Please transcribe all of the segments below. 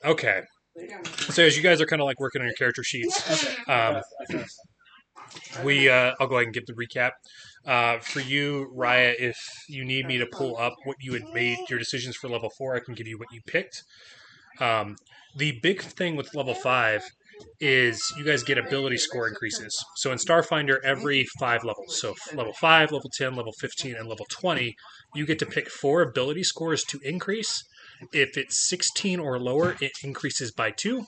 Okay. So as you guys are kind of like working on your character sheets, I'll go ahead and give the recap. For you, Raya, if you need me to pull up what you had made your decisions for level 4, I can give you what you picked. Um, the big thing with level 5 is you guys get ability score increases. So in Starfinder, every 5 levels, so level 5, level 10, level 15, and level 20, you get to pick 4 ability scores to increase. If it's 16 or lower, it increases by 2.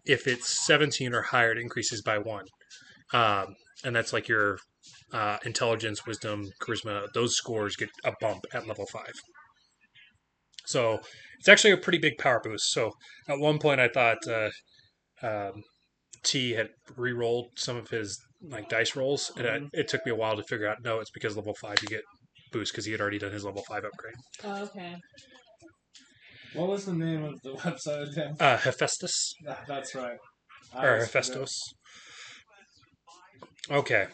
If it's 17 or higher, it increases by 1. And that's like your intelligence, wisdom, charisma. Those scores get a bump at level 5. So it's actually a pretty big power boost. So at one point, I thought um, T had re-rolled some of his like dice rolls, and it took me a while to figure out. No, it's because level 5 you get boost because he had already done his level 5 upgrade. Oh, okay. What was the name of the website again? Hephaestus. That's right. Or Hephaestus. Okay.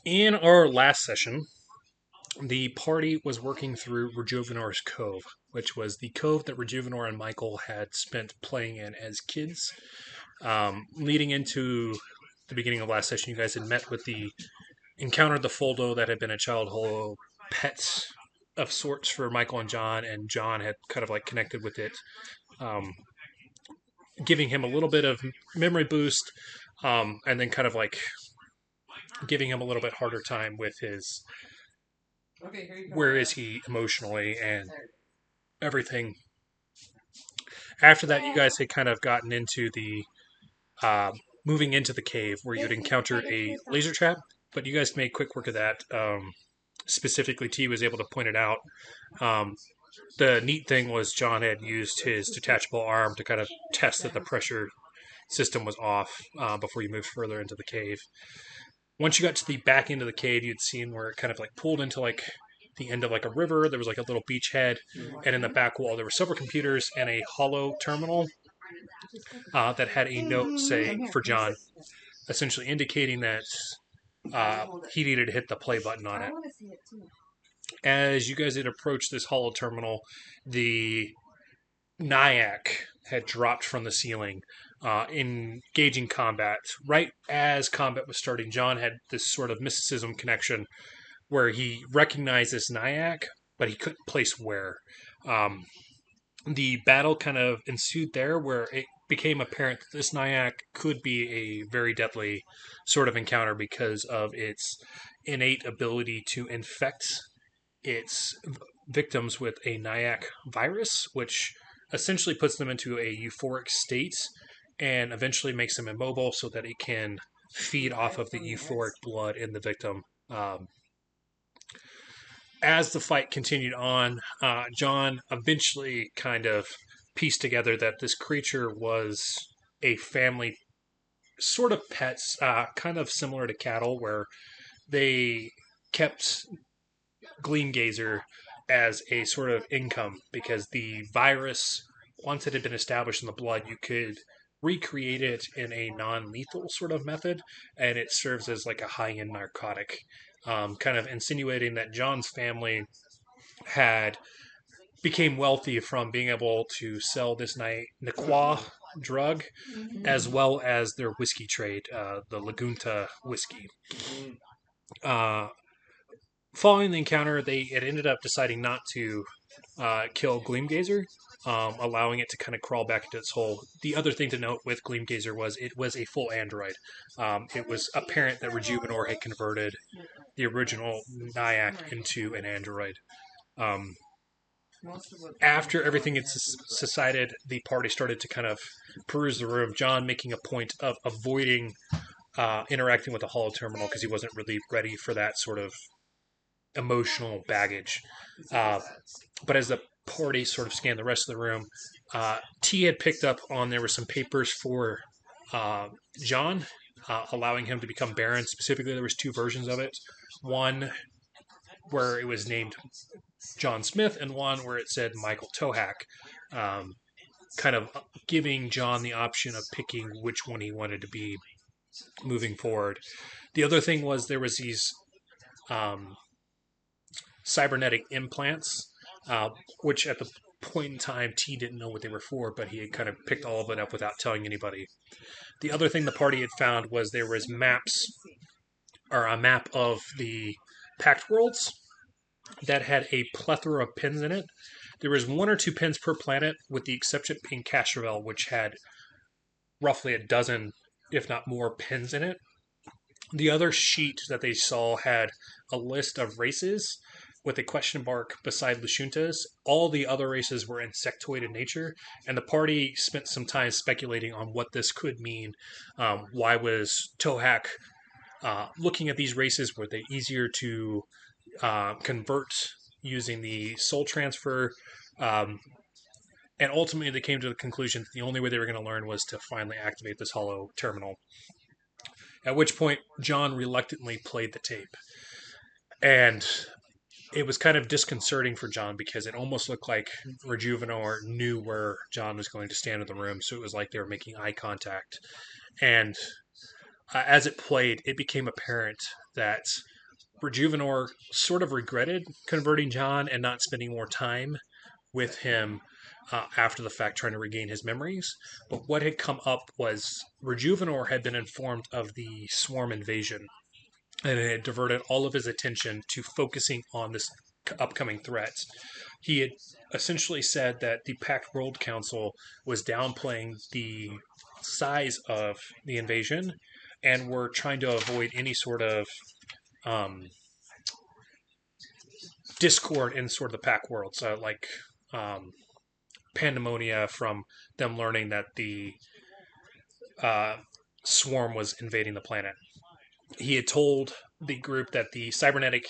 In our last session, the party was working through Rejuvenor's Cove, which was the cove that Rejuvenor and Michael had spent playing in as kids. Leading into the beginning of last session, you guys had encountered the Foldo that had been a childhood pet of sorts for Michael and John had kind of like connected with it, um, giving him a little bit of memory boost, and then kind of like giving him a little bit harder time with his where is he emotionally and everything. After that, you guys had kind of gotten into the moving into the cave where you'd encountered a laser trap, but you guys made quick work of that. Specifically, T was able to point it out. Um, the neat thing was John had used his detachable arm to kind of test that the pressure system was off before you moved further into the cave. Once you got to the back end of the cave, you'd seen where it kind of like pulled into like the end of like a river. There was like a little beachhead, and in the back wall there were several computers and a hollow terminal that had a note saying for John, essentially indicating that he needed to hit the play button on it. As you guys had approached this hollow terminal, the Nyack had dropped from the ceiling, engaging combat. Right as combat was starting, John had this sort of mysticism connection where he recognized this Nyack, but he couldn't place where. Um, the battle kind of ensued there, where it became apparent that this Nyack could be a very deadly sort of encounter because of its innate ability to infect its victims with a Nyack virus, which essentially puts them into a euphoric state and eventually makes them immobile so that it can feed off of the euphoric blood in the victim. As the fight continued on, John eventually kind of pieced together that this creature was a family sort of pets, kind of similar to cattle, where they kept Gleamgazer as a sort of income because the virus, once it had been established in the blood, you could recreate it in a non-lethal sort of method, and it serves as like a high-end narcotic, kind of insinuating that John's family had became wealthy from being able to sell this Naqua drug, as well as their whiskey trade, the Lagunta whiskey. Uh, Following the encounter, they had ended up deciding not to kill Gleamgazer, allowing it to kind of crawl back into its hole. The other thing to note with Gleamgazer was it was a full android. It was apparent that Rejuvenor had converted the original Nyack into an android. Um, After everything had subsided, the party started to kind of peruse the room. John making a point of avoiding interacting with the hollow terminal because he wasn't really ready for that sort of emotional baggage. But as the party sort of scanned the rest of the room, T had picked up on there were some papers for John, allowing him to become Baron. Specifically, there was 2 versions of it. One where it was named John Smith, and one where it said Michael Tohack, kind of giving John the option of picking which one he wanted to be moving forward. The other thing was there was these cybernetic implants which at the point in time T didn't know what they were for, but he had kind of picked all of it up without telling anybody. The other thing the party had found was there was maps or a map of the Pact worlds that had a plethora of pins in it. There was one or two pins per planet, with the exception being Castrovel, which had roughly a dozen, if not more, pins in it. The other sheet that they saw had a list of races with a question mark beside Lashunta's. All the other races were insectoid in nature, and the party spent some time speculating on what this could mean. Why was Tohak looking at these races? Were they easier to convert using the soul transfer? Um, and ultimately, they came to the conclusion that the only way they were going to learn was to finally activate this hollow terminal. At which point, John reluctantly played the tape. And it was kind of disconcerting for John because it almost looked like Rejuvenor knew where John was going to stand in the room. So it was like they were making eye contact. And as it played, it became apparent that Rejuvenor sort of regretted converting John and not spending more time with him after the fact, trying to regain his memories. But what had come up was Rejuvenor had been informed of the swarm invasion, and it had diverted all of his attention to focusing on this upcoming threat. He had essentially said that the Pact World Council was downplaying the size of the invasion and were trying to avoid any sort of um, discord in sort of the Pact world. So, like pandemonia from them learning that the uh, swarm was invading the planet. He had told the group that the cybernetic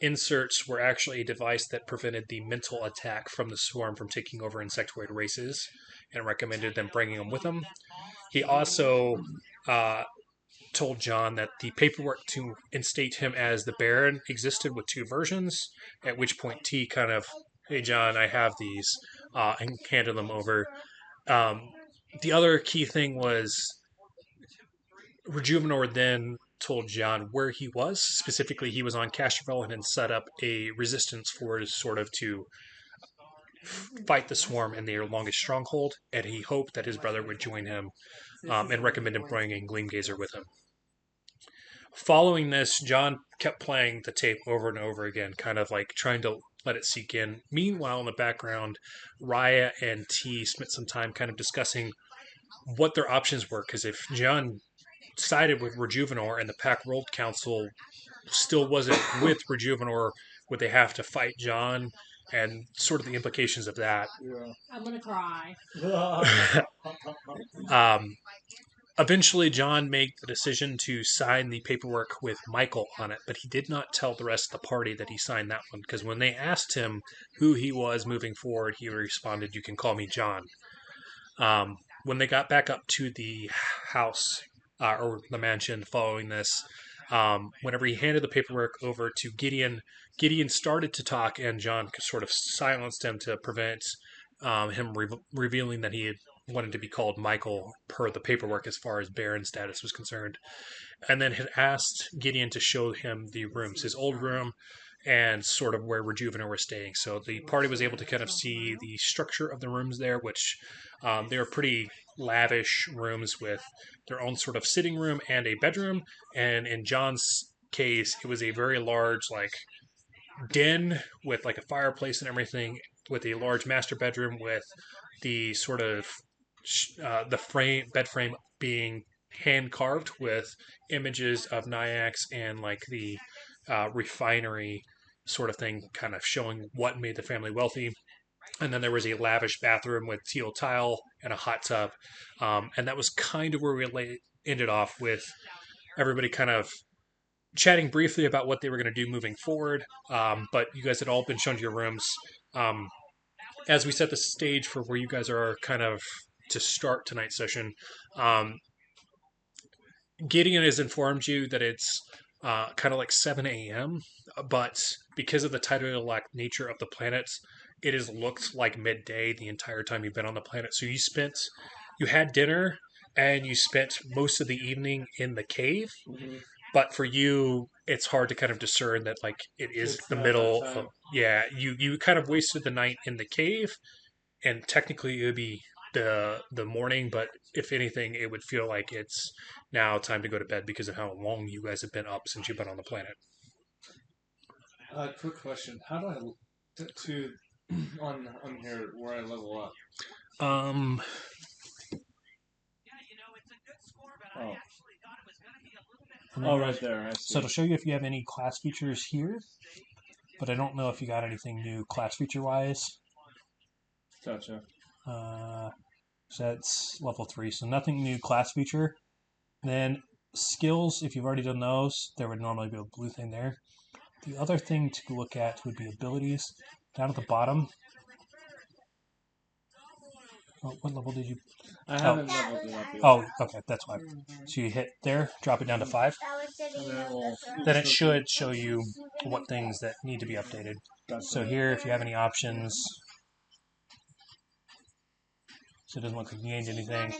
inserts were actually a device that prevented the mental attack from the swarm from taking over insectoid races and recommended them bringing them with them. He also uh, told John that the paperwork to instate him as the Baron existed with two versions, at which point T kind of, hey, John, I have these, and handed them over. Um, the other key thing was Rejuvenor then told John where he was. Specifically, he was on Castrovel and had set up a resistance force sort of to fight the swarm in their longest stronghold, and he hoped that his brother would join him and recommend him bringing Gleamgazer with him. Following this, John kept playing the tape over and over again, kind of like trying to let it sink in. Meanwhile, in the background, Raia and T spent some time kind of discussing what their options were, because if John sided with Rejuvenor and the Pact World Council still wasn't with Rejuvenor, would they have to fight John? And sort of the implications of that. Yeah. I'm gonna cry. um, Eventually, John made the decision to sign the paperwork with Michael on it, but he did not tell the rest of the party that he signed that one, because when they asked him who he was moving forward, he responded, "You can call me John." When they got back up to the house or the mansion following this, whenever he handed the paperwork over to Gideon, Gideon started to talk, and John sort of silenced him to prevent him revealing that he had wanted to be called Michael per the paperwork as far as Baron status was concerned, and then had asked Gideon to show him the rooms, his old room, and sort of where Rejuvenor was staying. So the party was able to kind of see the structure of the rooms there, which they were pretty lavish rooms with their own sort of sitting room and a bedroom. And in John's case, it was a very large, like, den with like a fireplace and everything, with a large master bedroom with the sort of the bed frame being hand carved with images of Nyax and like the refinery sort of thing, kind of showing what made the family wealthy. And then there was a lavish bathroom with teal tile and a hot tub, and that was kind of where we ended off with everybody kind of chatting briefly about what they were going to do moving forward. But you guys had all been shown to your rooms. Um, as we set the stage for where you guys are kind of to start tonight's session, um, Gideon has informed you that it's kind of like 7 a.m., but because of the tidal nature of the planets, it has looked like midday the entire time you've been on the planet. So you had dinner, and you spent most of the evening in the cave. Mhm. But for you, it's hard to kind of discern that like it is It's the not middle that of time. you kind of wasted the night in the cave, and technically it would be the morning, but if anything, it would feel like it's now time to go to bed because of how long you guys have been up since you've been on the planet. Quick question: how do I on here where I level up? Um, Oh, and oh, then- right there. I so see. it'll show you if you have any class features here, but I don't know if you got anything new class feature wise. Gotcha. So that's level 3, so nothing new class feature. Then skills, if you've already done those, there would normally be a blue thing there. The other thing to look at would be abilities. Down at the bottom. Oh, what level did you? I haven't leveled it up yet. Oh, okay, that's why. So you hit there, drop it down to 5. And then we'll Then it should show you what things that need to be updated. Gotcha. So here, if you have any options, so it doesn't look like you gained anything.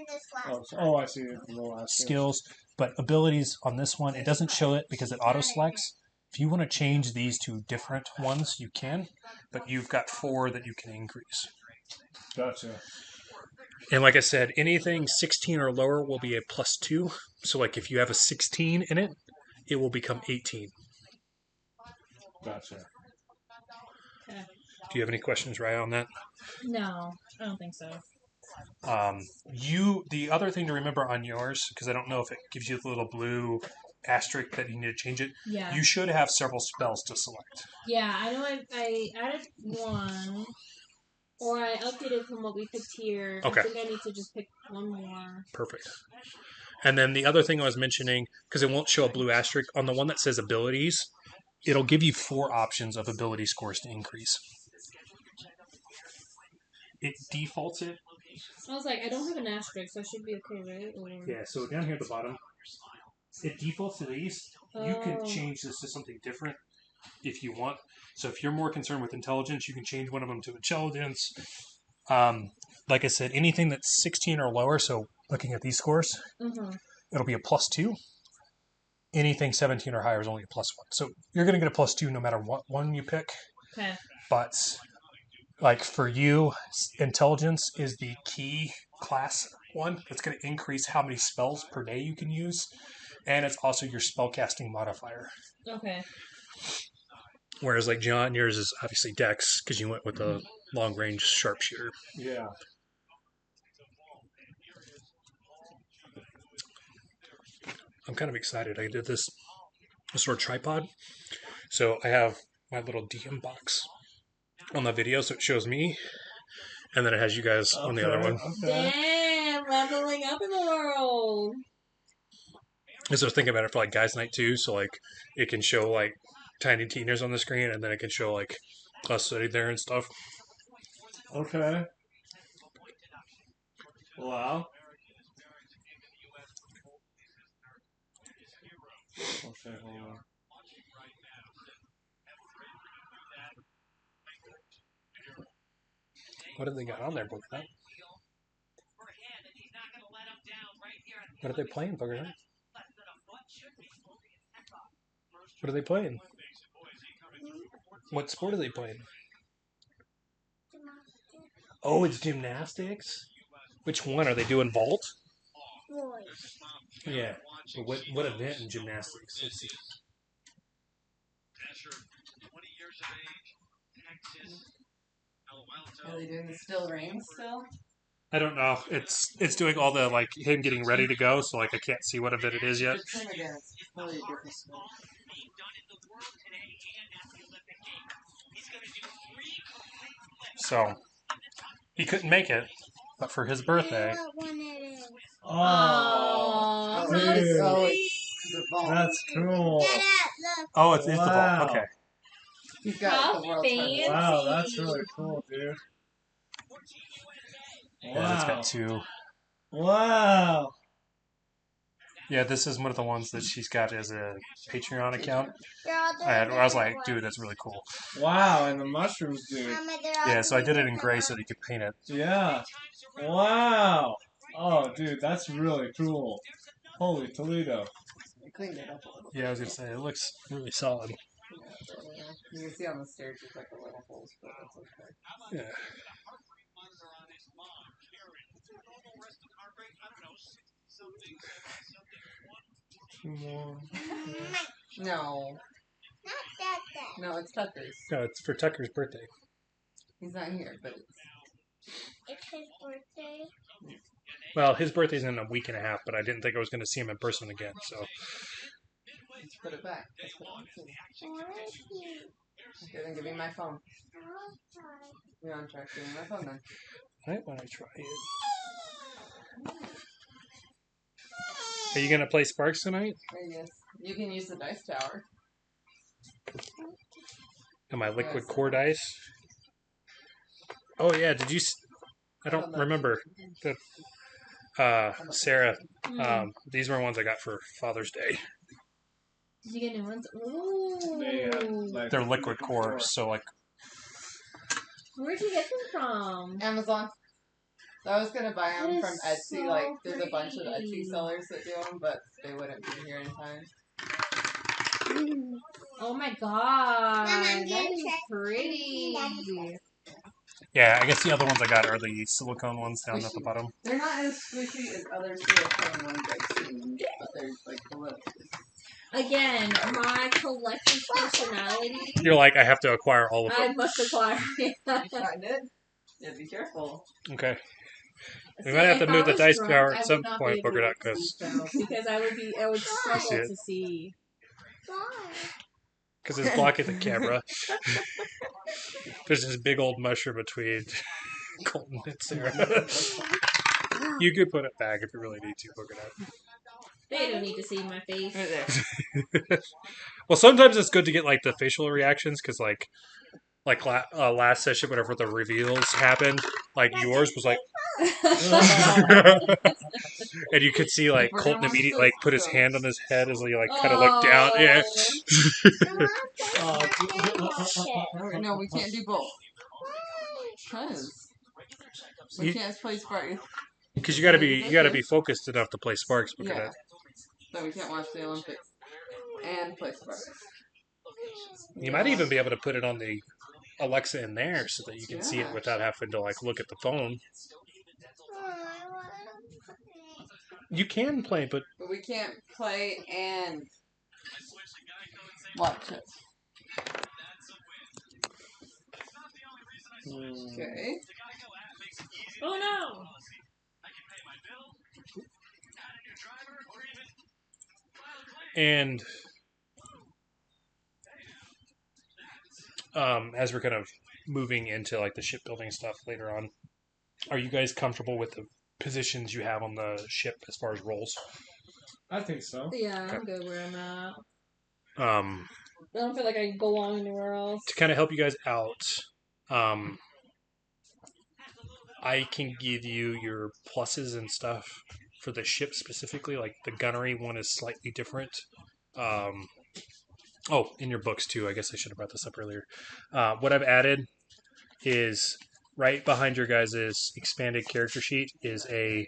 Oh, I see. The last Skills, but abilities on this one, it doesn't show it because it auto selects. If you want to change these to different ones, you can, but you've got 4 that you can increase. Gotcha. And like I said, anything 16 or lower will be a +2. So like if you have a 16 in it, it will become 18. Gotcha. Okay. Do you have any questions, Raya, on that? No, I don't think so. The other thing to remember on yours, because I don't know if it gives you the little blue asterisk that you need to change it. Yeah. You should have several spells to select. Yeah, I know I added one, or I updated from what we picked here. Okay. I think I need to just pick one more. Perfect. And then the other thing I was mentioning, because it won't show a blue asterisk, on the one that says abilities, it'll give you 4 options of ability scores to increase. It defaults it. I was like, I don't have an asterisk, so I should be okay, right? Or... Yeah, so down here at the bottom, it defaults to these. You can change this to something different if you want. So if you're more concerned with intelligence, you can change one of them to intelligence. Like I said, anything that's 16 or lower, so looking at these scores, it'll be a +2. Anything 17 or higher is only a +1. So you're going to get a +2 no matter what one you pick. Okay. But like for you, intelligence is the key class one. It's going to increase how many spells per day you can use. And it's also your spellcasting modifier. Okay. Whereas like John, yours is obviously Dex because you went with a long range sharpshooter. Yeah. I'm kind of excited. I did this sort of tripod. So I have my little DM box on the video, so it shows me, and then it has you guys on the other one. Okay. Damn, leveling up in the world. I was thinking about it for like guys' night too, so like it can show like tiny teeners on the screen, and then it can show like us sitting there and stuff. Okay. Wow. Okay, hold on. What have they got on there, Booger Nut? What are they playing, Booger Nut? What are they playing? What sport are they playing? Oh, it's gymnastics? Which one? Are they doing vault? Yeah. But what event in gymnastics? Let's see. Are they doing the still rings still? I don't know. It's doing all the like him getting ready to go, so like I can't see what event it is yet. Good swimmer dance. It's probably a different sport. So he couldn't make it, but for his birthday. Oh, so dude. sweet. The vault. That's cool. Oh, it's the vault. Wow. Okay. He's got How the world fancy. Wow, that's really cool, dude. Yeah, it's Wow. got 2. Wow. Yeah, this is one of the ones that she's got as a Patreon account. I was like, dude, that's really cool. Wow, and the mushrooms, dude. Yeah, so I did it in gray so that you could paint it. Yeah. Wow. Oh, dude, that's really cool. Holy Toledo. cleaned it up a little bit. Yeah, I was gonna say it looks really solid. Yeah. You can see on the stairs there's like a little holes, but that's okay. Yeah. No. No, it's Tucker's. No, it's for Tucker's birthday. He's not here, but It's his birthday. Well, his birthday's in a week and a half, but I didn't think I was going to see him in person again. So let's put it back. Let's put it on too. Where is he? Okay, then give me my phone. You want to try giving me my phone then? I want to try it. Are you going to play Sparks tonight? I guess. You can use the dice tower. And my liquid core dice? Oh, yeah. Did you... I don't remember. Sarah, these were ones I got for Father's Day. Did you get new ones? Ooh. They're liquid core, so like... Where'd you get them from? Amazon. I was gonna buy them That from is Etsy. so Like, there's a bunch of pretty. Etsy sellers that do them, but they wouldn't be here in time. Oh my god. That is pretty. Yeah, I guess the other ones I got are the silicone ones down at the bottom. They're not as squishy as other silicone ones I've seen, but they're like delicious. Again, my collector's personality. You're like, I have to acquire all of I them. must acquire. Find it? Yeah, be careful. Okay. We See, might have to if move I the was dice drunk, tower I at some would not point, be able Booger to Duck, because see, though, because I would struggle See it. to see. it's blocking the camera. There's this big old mushroom between Colton and Sarah. You could put it back if you really need to, Booger Duck. They don't need to see my face. Right there. Well, sometimes it's good to get like the facial reactions because last session, whenever the reveals happened, like yours was like, and you could see like We're Colton gonna watch immediately like those put his shows. hand on his head as he like kind of looked down. Yeah. No, we can't do both. Because we You- can't play Sparks. Because you gotta be focused enough to play Sparks. Because Yeah. So we can't watch the Olympics and play Sparks. you might even be able to put it on the Alexa in there so that you can see it Yeah. without having to like look at the phone. You can play, but But we can't play and watch it. Okay. Oh no! and as we're kind of moving into like the shipbuilding stuff later on, are you guys comfortable with the positions you have on the ship as far as roles? I think so. Yeah, I'm good where I'm at. Um, I don't feel like I can go along anywhere else. to kind of help you guys out, I can give you your pluses and stuff for the ship specifically. Like the gunnery one is slightly different. In your books too. I guess I should have brought this up earlier. What I've added is right behind your guys' expanded character sheet is a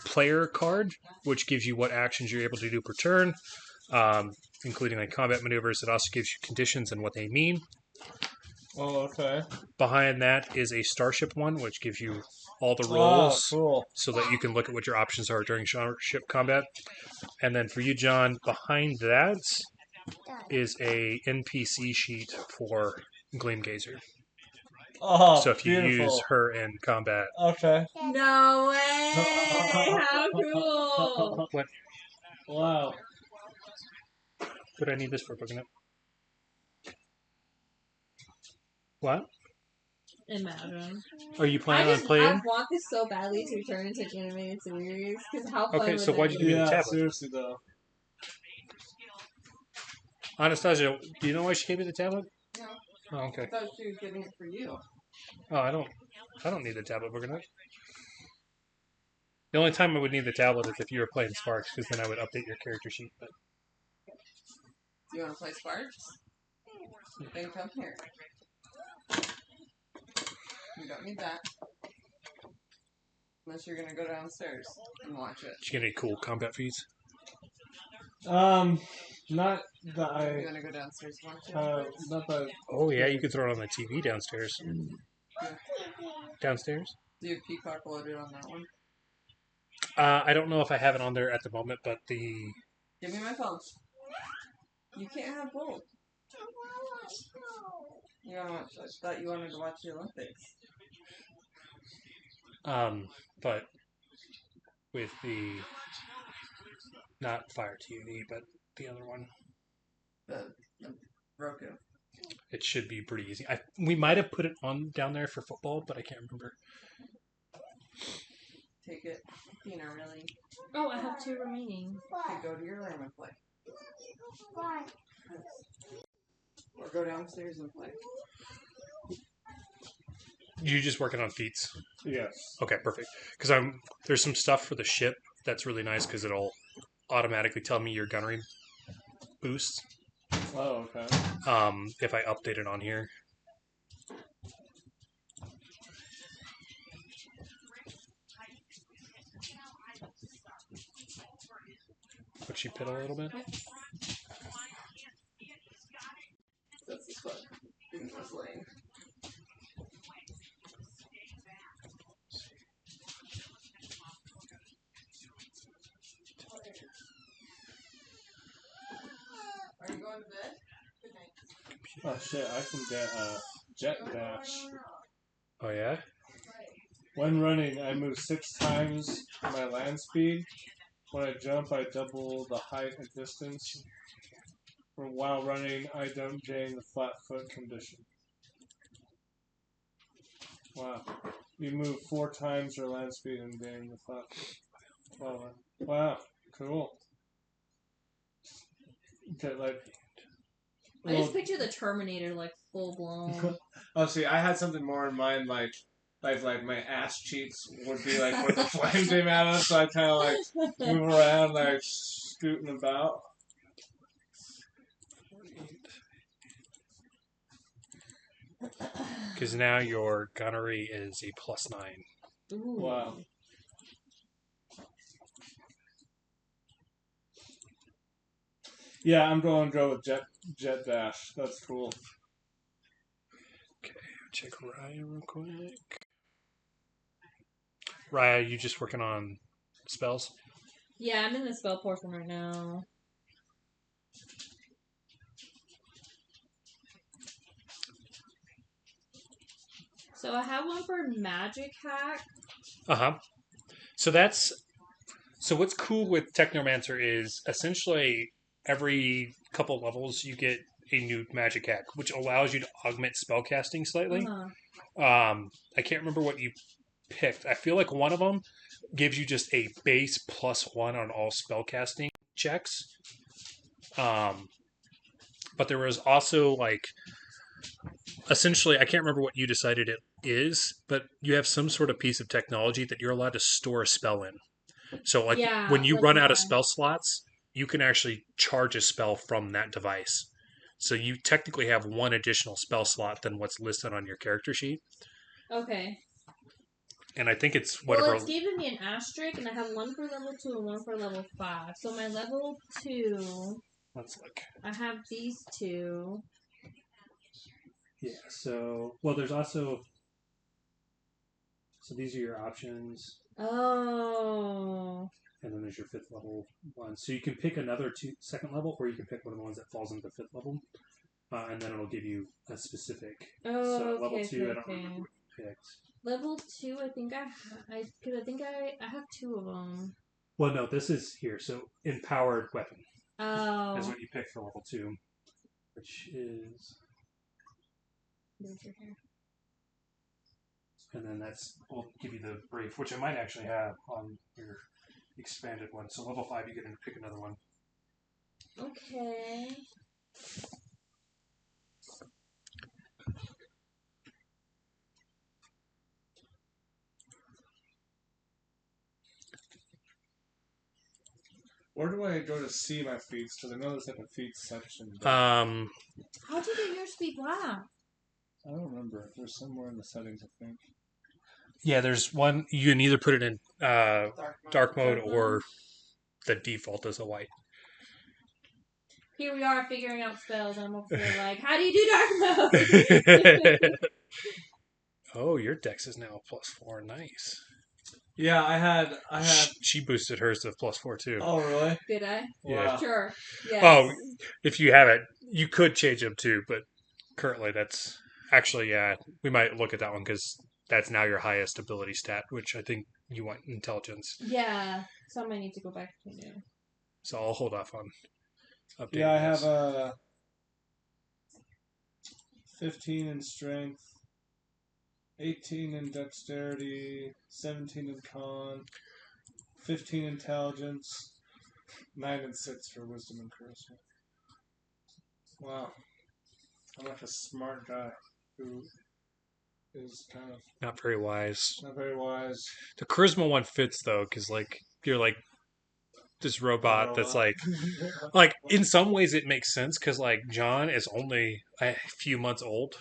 player card, which gives you what actions you're able to do per turn, including like combat maneuvers. It also gives you conditions and what they mean. Oh, okay. Behind that is a starship one, which gives you all the roles, cool. so that you can look at what your options are during ship combat. And then for you, John, behind that is a NPC sheet for Gleam Gazer. Oh, So if you beautiful. use her in combat, Okay. No way! How cool! what Wow. would I need this for? Picking up? What? Imagine. Are you planning on I playing? want this so badly to turn into an animated series because how fun Okay, would so that why'd you be? give me the Yeah, tablet? seriously though. Anastasia, do you know why she gave me the tablet? No. Oh, I okay. thought she was getting it for you. Oh, I don't need the tablet. We're gonna. The only time I would need the tablet is if you were playing Sparks, because then I would update your character sheet. But Do you want to play Sparks? Then come here. You don't need that. Unless you're going to go downstairs and watch it. did you get any cool combat feeds? Not that You I want to go downstairs? Want to? not that. Oh yeah, you could throw it on the TV downstairs. Downstairs? Do you have Peacock loaded on that one? I don't know if I have it on there at the moment, but the Give me my phone. You can't have both. You want to watch? I thought you wanted to watch the Olympics. but with the not Fire TV, but the other one, The Roku. it should be pretty easy. We might have put it on down there for football, but I can't remember. Take it. Tina, really. Oh, I have 2 remaining. Okay, go to your room and play. Or go downstairs and play. You just working on feats? Yes. Okay, perfect. Because there's some stuff for the ship that's really nice because it'll automatically tell me your gunnery boosts. Oh, okay. If I update it on here. Put you pit a little bit. That's the spot. Didn't was laying. Are you going to bed? Good night. Oh shit! I can get a jet dash. Oh yeah. When running, I move 6 times my land speed. When I jump, I double the height and distance. While running, I don't gain the flat foot condition. Wow. You move 4 times your land speed and gain the flat foot. Wow. Cool. Okay, like. I just picture the Terminator like full blown. Oh, see, I had something more in mind, like my ass cheeks would be like where the flame came out of, so I kind of like move around, like scooting about. Because now your gunnery is a +9. Ooh. Wow. Yeah, I'm going to go with jet dash. That's cool. Okay, check Raia real quick. Raia, you just working on spells? Yeah, I'm in the spell portion right now. So I have one for magic hack. So what's cool with Technomancer is essentially every couple levels you get a new magic hack, which allows you to augment spellcasting slightly. I can't remember what you picked. I feel like one of them gives you just a base +1 on all spellcasting checks. But there was also like essentially, I can't remember what you decided it is, but you have some sort of piece of technology that you're allowed to store a spell in. So like when you run out of spell slots, you can actually charge a spell from that device. So you technically have one additional spell slot than what's listed on your character sheet. Okay. And I think it's whatever. Well, it's giving me an asterisk, and I have one for level 2 and one for level 5. So my level 2, Let's look. I have these 2. Yeah. So there's also. So these are your options. Oh. And then there's your 5th level one. So you can pick another 2nd level, or you can pick one of the ones that falls into the 5th level. And then it'll give you a specific. Oh, so okay, level 2, okay, I don't remember what you picked. Level 2, I think I have 2 of them. Well, no, this is here. So empowered weapon. Oh. Is what you pick for level 2, which is. There's your hair. And then will give you the brief, which I might actually have on your expanded one. So level 5, you get to pick another one. Okay. Where do I go to see my feats? Because I know there's like a feats section. How'd you get your speed black? I don't remember. There's somewhere in the settings, I think. Yeah, there's one. You can either put it in dark mode or the default is a white. here we are figuring out spells, and I'm over here like, how do you do dark mode? Oh, your dex is now +4. Nice. Yeah, I had. She boosted hers to +4 too. Oh, really? Did I? Yeah. Wow. Sure. Yes. Oh, if you have it, you could change them too, but currently that's actually, yeah, we might look at that one because that's now your highest ability stat, which I think you want intelligence. Yeah. So I might need to go back to new. So I'll hold off on updating. Yeah, I have this. 15 in strength, 18 in dexterity, 17 in con, 15 intelligence, 9 and 6 for wisdom and charisma. Wow. I'm like a smart guy who is kind of Not very wise. not very wise. The charisma one fits though, because like you're like this robot that's like in some ways it makes sense because like John is only a few months old.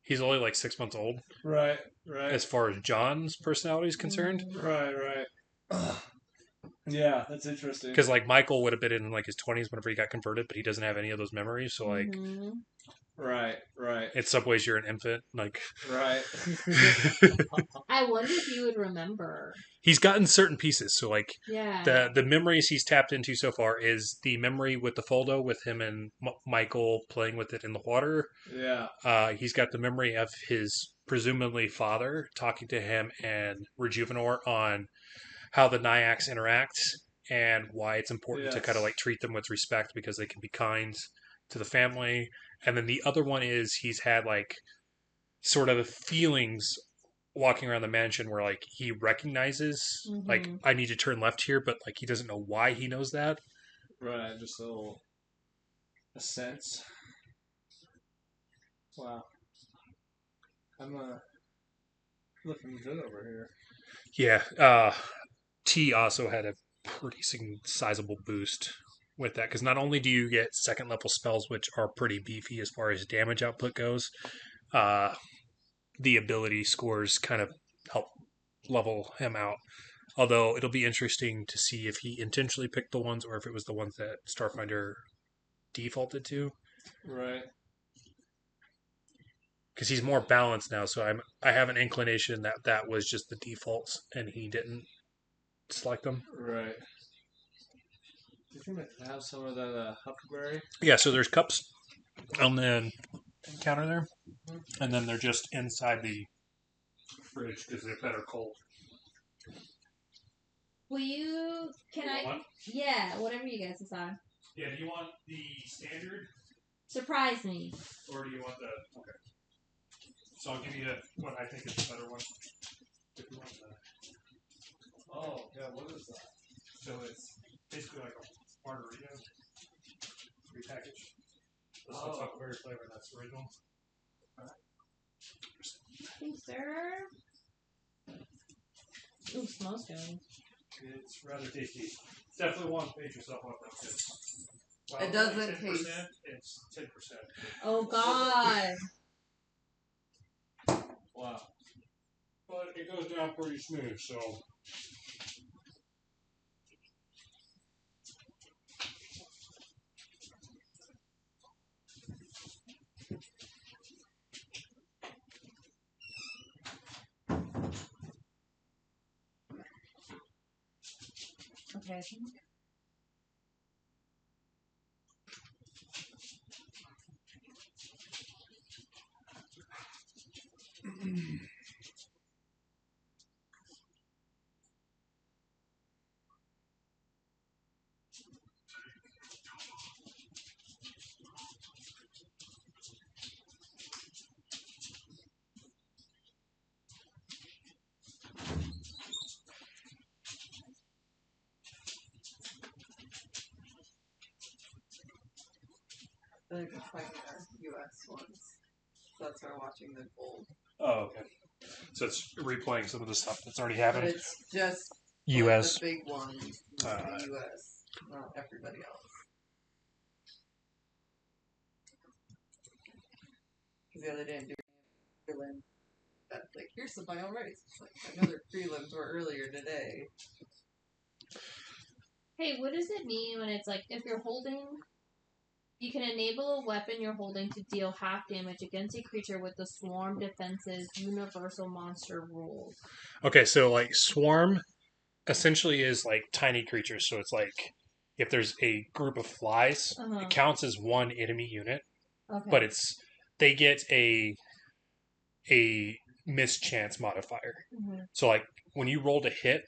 He's only like 6 months old. Right. As far as John's personality is concerned. Right. Yeah, that's interesting. Because like Michael would have been in like his 20s whenever he got converted, but he doesn't have any of those memories. So like, Mm-hmm. Right. in some ways you're an infant. Like, Right. I wonder if you would remember. he's gotten certain pieces. So like, Yeah. the memories he's tapped into so far is the memory with the Foldo with him and Michael playing with it in the water. Yeah. He's got the memory of his presumably father talking to him and Rejuvenor on how the Nyax interact and why it's important to kind of like treat them with respect because they can be kind to the family. And then the other one is he's had like sort of feelings walking around the mansion where like he recognizes like I need to turn left here, but like he doesn't know why he knows that. Right, just a sense. Wow. I'm looking good over here. Yeah, T also had a pretty sizable boost with that because not only do you get second level spells, which are pretty beefy as far as damage output goes, the ability scores kind of help level him out. Although it'll be interesting to see if he intentionally picked the ones or if it was the ones that Starfinder defaulted to. Right. Because he's more balanced now, so I have an inclination that was just the defaults and he didn't select them. Right. Do you think I could have some of that huckleberry? Yeah, so there's cups on the counter there, and then they're just inside the fridge because they're better cold. Will you? Can I? One? Yeah, whatever you guys decide. Yeah, do you want the standard Surprise me. or do you want the? Okay. So I'll give you what I think is the better one. If you want that. Oh, yeah, what is that? So it's basically like a margarita repackaged. This looks like a berry flavor, and that's the original. Thanks, sir. Ooh, smells good. It's rather tasty. It's definitely one to base yourself up with this. It doesn't taste. It's 10%. Oh God. Wow. But it goes down pretty smooth, so. Okay. I think it's like our US ones. So that's why we're watching the gold. Oh, okay. So it's replaying some of the stuff that's already But happened. it's just US. like, the big ones in the US, not everybody else. Because the other day I'm doing a prelim. That's like, here's some final rights. It's like another prelims were earlier today. Hey, what does it mean when it's like if you're holding You can enable a weapon you're holding to deal half damage against a creature with the Swarm Defense's Universal Monster rules. Okay, so like Swarm essentially is like tiny creatures. So it's like if there's a group of flies, it counts as one enemy unit, but they get a mischance modifier. So like when you roll to hit,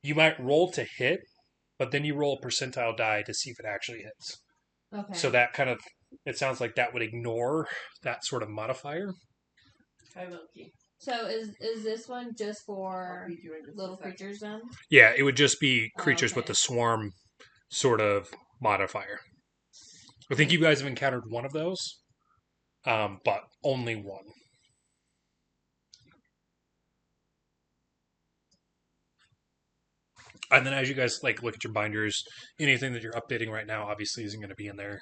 you might roll to hit, but then you roll a percentile die to see if it actually hits. Okay. So that kind of, it sounds like that would ignore that sort of modifier. Hi, Loki. So is this one just for little creatures then? Yeah, it would just be creatures with the swarm sort of modifier. I think you guys have encountered one of those, but only one. And then as you guys like look at your binders, anything that you're updating right now obviously isn't going to be in there.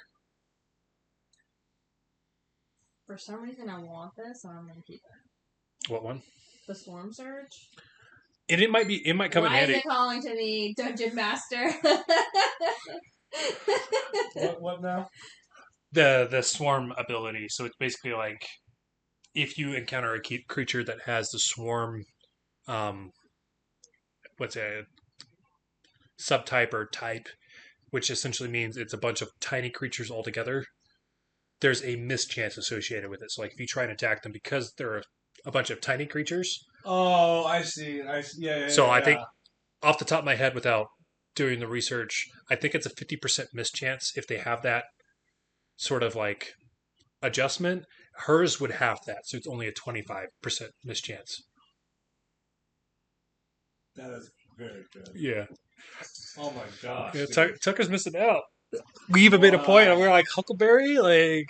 For some reason I want this, so I'm going to keep it. What one? The Swarm Surge. And it might come in handy. Why is it calling to me, Dungeon Master? What now? The swarm ability. So it's basically like if you encounter a creature that has the swarm, what's a subtype or type, which essentially means it's a bunch of tiny creatures all together. There's a mischance associated with it. So like if you try and attack them because they're a bunch of tiny creatures. Oh, I see. Yeah. So I think off the top of my head, without doing the research, I think it's a 50% mischance if they have that sort of like adjustment. Hers would have that, so it's only a 25% mischance. That is very good. Yeah. Oh my gosh. Yeah, Tucker's missing out. We even made a point, and we were like, Huckleberry? Like.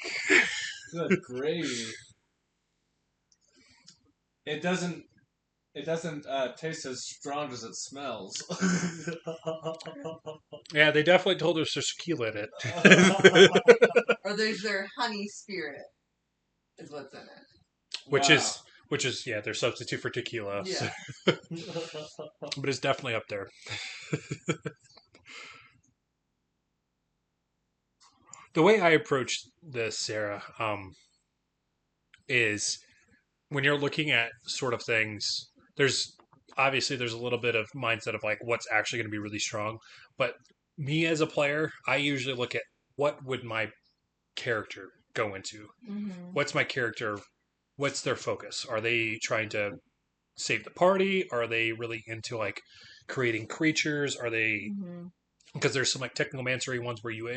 Good gravy. It doesn't taste as strong as it smells. Yeah, they definitely told us there's tequila in it. Or there's their honey spirit, is what's in it. Which is their substitute for tequila. Yeah. So. But it's definitely up there. The way I approach this, Sarah, is when you're looking at sort of things, there's a little bit of mindset of like what's actually going to be really strong. But me as a player, I usually look at what would my character go into? What's my character? What's their focus? Are they trying to save the party? Are they really into like creating creatures? Are they because there's some like technomancery ones where you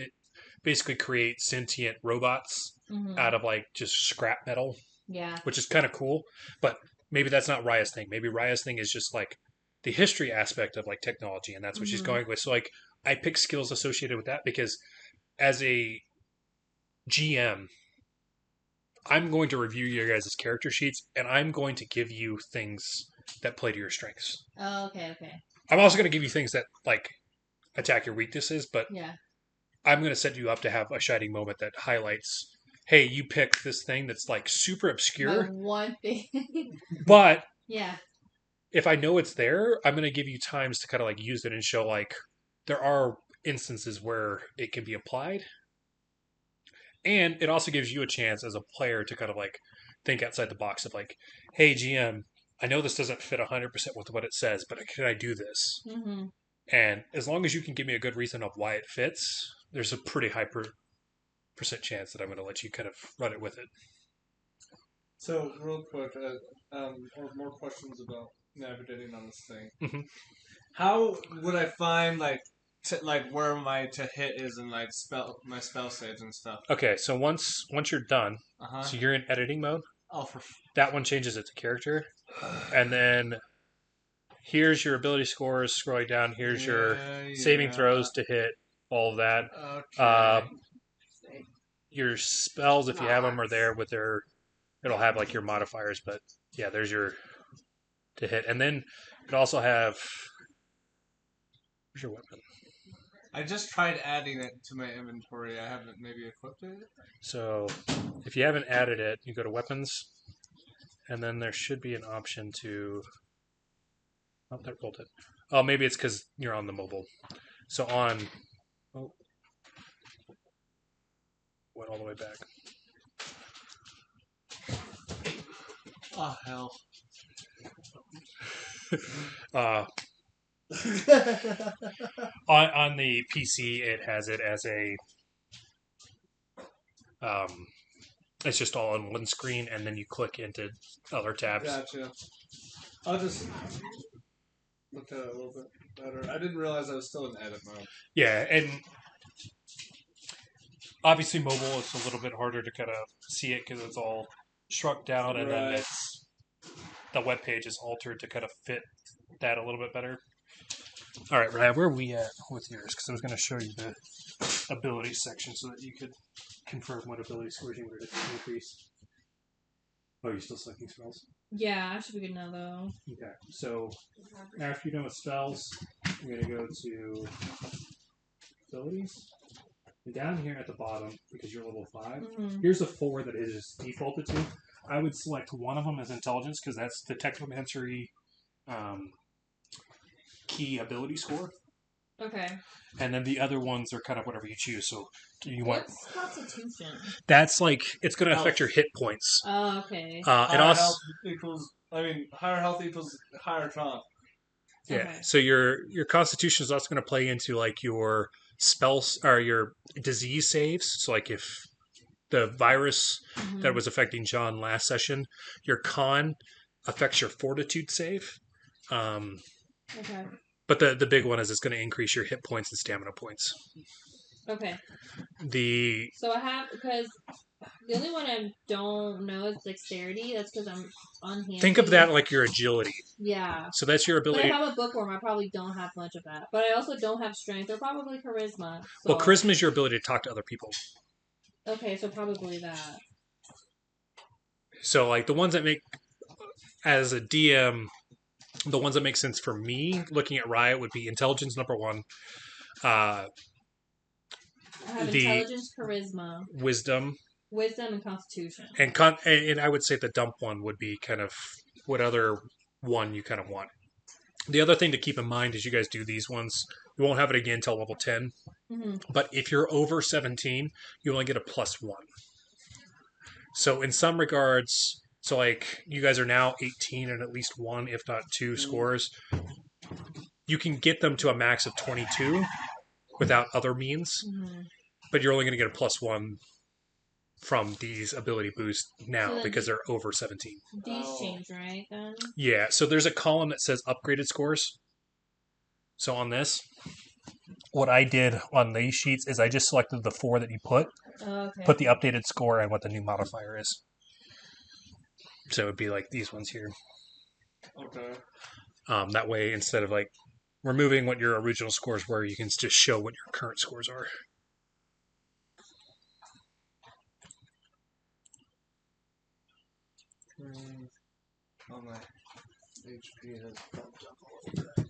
basically create sentient robots out of like just scrap metal. Yeah. Which is kind of cool, but maybe that's not Raya's thing. Maybe Raya's thing is just like the history aspect of like technology, and that's what she's going with. So like I pick skills associated with that because as a GM, I'm going to review your guys' character sheets, and I'm going to give you things that play to your strengths. Oh, okay. I'm also going to give you things that like attack your weaknesses, but yeah. I'm going to set you up to have a shining moment that highlights, hey, you picked this thing that's like super obscure. My one thing. But yeah. If I know it's there, I'm going to give you times to kind of like use it and show like there are instances where it can be applied. And it also gives you a chance as a player to kind of like think outside the box of like, hey, GM, I know this doesn't fit 100% with what it says, but can I do this? And as long as you can give me a good reason of why it fits, there's a pretty high percent chance that I'm going to let you kind of run it with it. So, real quick, or more questions about navigating on this thing. How would I find where my to hit is and like my spell saves and stuff? Okay, so once you're done, so you're in editing mode. Oh, that one changes it to character, and then here's your ability scores. Scrolling down, here's your saving throws to hit. All of that. Okay. Your spells, if you have them, are there with their. It'll have like your modifiers, but yeah, there's your to hit, and then it also have. Where's your weapon? I just tried adding it to my inventory. I haven't maybe equipped it. So, if you haven't added it, you go to weapons, and then there should be an option to. Oh, that rolled it. Oh, maybe it's because you're on the mobile. So on. Oh. went all the way back. Oh, hell. On the PC, it has it as a it's just all on one screen, and then you click into other tabs. Gotcha. I'll just look at it a little bit better. I didn't realize I was still in edit mode. Yeah, and obviously mobile is a little bit harder to kind of see it because it's all shrunk down, and then Right. it's the web page is altered to kind of fit that a little bit better. All right, Ryan, where are we at with yours? Because I was going to show you the ability section so that you could confirm what ability scores you were to increase. Oh, you're still selecting spells? Yeah, I should be good now though. Okay, so after you're done with spells, you're going to go to abilities. And down here at the bottom, because you're level 5, Mm-hmm. here's the 4 that it is defaulted to. I would select one of them as intelligence because that's the technomancery key ability score. Okay. And then the other ones are kind of whatever you choose. So do you want? What's Constitution? That's like it's going to affect Health. your hit points. Oh, okay. It Higher also health equals. I mean, higher health equals higher con. yeah. Okay. So your constitution is also going to play into like your spells or your disease saves. So like if the virus Mhm. that was affecting John last session, your con affects your fortitude save. Okay. But the big one is it's going to increase your hit points and stamina points. Okay. The So I have because the only one I don't know is dexterity. That's because I'm unhandy. think of that like your agility. Yeah. So that's your But ability. if I'm a bookworm, I probably don't have much of that. But I also don't have strength or probably charisma. So. Well, charisma is your ability to talk to other people. Okay, so probably that. So like the ones that make as a DM, the ones that make sense for me looking at Riot would be intelligence number 1, I have the intelligence, charisma, wisdom, and constitution. and I would say the dump one would be kind of what other one you kind of want. The other thing to keep in mind as you guys do these ones, you won't have it again until level 10. Mm-hmm. But if you're over 17, you only get a +1. So in some regards, so like you guys are now 18 and at least 1, if not 2 scores. You can get them to a max of 22 without other means, Mm-hmm. but you're only going to get a +1 from these ability boosts now So because they're over 17. These change, right? Then. Yeah, so there's a column that says upgraded scores. So on this, what I did on these sheets is I just selected the 4 that you put the updated score and what the new modifier is. So it would be like these ones here. Okay. That way, instead of like removing what your original scores were, you can just show what your current scores are. Oh, my HP has bumped up a little bit.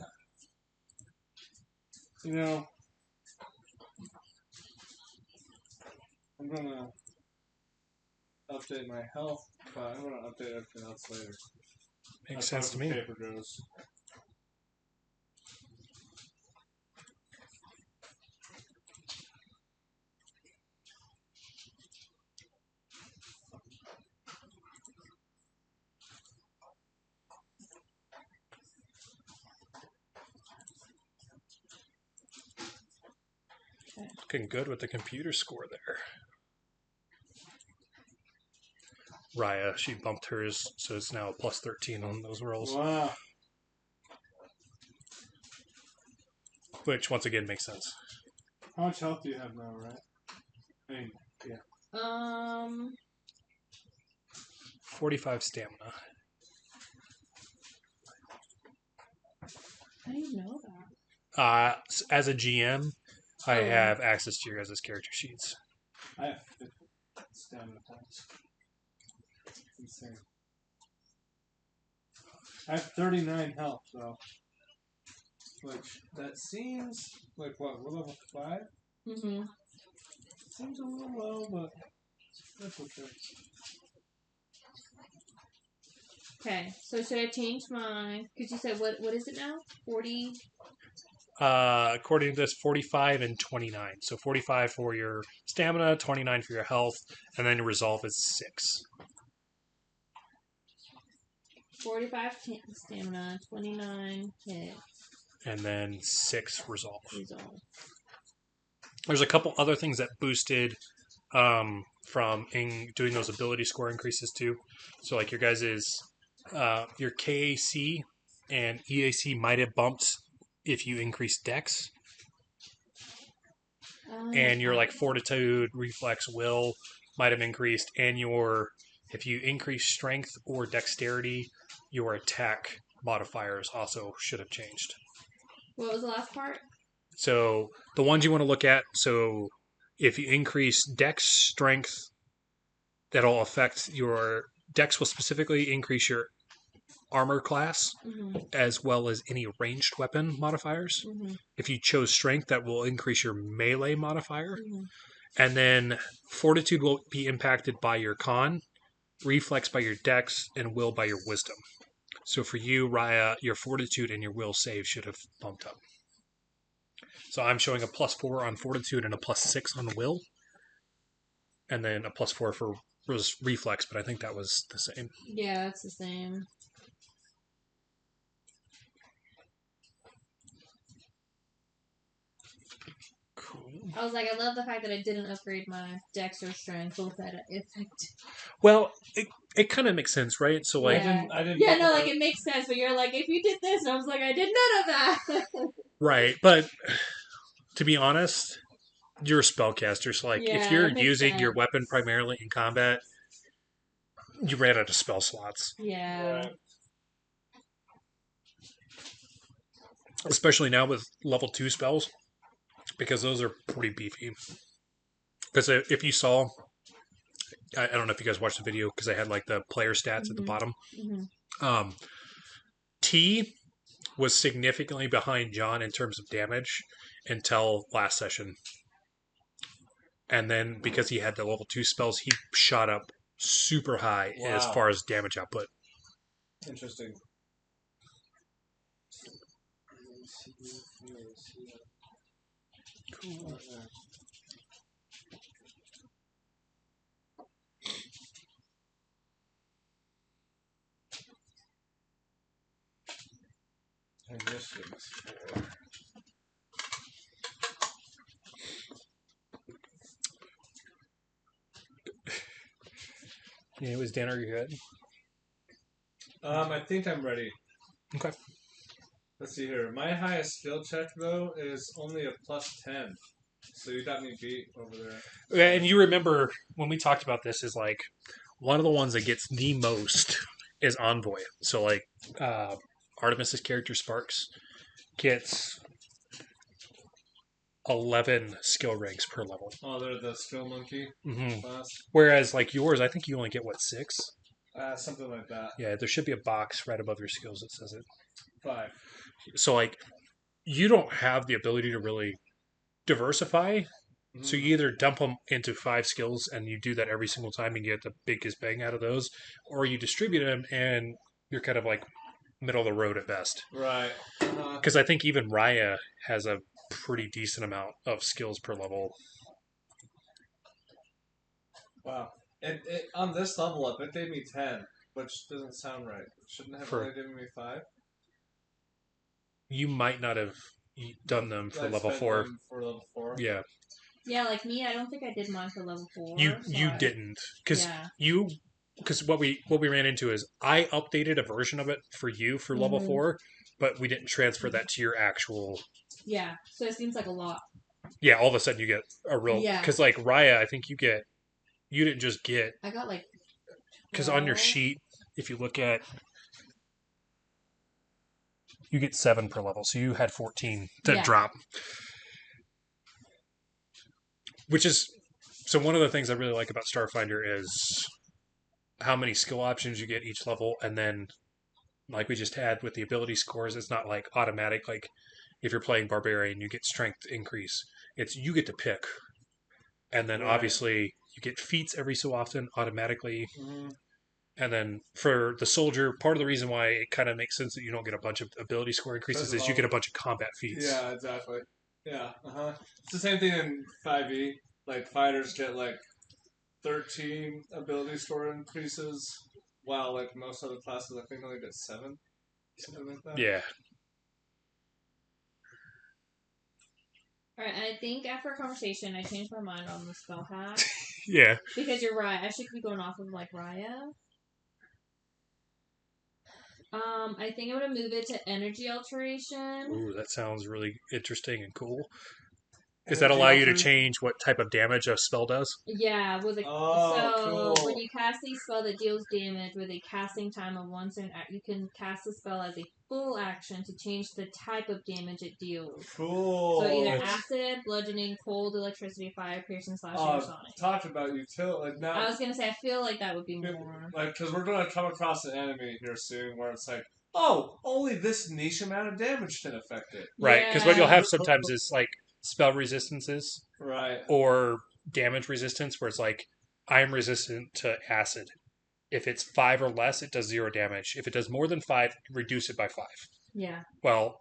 You know, I'm gonna update my health, but I'm gonna update everything else later. Makes As sense far to as me. the paper goes. Looking good with the computer score there. Raya, she bumped hers, so it's now a +13 on those rolls. Wow. Which, once again, makes sense. How much health do you have now, right? I mean, yeah. 45 stamina. I didn't know that. As a GM, I have access to your guys' character sheets. I have 50 stamina points. Insane. I have 39 health, though. Which, that seems like what? We're level 5? Mm-hmm. Seems a little low, but that's okay. Okay, so should I change my? Because you said what is it now? 40. According to this, 45 and 29. So 45 for your stamina, 29 for your health, and then your resolve is 6. 45 stamina, 29 hit. And then 6 resolve. Resolve. There's a couple other things that boosted from doing those ability score increases too. So like your guys' your KAC and EAC might have bumped if you increase Dex. And your like fortitude, reflex, will might have increased, and your if you increase strength or dexterity, your attack modifiers also should have changed. What was the last part? So the ones you want to look at, so if you increase dex strength, that'll affect your dex will specifically increase your armor class as well as any ranged weapon modifiers. If you chose strength, that will increase your melee modifier. And then fortitude will be impacted by your con, reflex by your dex, and will by your wisdom. So for you, Raia, your fortitude and your will save should have bumped up. So I'm showing a +4 on fortitude and a +6 on will. And then a +4 for reflex, but I think that was the same. Yeah, that's the same. Cool. I was like, I love the fact that I didn't upgrade my dex or strength, both had an effect. Well, it kind of makes sense, right? So like, I didn't. Yeah, no, like it makes sense, but you're like, if you did this, and I was like, I did none of that. right, but to be honest, you're a spellcaster, so like if you're using your weapon primarily in combat, you ran out of spell slots. Yeah. Right. Especially now with level 2 spells, because those are pretty beefy. Because if you saw, I don't know if you guys watched the video, because I had like the player stats at the bottom. T was significantly behind John in terms of damage until last session. And then because he had the level 2 spells, he shot up super high as far as damage output. Interesting. Cool. Yeah, it was Dan. Are you good? I think I'm ready. Okay. Let's see here. My highest skill check though is only a +10, so you got me beat over there. Yeah, and you remember when we talked about this is like one of the ones that gets the most is Envoy. So like Artemis's character Sparks gets 11 skill ranks per level. Oh, they're the skill monkey class. Whereas like yours, I think you only get what, 6? Something like that. Yeah, there should be a box right above your skills that says it. 5. So like you don't have the ability to really diversify. So you either dump them into 5 skills and you do that every single time and get the biggest bang out of those, or you distribute them and you're kind of like middle of the road at best. Right. Because I think even Raia has a pretty decent amount of skills per level. Wow. On this level up, it gave me 10, which doesn't sound right. Shouldn't it have only given me 5? You might not have done them for level 4. For level 4? Yeah. Yeah, like me, I don't think I did mine for level 4. You didn't. Because what we ran into is I updated a version of it for you for level 4, but we didn't transfer that to your actual. Yeah, so it seems like a lot. Yeah, all of a sudden you get a real. Because like Raia, I think you didn't just get. I got like. Because on your sheet, if you look at. You get 7 per level, so you had 14 to drop. Which is. So one of the things I really like about Starfinder is how many skill options you get each level, and then like we just had with the ability scores, it's not like automatic. Like if you're playing Barbarian, you get strength increase. It's you get to pick, and then obviously you get feats every so often automatically, And then for the soldier, part of the reason why it kind of makes sense that you don't get a bunch of ability score increases is you get a bunch of combat feats. Yeah, exactly. Yeah, It's the same thing in 5e. Like, fighters get, like, 13 ability score increases, while, like, most other classes, I think, only get 7. Something like that. Yeah. Alright, I think after a conversation, I changed my mind on the spell hack. Yeah. Because you're right, I should be going off of, like, Raia. I think I'm gonna move it to energy alteration. Ooh, that sounds really interesting and cool. Does that allow you to change what type of damage a spell does? Yeah, with a cool. when you cast a spell that deals damage with a casting time of 1 second, you can cast the spell as a full action to change the type of damage it deals. Cool. So either acid, bludgeoning, cold, electricity, fire, piercing, slashing, or sonic. Talked about utility. Like, now, I was gonna say, I feel like that would be more. Like, because we're gonna come across an enemy here soon where it's like, oh, only this niche amount of damage can affect it. Right, because what you'll have sometimes is like spell resistances, right, or damage resistance, where it's like I'm resistant to acid. If it's 5 or less, it does 0 damage. If it does more than 5, reduce it by 5. Yeah. Well,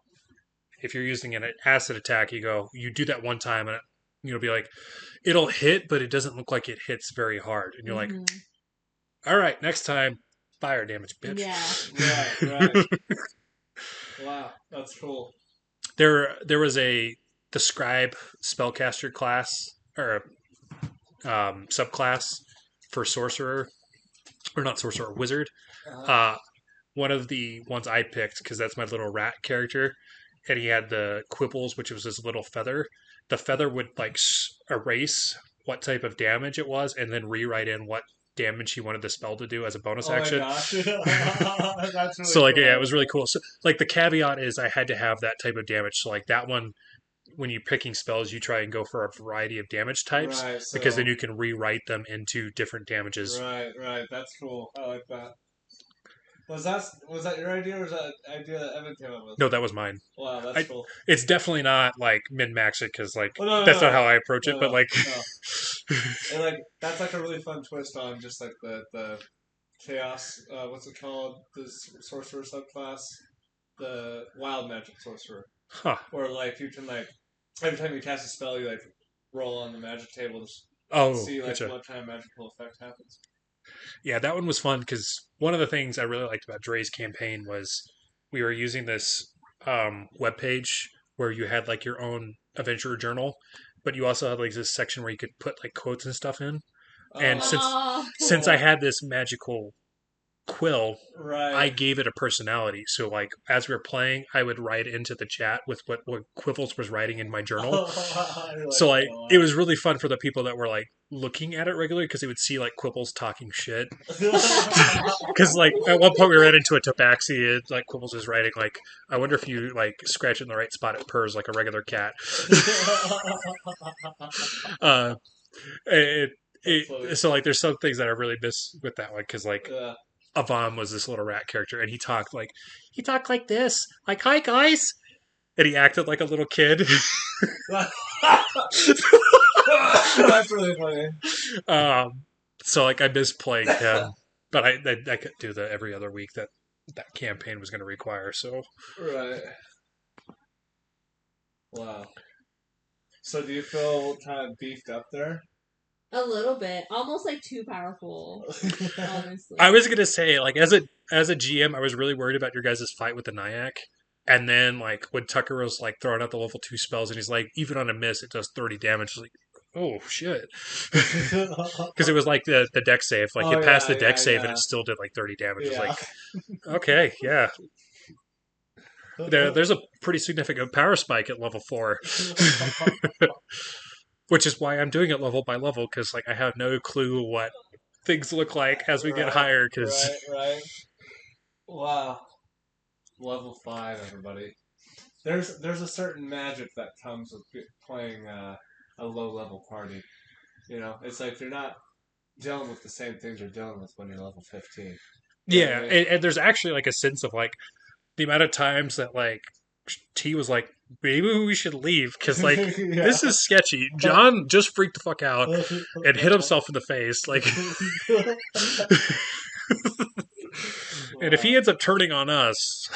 if you're using an acid attack, you do that one time, and you'll be like, it'll hit, but it doesn't look like it hits very hard, and you're like, all right, next time, fire damage, bitch. Yeah. Right. Wow, that's cool. There was the scribe spellcaster class, or subclass for sorcerer, or not sorcerer, wizard. One of the ones I picked, because that's my little rat character, and he had the quibbles, which was his little feather. The feather would like erase what type of damage it was, and then rewrite in what damage he wanted the spell to do as a bonus action. My gosh. That's really so like, cool. yeah, it was really cool. So like, the caveat is I had to have that type of damage. So like, that one, when you're picking spells, you try and go for a variety of damage types, Right, because then you can rewrite them into different damages. Right. That's cool. I like that. Was that your idea, or was that an idea that Evan came up with? No, that was mine. Wow, that's cool. It's definitely not like min-max it, because like that's not how I approach it. But like, and like, that's like a really fun twist on just like the chaos. What's it called? This sorcerer subclass, the wild magic sorcerer. Huh. Or like, you can like, every time you cast a spell, you like roll on the magic table to see like what kind of magical effect happens. Yeah, that one was fun, because one of the things I really liked about Dre's campaign was we were using this webpage where you had like your own adventure journal, but you also had like this section where you could put like quotes and stuff in. And since I had this magical quill, I gave it a personality. So like, as we were playing, I would write into the chat with what Quibbles was writing in my journal. So like, it was really fun for the people that were like looking at it regularly, because they would see like Quibbles talking shit. Because like, at one point we ran into a tabaxi, and like Quibbles was writing like, I wonder if you like scratch it in the right spot, it purrs like a regular cat. So like, there's some things that I really miss with that one, because like, Avam was this little rat character, and he talked like this, like, hi guys, and he acted like a little kid. That's really funny. So like, I miss playing him, but I could do the every other week that campaign was going to require. So right. Wow. So do you feel kind of beefed up there? A little bit, almost like too powerful. Honestly, I was gonna say, like, as a GM, I was really worried about your guys' fight with the Nyack, and then like when Tucker was like throwing out the level 2 spells, and he's like, even on a miss, it does 30 damage. I was like, oh shit, because it was like the deck save, like it passed the deck save, and it still did like 30 damage. It was like, okay, yeah. There's a pretty significant power spike at level 4. Which is why I'm doing it level by level, because like, I have no clue what things look like as we get higher. Cause... Right. Wow. Level 5, everybody. There's a certain magic that comes with playing a low level party. You know, it's like you're not dealing with the same things you're dealing with when you're level 15. Yeah, and there's actually like a sense of like the amount of times that like T was like, maybe we should leave, because like this is sketchy. John just freaked the fuck out and hit himself in the face. Like, And if he ends up turning on us,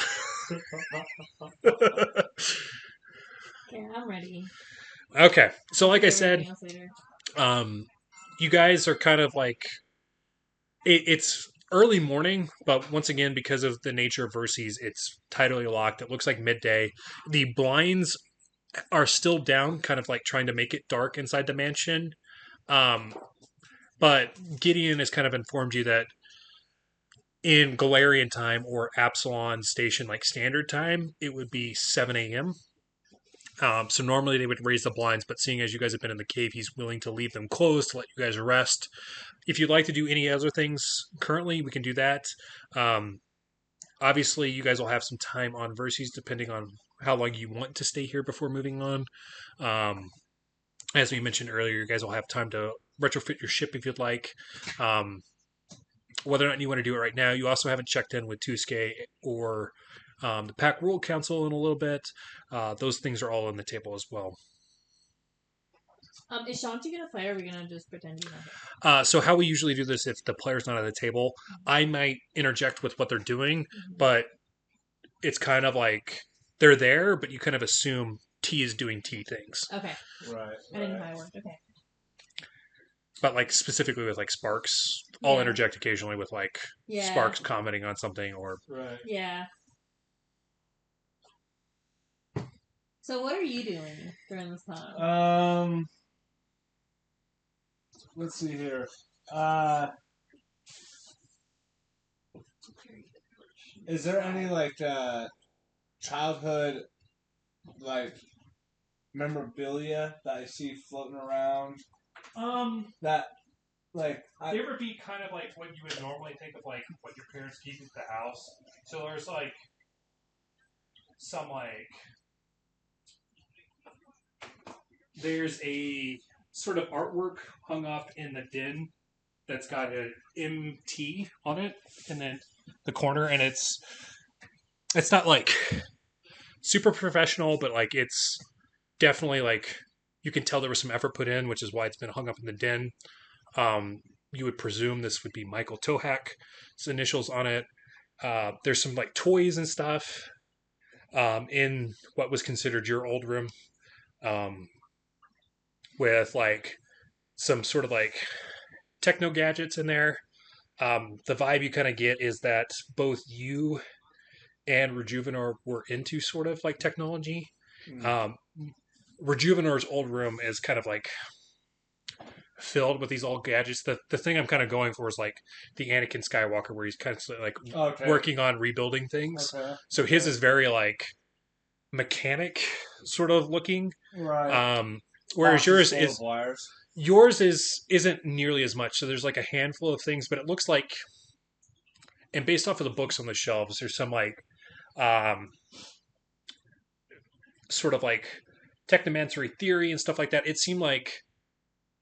Yeah, I'm ready. okay. So, I'll like do I said, everything else later. you guys are kind of like it's early morning, but once again, because of the nature of Verces, it's tidally locked. It looks like midday. The blinds are still down, kind of like trying to make it dark inside the mansion. Um, but Gideon has kind of informed you that in Galarian time or Absalon station like standard time, it would be 7 a.m. So normally they would raise the blinds, but seeing as you guys have been in the cave, he's willing to leave them closed to let you guys rest. If you'd like to do any other things currently, we can do that. Um, Obviously, you guys will have some time on Verces depending on how long you want to stay here before moving on. Um, as we mentioned earlier, you guys will have time to retrofit your ship if you'd like. Whether or not you want to do it right now, you also haven't checked in with Tuske or the Pact World Council in a little bit. Those things are all on the table as well. Is Shanti gonna play, or are we gonna just pretend he's not here? So how we usually do this, if the player's not at the table, I might interject with what they're doing, but it's kind of like they're there, but you kind of assume T is doing T things. Okay. Right. I didn't know how it worked. Okay. But like specifically with like Sparks, I'll Yeah. interject occasionally with like Yeah. Sparks commenting on something or Right. Yeah. So what are you doing during this time? Let's see here. Is there any like childhood like memorabilia that I see floating around that like they would be kind of like what you would normally think of like what your parents keep at the house. So there's like some like there's a sort of artwork hung up in the den that's got an MT on it and then the corner, and it's not like super professional, but like it's definitely like you can tell there was some effort put in, which is why it's been hung up in the den. You would presume this would be Michael Tohak's initials on it. There's some like toys and stuff in what was considered your old room, with like some sort of like techno gadgets in there. The vibe you kind of get is that both you and Rejuvenor were into sort of like technology. Rejuvenor's old room is kind of like filled with these old gadgets. The thing I'm kind of going for is like the Anakin Skywalker, where he's kind of like working on rebuilding things. Okay. So his is very like mechanic sort of looking. Right. Whereas Wires. yours isn't nearly as much. So there's like a handful of things, but it looks like, and based off of the books on the shelves, there's some like sort of like technomancy theory and stuff like that. It seemed like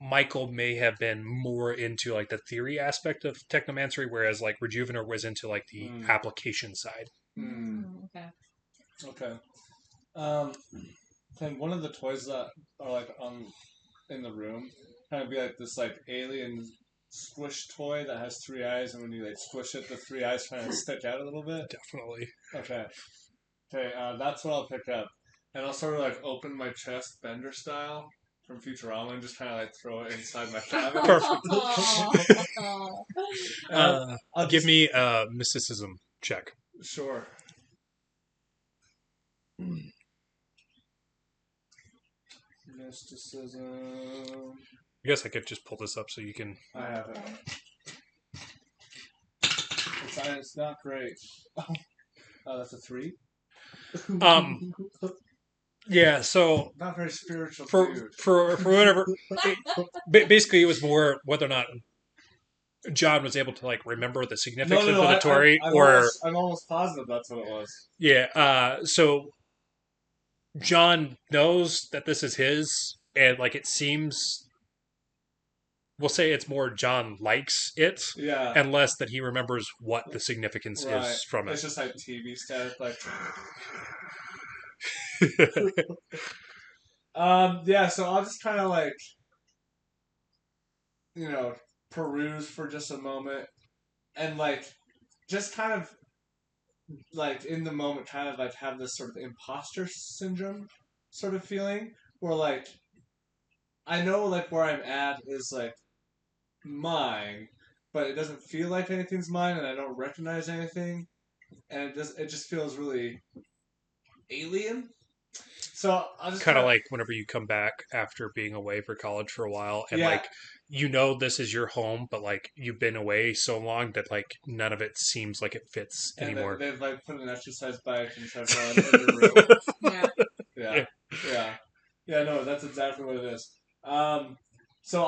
Michael may have been more into like the theory aspect of technomancy, whereas like Rejuvenor was into like the application side. Okay. Okay. Can one of the toys that are like in the room kind of be like this like alien squish toy that has 3 eyes, and when you like squish it, the 3 eyes kind of stick out a little bit? Definitely. Okay. Okay, that's what I'll pick up. And I'll sort of like open my chest Bender style from Futurama and just kind of like throw it inside my cabin. Perfect. I'll Give me a mysticism check. Sure. Mysticism. I guess I could just pull this up so you can. I have it. It's not great. Oh, that's a 3? Yeah, so not very spiritual. For whatever. Basically, it was more whether or not John was able to like remember the significance of the Tory, I'm almost positive that's what it was. Yeah. So John knows that this is his, and like it seems. We'll say it's more John likes it, and less that he remembers what the significance is from it. It's just like TV static, like. Yeah, so I'll just kind of like, peruse for just a moment, and like just kind of like in the moment, kind of like have this sort of imposter syndrome sort of feeling, where like I know like where I'm at is like mine, but it doesn't feel like anything's mine, and I don't recognize anything, and it just feels really alien. So I'll just Kind of like whenever you come back after being away for college for a while, and Yeah. like you know this is your home, but like you've been away so long that like none of it seems like it fits and anymore. they've like put an exercise bike and tried to in your room. Yeah. Yeah, yeah, yeah. No, that's exactly what it is. So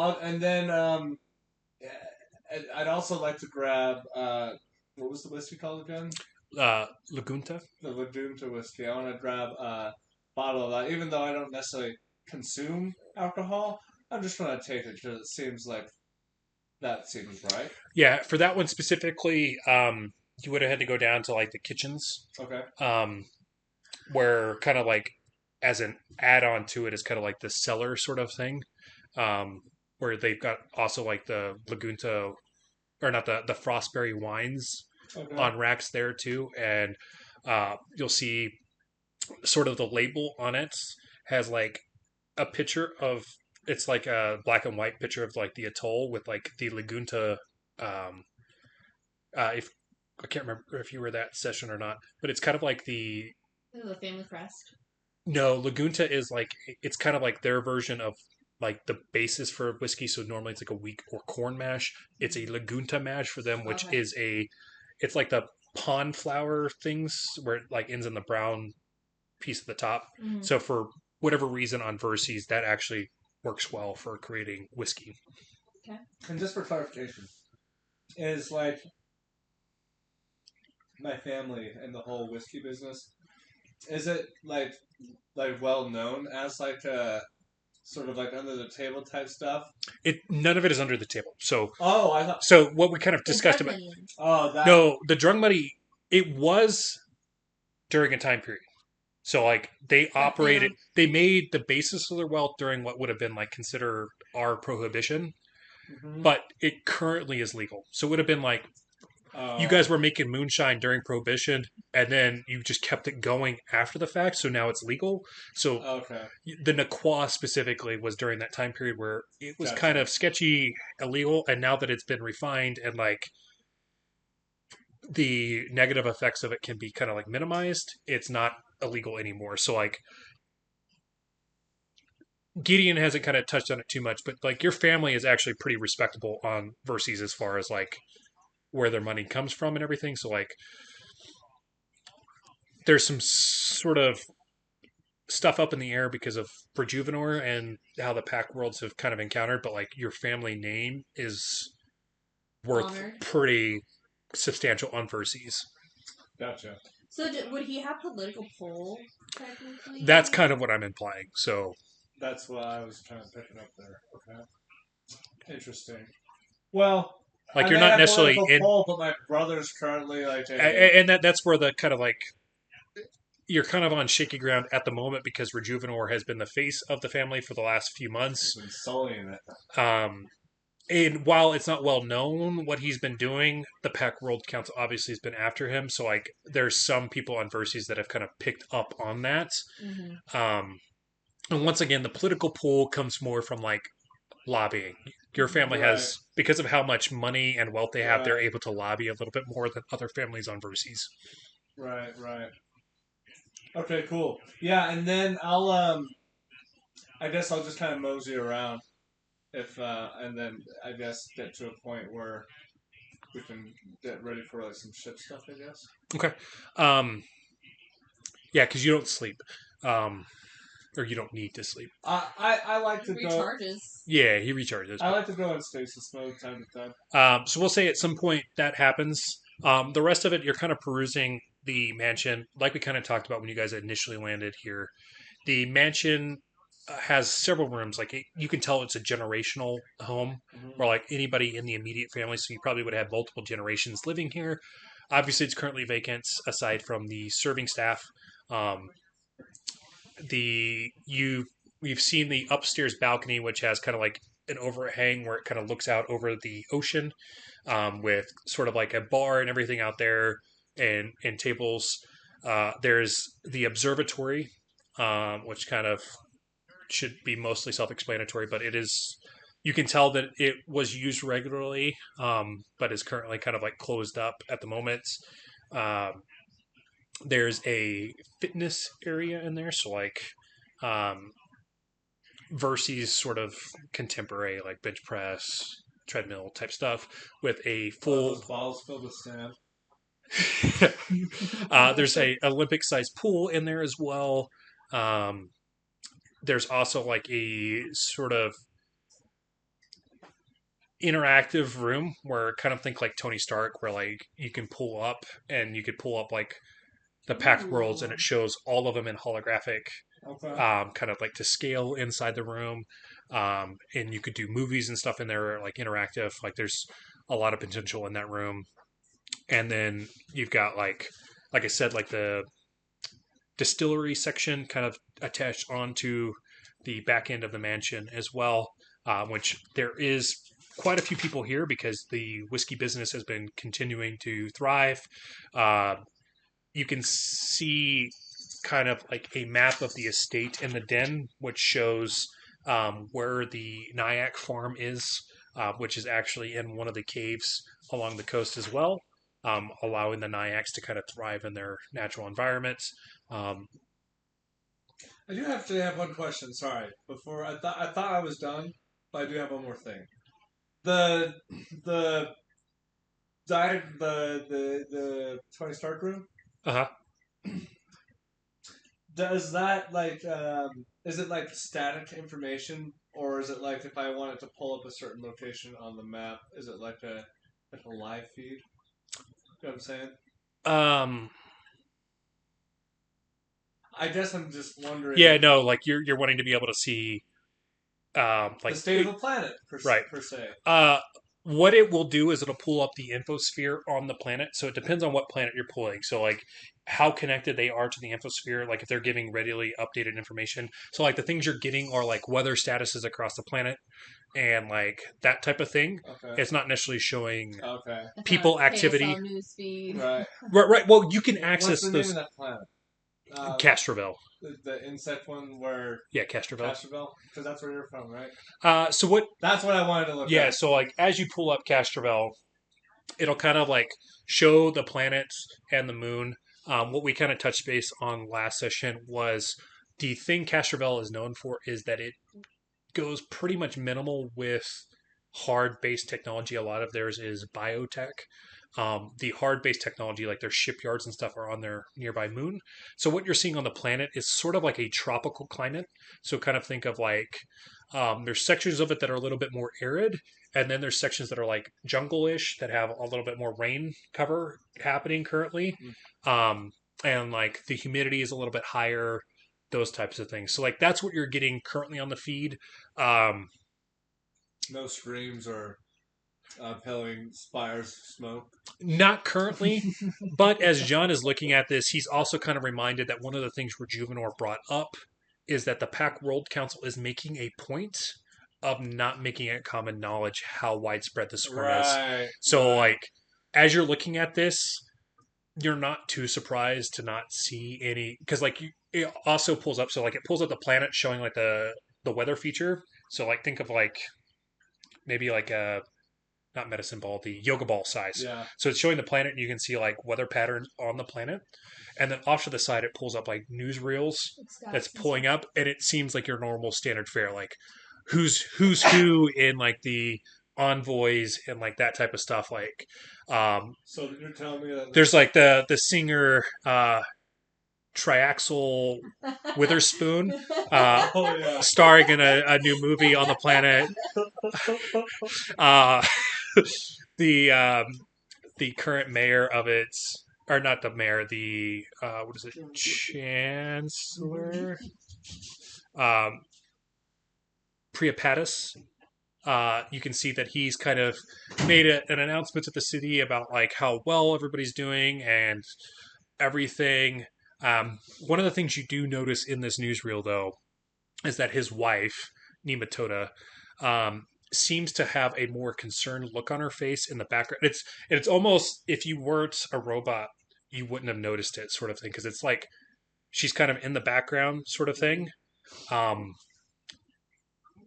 I'd also like to grab what was the whiskey called again? Lagunta. The Ladunta whiskey. I want to grab a bottle of that, even though I don't necessarily consume alcohol. I'm just going to take it because it seems like that seems right. Yeah, for that one specifically, you would have had to go down to like the kitchens, Okay. where kind of like as an add-on to it is kind of like the cellar sort of thing, where they've got also like the Lagunta or not the Frostberry wines Okay. on racks there too, and you'll see sort of the label on it has like a picture of it's like a black and white picture of like the atoll with like the Lagunta. If I can't remember if you were that session or not, but it's kind of like The family crest. no Lagunta is like it's kind of like their version of like the basis for whiskey. So normally it's like a wheat or corn mash. It's a Lagunta mash for them, which Okay. is it's like the pond flower things where it like ends in the brown piece at the top. Mhm. So for whatever reason on Verses, that actually works well for creating whiskey. And just for clarification, is like my family and the whole whiskey business. Is it like well known as like a sort of like under the table type stuff? None of it is under the table. So Oh, I thought. so what we kind of The discussed drug about money. Oh, that. no the drug money it was during a time period. So like they operated, they made the basis of their wealth during what would have been like considered our prohibition, Mhm. but it currently is legal. So it would have been like you guys were making moonshine during prohibition, and then you just kept it going after the fact. So now it's legal. So Okay. the Naqua specifically was during that time period where it was Gotcha. kind of sketchy, illegal, and now that it's been refined and like the negative effects of it can be kind of like minimized, it's not illegal anymore. So like Gideon hasn't kind of touched on it too much, but like your family is actually pretty respectable on Verses as far as like where their money comes from and everything. So like there's some sort of stuff up in the air because of Rejuvenor and how the Pact worlds have kind of encountered, but like your family name is worth Honored. pretty substantial on Verses. Gotcha. So would he have political pull, technically? That's kind of what I'm implying. So That's what I was trying to pick it up there. Okay. Interesting. Well, like I you're may not have necessarily political in, pull, but my brother's currently like a. and that's where the kind of like you're kind of on shaky ground at the moment because Rejuvenor has been the face of the family for the last few months. Been sullying it. And while it's not well known what he's been doing, the Pack World Council obviously has been after him. So like, there's some people on Verses that have kind of picked up on that. Mm-hmm. And once again, the political pool comes more from like lobbying. Your family has, because of how much money and wealth they have, they're able to lobby a little bit more than other families on Verses. Right. Okay, cool. Yeah, and then I guess I'll just kind of mosey around and then I guess get to a point where we can get ready for like some ship stuff, I guess. Okay. Yeah, because you don't sleep. Or you don't need to sleep. I like to go. Recharges. Yeah, he recharges. I like to go in stasis mode time to time. So we'll say at some point that happens. The rest of it, you're kind of perusing the mansion, like we kind of talked about when you guys initially landed here. The mansion has several rooms. Like you can tell it's a generational home, or like anybody in the immediate family. So you probably would have multiple generations living here. Obviously, it's currently vacant aside from the serving staff. Um, we've seen the upstairs balcony, which has kind of like an overhang where it kind of looks out over the ocean, with sort of like a bar and everything out there, and tables. There's the observatory, which kind of should be mostly self-explanatory, but it is. You can tell that it was used regularly, but is currently kind of like closed up at the moment. Um, there's a fitness area in there, so like um, versus sort of contemporary like bench press, treadmill type stuff with a full. Those balls filled with sand. There's a Olympic sized pool in there as well. Um, there's also like a sort of interactive room where kind of think like Tony Stark, where like you can pull up and you could pull up like the Pact worlds and it shows all of them in holographic, Okay. kind of like to scale inside the room. And you could do movies and stuff in there, like interactive. Like there's a lot of potential in that room. And then you've got like I said, like the distillery section kind of attached onto the back end of the mansion as well, which there is quite a few people here because the whiskey business has been continuing to thrive. You can see kind of like a map of the estate in the den, which shows where the Nyack farm is, which is actually in one of the caves along the coast as well, allowing the Nyacks to kind of thrive in their natural environments. I do have to have one question. Sorry, before I thought I was done, but I do have one more thing. The Tony Stark room. Uh-huh. Does that like is it like static information, or is it like if I wanted to pull up a certain location on the map, is it like a live feed? You know what I'm saying? I guess I'm just wondering. Yeah, no, like you're wanting to be able to see, like the state of the planet, right. per se. What it will do is it'll pull up the infosphere on the planet. So it depends on what planet you're pulling. So like how connected they are to the infosphere, like if they're giving readily updated information. So like the things you're getting are like weather statuses across the planet and like that type of thing. Okay. It's not necessarily showing Okay. people activity. KSL newsfeed. Right. Right. Well, you can access What's the those. name of that planet? Castrovel. The insect one where Castrovel. Because that's where you're from, right? So what? That's what I wanted to look at. Yeah. So like as you pull up Castrovel, it'll kind of like show the planets and the moon. What we kind of touched base on last session was the thing Castrovel is known for is that it goes pretty much minimal with hard-based technology. A lot of theirs is biotech. The hard-based technology, like their shipyards and stuff, are on their nearby moon. So what you're seeing on the planet is sort of like a tropical climate. So kind of think of like there's sections of it that are a little bit more arid, and then there's sections that are like jungle-ish that have a little bit more rain cover happening currently. And like the humidity is a little bit higher, those types of things. So like that's what you're getting currently on the feed. No screams or pelling spires of smoke. Not currently, but as John is looking at this, he's also kind of reminded that one of the things Rejuvenor brought up is that the Pact World Council is making a point of not making it common knowledge how widespread the swarm is. So, like, as you're looking at this, you're not too surprised to not see any, because like it also pulls up. So, like, it pulls up the planet showing like the weather feature. So, like, think of like maybe like a not medicine ball, the yoga ball size. Yeah. So it's showing the planet, and you can see like weather patterns on the planet. And then off to the side, it pulls up like newsreels that's pulling up, and it seems like your normal standard fare, like who's who in like the envoys and like that type of stuff. Like, so you're telling me that there's like the singer Triaxle Witherspoon, starring in a new movie on the planet. The current mayor of it, or not the mayor, the what is it, chancellor, Priapatis. You can see that he's kind of made an announcement to the city about like how well everybody's doing and everything. One of the things you do notice in this newsreel, though, is that his wife, Nematoda, seems to have a more concerned look on her face in the background. It's almost, if you weren't a robot, you wouldn't have noticed it, sort of thing, because it's like she's kind of in the background, sort of thing.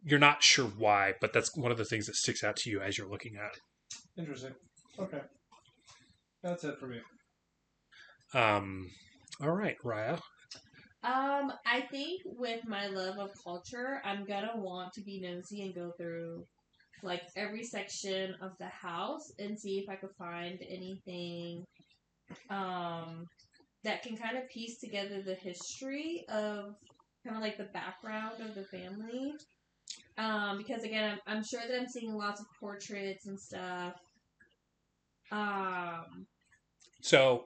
You're not sure why, but that's one of the things that sticks out to you as you're looking at it. Interesting. Okay. That's it for me. All right, Raya. I think with my love of culture, I'm gonna want to be nosy and go through like every section of the house and see if I could find anything that can kind of piece together the history of kind of like the background of the family. Because again, I'm sure that I'm seeing lots of portraits and stuff. So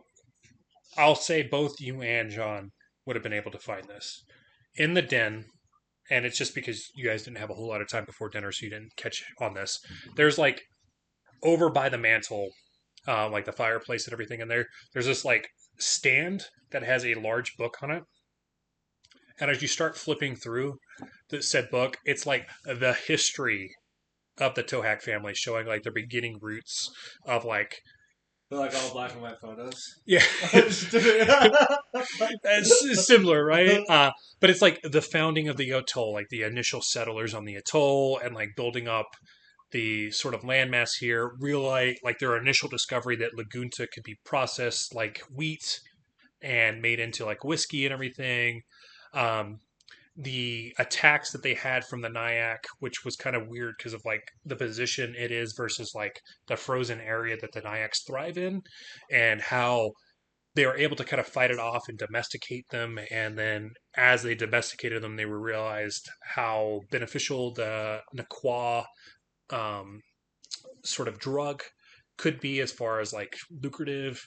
I'll say both you and John would have been able to find this in the den. And it's just because you guys didn't have a whole lot of time before dinner, so you didn't catch on this. There's like over by the mantle, like the fireplace and everything in there. There's this like stand that has a large book on it. And as you start flipping through the said book, it's like the history of the Tohack family, showing like their beginning roots of like. They're like all black and white photos. Yeah. It's similar, right? But it's like the founding of the atoll, like the initial settlers on the atoll, and like building up the sort of landmass here. Realize like their initial discovery that Lagunta could be processed like wheat and made into like whiskey and everything. The attacks that they had from the Nyack, which was kind of weird because of like the position it is versus like the frozen area that the Nyaks thrive in, and how they were able to kind of fight it off and domesticate them. And then as they domesticated them, they were realized how beneficial the Nakwa sort of drug could be as far as like lucrative,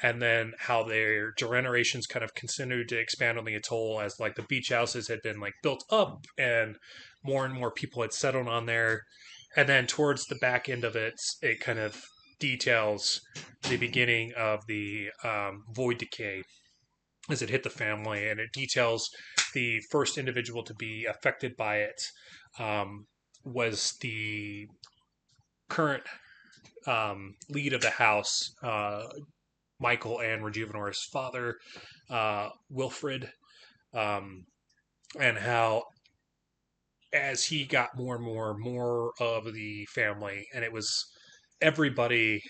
and then how their generations kind of continued to expand on the atoll as like the beach houses had been like built up and more people had settled on there. And then towards the back end of it, it kind of details the beginning of the void decay as it hit the family, and it details the first individual to be affected by it was the current lead of the house, Michael and Rejuvenor's father, Wilfred, and how as he got more of the family, and it was everybody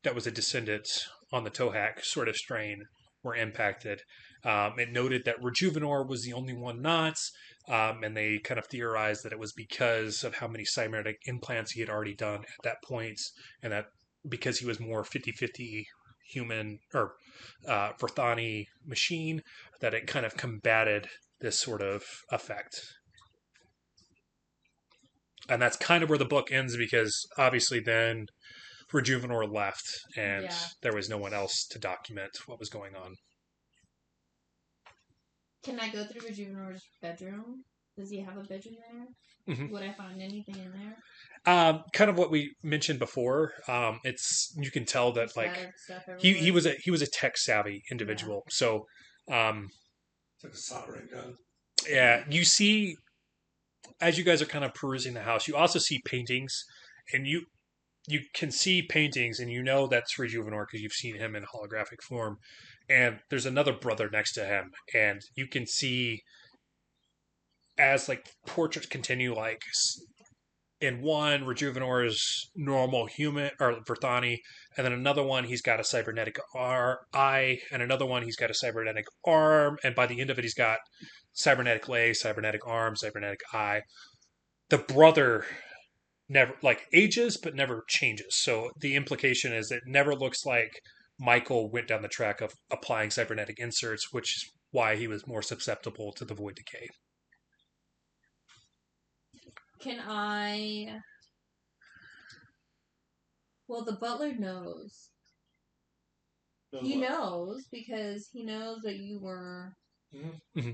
that was a descendant on the Tohack sort of strain were impacted. It noted that Rejuvenor was the only one not, and they kind of theorized that it was because of how many cybernetic implants he had already done at that point, and that because he was more 50-50 human or Verthani machine, that it kind of combated this sort of effect. And that's kind of where the book ends, because obviously then Rejuvenor left, and there was no one else to document what was going on. Can I go through Rejuvenor's bedroom? Does he have a bedroom there? Mm-hmm. Would I find anything in there? Kind of what we mentioned before. It's, you can tell that like he was a tech savvy individual. Yeah. So it's like a soldering gun. Yeah, you see, as you guys are kind of perusing the house, you also see paintings, and you can see paintings, and you know that's Rejuvenor because you've seen him in holographic form. And there's another brother next to him, and you can see as like portraits continue, like in one, Rejuvenor is normal human or Verthani, and then another one he's got a cybernetic eye, and another one he's got a cybernetic arm, and by the end of it he's got cybernetic leg, cybernetic arm, cybernetic eye. The brother never like ages but never changes. So the implication is it never looks like Michael went down the track of applying cybernetic inserts, which is why he was more susceptible to the void decay. Can I... Well, the butler knows. He knows because he knows that you were... Mm-hmm.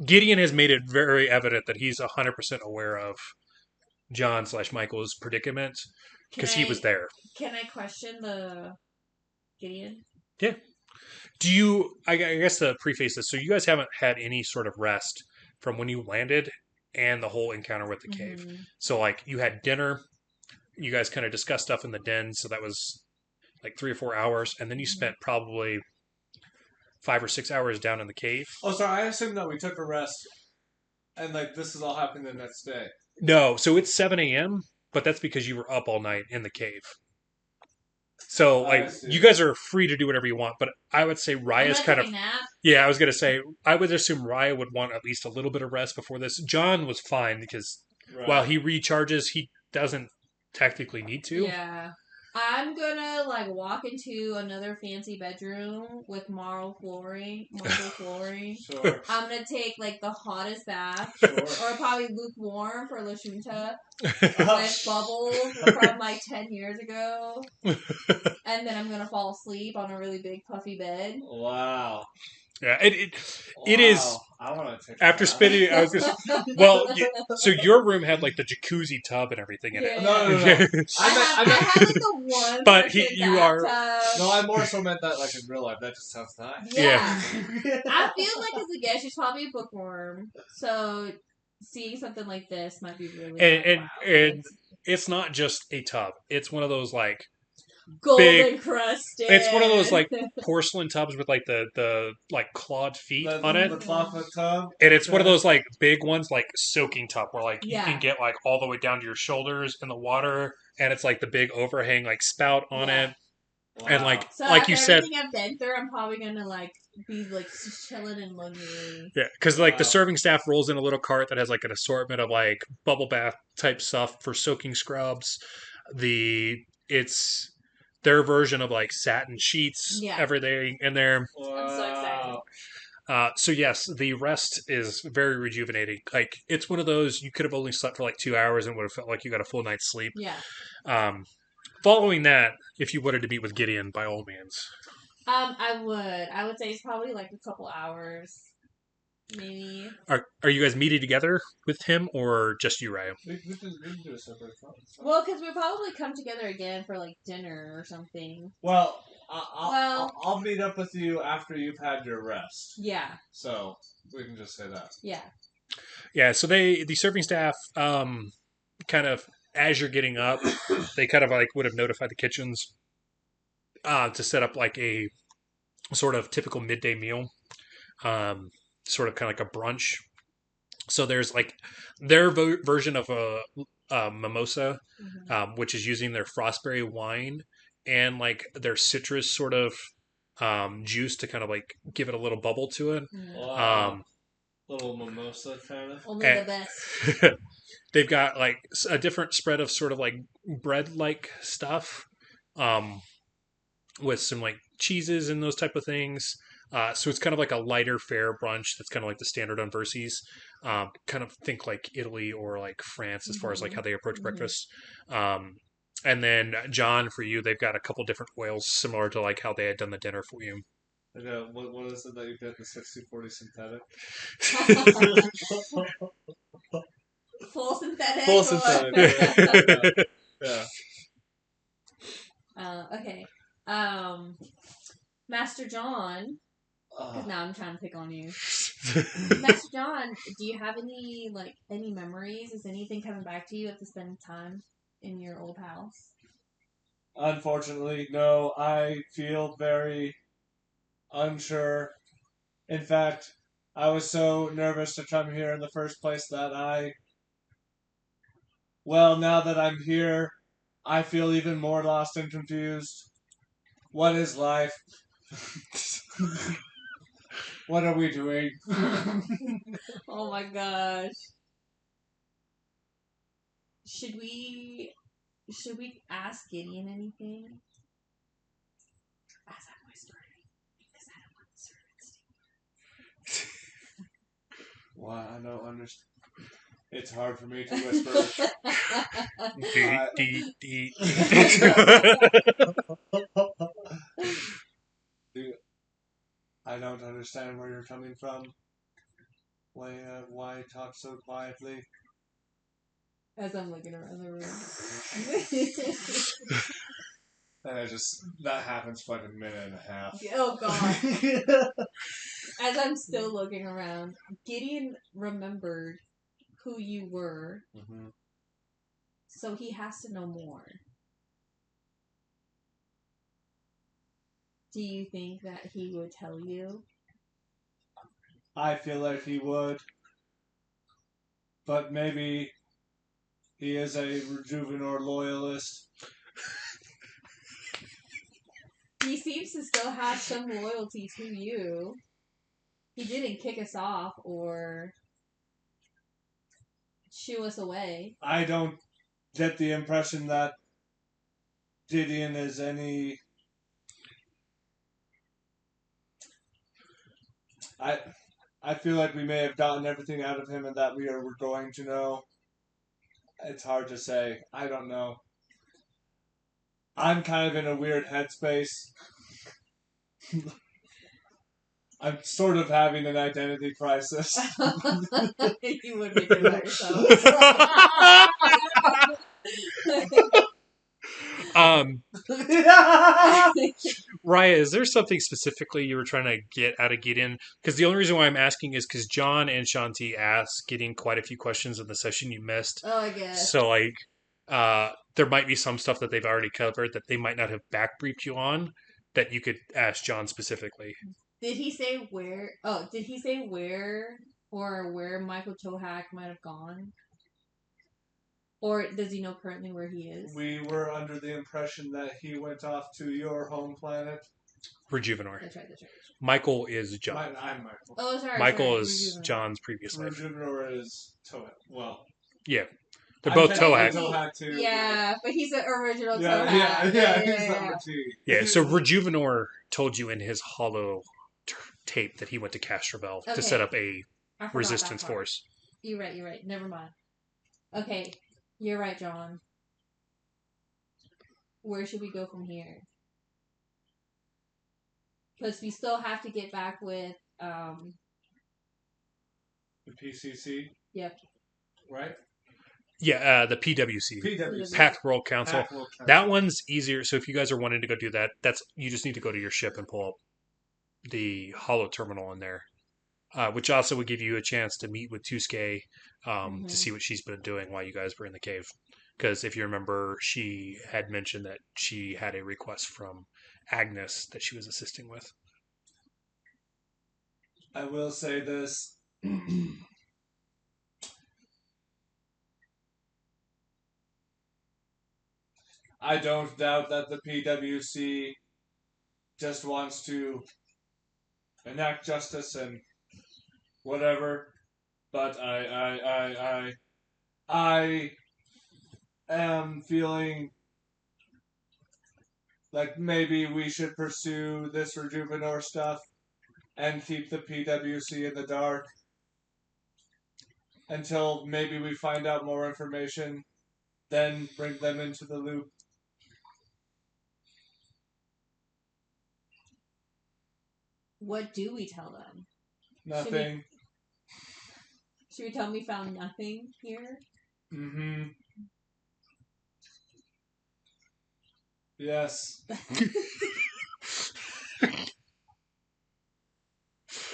Gideon has made it very evident that he's 100% aware of John/Michael's predicament because he was there. Can I question the Gideon? Yeah. Do you, I guess to preface this, so you guys haven't had any sort of rest from when you landed and the whole encounter with the cave. Mhm. So, like, you had dinner, you guys kind of discussed stuff in the den, so that was like 3 or 4 hours, and then you spent probably 5 or 6 hours down in the cave. Oh, sorry. I assumed that we took a rest, and like this is all happening the next day. No, so it's 7 a.m., but that's because you were up all night in the cave. So, I like, see. you guys are free to do whatever you want, but I would say I'm Raya's gonna kind take of. a nap. Yeah, I was going to say, I would assume Raya would want at least a little bit of rest before this. John was fine because Right. while he recharges, he doesn't technically need to. Yeah. I'm gonna like walk into another fancy bedroom with marble flooring. Sure. I'm gonna take like the hottest bath, Sure. or probably lukewarm for Lashunta, Oh, with bubbles from like 10 years ago, and then I'm gonna fall asleep on a really big puffy bed. Wow. Yeah, it Wow. is. I want to take After that. spending, I was just well. So your room had like the jacuzzi tub and everything in Yeah. No. it. I have like the one. But person you are- bathtub. No, I more so meant that like in real life. That just sounds nice. Yeah. I feel like as a guest, she's probably a bookworm. So seeing something like this might be really and it's not just a tub. It's one of those like golden crusted. it's one of those like porcelain tubs with like the like clawed feet on it. The clawfoot tub. And it's one of those like big ones, like soaking tub, where like you Yeah. can get like all the way down to your shoulders in the water, and it's like the big overhang like spout on Yeah. it, Wow. and like So like after you said, everything I've been through, I'm probably gonna like be like just chilling in luxury. yeah, because like the Wow. serving staff rolls in a little cart that has like an assortment of like bubble bath type stuff for soaking scrubs. It's their version of like satin sheets, Yeah. everything in there. Wow. I'm so excited. So yes, the rest is very rejuvenating. Like it's one of those you could have only slept for like 2 hours and would have felt like you got a full night's sleep. Yeah. Following that, if you wanted to meet with Gideon, by all means. I would say it's probably like a couple hours, maybe. Are you guys meeting together with him or just you, Raya? We can do a separate phone. Well, because we'll probably come together again for like dinner or something. Well, Well- I'll meet up with you after you've had your rest. Yeah. So we can just say that. Yeah. Yeah. So the serving staff, kind of as you're getting up, they kind of like would have notified the kitchens, to set up like a sort of typical midday meal, sort of kind of like a brunch. So there's like their version of a mimosa, Mhm. which is using their frostberry wine and like their citrus sort of juice to kind of like give it a little bubble to it. Mhm. Wow. Little mimosa kind of. Only and- the best. They've got like a different spread of sort of like bread like stuff, with some like cheeses and those type of things. So it's kind of like a lighter fare brunch that's kind of like the standard on Verses. Kind of think like Italy or like France as far as like how they approach Mhm. breakfast. And then John, for you, they've got a couple different oils similar to like how they had done the dinner for you. What is it that you get? The 60-40 synthetic? Full synthetic. Full or- synthetic. Yeah. Okay. Master John. Because now I'm trying to pick on you. Master John, do you have any memories? Is anything coming back to you after spending time in your old house? Unfortunately, no. I feel very unsure. In fact, I was so nervous to come here in the first place that now that I'm here, I feel even more lost and confused. What is life? What are we doing? Oh my gosh. Should we ask Gideon anything? As I'm whispering, because I don't want the servants to Why, I don't understand. It's hard for me to whisper. I don't understand where you're coming from. Why talk so quietly? As I'm looking around the room. And that happens for like a minute and a half. Oh god. As I'm still looking around, Gideon remembered who you were, Mm-hmm. so he has to know more. Do you think that he would tell you? I feel like he would. But maybe he is a Rejuvenor loyalist. He seems to still have some loyalty to you. He didn't kick us off or shoo us away. I don't get the impression that Gideon is any... I feel like we may have gotten everything out of him and that we're going to know. It's hard to say. I don't know. I'm kind of in a weird headspace. I'm sort of having an identity crisis. You would make it about yourself. Raya, is there something specifically you were trying to get out of Gideon? Because the only reason why I'm asking is because John and Shanti asked Gideon quite a few questions in the session you missed. Oh, I guess. So, like, there might be some stuff that they've already covered that they might not have backbriefed you on that you could ask John specifically. Did he say where? Oh, did he say where or where Michael Tohak might have gone? Or does he know currently where he is? We were under the impression that he went off to your home planet. Rejuvenor. That's right. Michael is John. I'm Michael. Oh, sorry. Michael is Rejuvenor. John's previous life. Rejuvenor is Tohak. Well, Yeah. They're both Tohak. Tohak too. Yeah, but he's an original Yeah, Tohak. he's number 2. Yeah, so Rejuvenor told you in his hollow tape that he went to Castrovel to set up a I forgot resistance that part. force. You're right. Never mind. Okay, you're right, John. Where should we go from here? Because we still have to get back with, The PCC? Yep. Right? Yeah, the PWC. PWC. Pact World Council. Pact World Council. That one's easier. So if you guys are wanting to go do that, you just need to go to your ship and pull up the hollow terminal in there, which also would give you a chance to meet with Tusuke to see what she's been doing while you guys were in the cave. Because if you remember, she had mentioned that she had a request from Agnes that she was assisting with. I will say this. I don't doubt that the PWC just wants to enact justice and whatever, but I am feeling like maybe we should pursue this Rejuvenor stuff and keep the PWC in the dark until maybe we find out more information, then bring them into the loop. What do we tell them? Nothing. Should we tell them we found nothing here? Mm-hmm. Yes.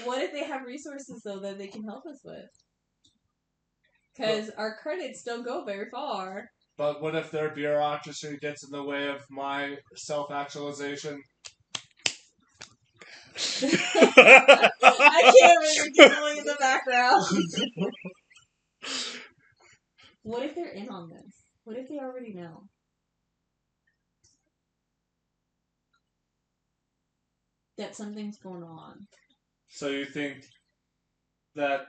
What if they have resources, though, that they can help us with? Because our credits don't go very far. But what if their bureaucracy gets in the way of my self-actualization? I can't even giggling in the background. What if they're in on this? What if they already know? That something's going on. So you think that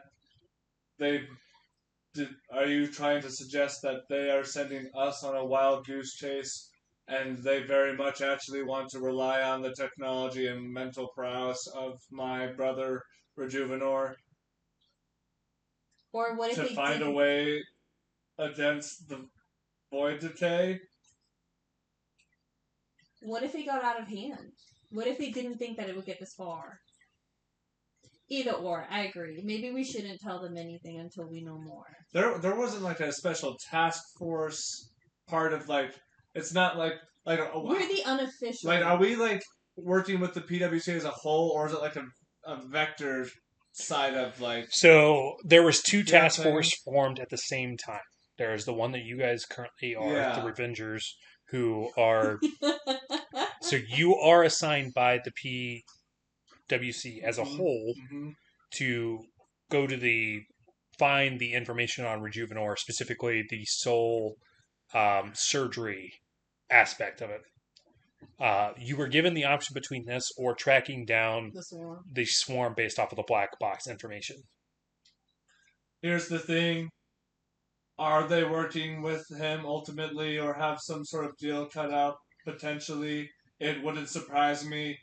are you trying to suggest that they are sending us on a wild goose chase and they very much actually want to rely on the technology and mental prowess of my brother Rejuvenor Or what if to they find a way against the void decay? What if it got out of hand? What if they didn't think that it would get this far? Either or, I agree. Maybe we shouldn't tell them anything until we know more. There wasn't like a special task force part of like, it's not like We're the unofficial. like, are we like working with the PWC as a whole, or is it like a vector side of like? So there was two Yeah, task thing. force formed at the same time. There's the one that you guys currently are, Yeah. the Revengers, who are. So you are assigned by the PWC as a whole to go to find the information on Rejuvenor, specifically the soul surgery aspect of it. You were given the option between this or tracking down the swarm based off of the black box information. Here's the thing. Are they working with him ultimately or have some sort of deal cut out potentially? It wouldn't surprise me.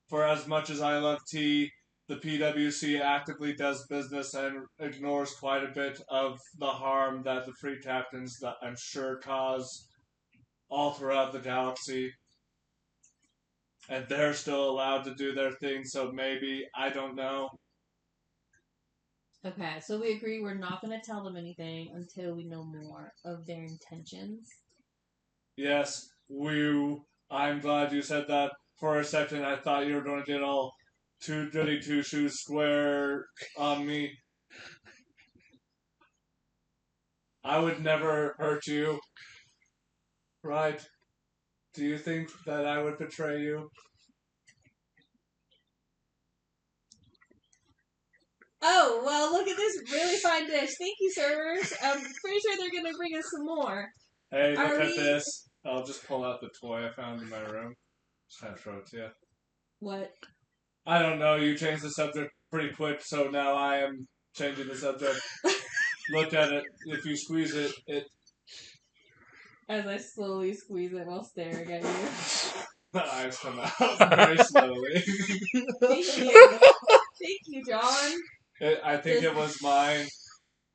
For as much as I love T, the PWC actively does business and ignores quite a bit of the harm that the free captains that I'm sure cause all throughout the galaxy. And they're still allowed to do their thing, so maybe, I don't know. Okay, so we agree we're not going to tell them anything until we know more of their intentions. Yes, I'm glad you said that. For a second, I thought you were going to get all two goody two shoes square on me. I would never hurt you. Right? Do you think that I would betray you? Oh, well, look at this really fine dish. Thank you, servers. I'm pretty sure they're going to bring us some more. Hey, look at this. I'll just pull out the toy I found in my room. Just kind of throw it to you. What? I don't know. You changed the subject pretty quick, so now I am changing the subject. Look at it. If you squeeze it, it... As I slowly squeeze it while staring at you. The eyes come out very slowly. Thank you. Thank you, John. I think it was mine.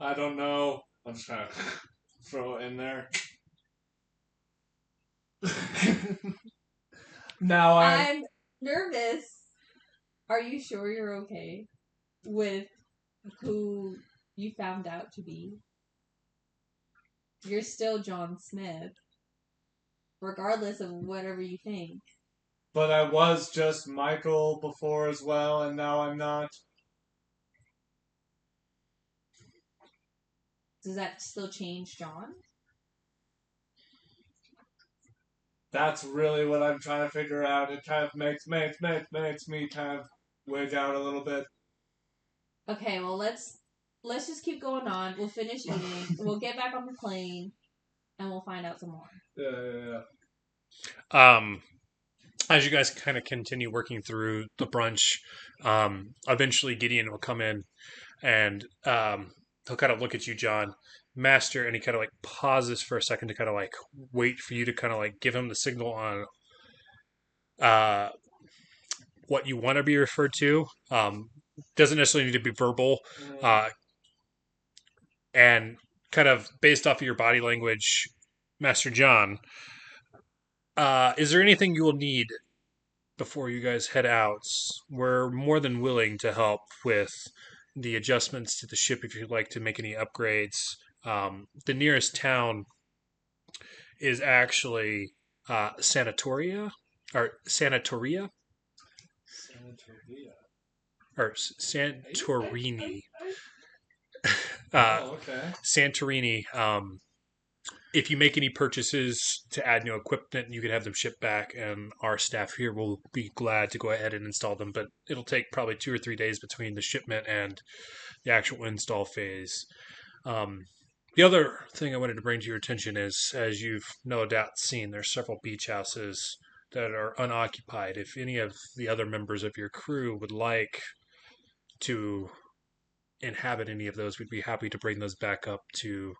I don't know. I'm just trying to throw it in there. Now I'm nervous. Are you sure you're okay with who you found out to be? You're still John Smith, regardless of whatever you think. But I was just Michael before as well, and now I'm not. Does that still change John? That's really what I'm trying to figure out. It kind of makes me kind of wig out a little bit. Okay, well let's just keep going on. We'll finish eating. We'll get back on the plane, and we'll find out some more. Yeah. As you guys kind of continue working through the brunch, eventually Gideon will come in and he'll kind of look at you, John, Master, and he kind of like pauses for a second to kind of like wait for you to kind of like give him the signal on what you want to be referred to. Doesn't necessarily need to be verbal. And kind of based off of your body language, Master John, is there anything you will need before you guys head out? We're more than willing to help with the adjustments to the ship if you'd like to make any upgrades. The nearest town is actually Sanatoria or Santorini. Okay. Santorini. If you make any purchases to add new equipment, you can have them shipped back, and our staff here will be glad to go ahead and install them. But it'll take probably 2 or 3 days between the shipment and the actual install phase. The other thing I wanted to bring to your attention is, as you've no doubt seen, there's several beach houses that are unoccupied. If any of the other members of your crew would like to inhabit any of those, we'd be happy to bring those back up to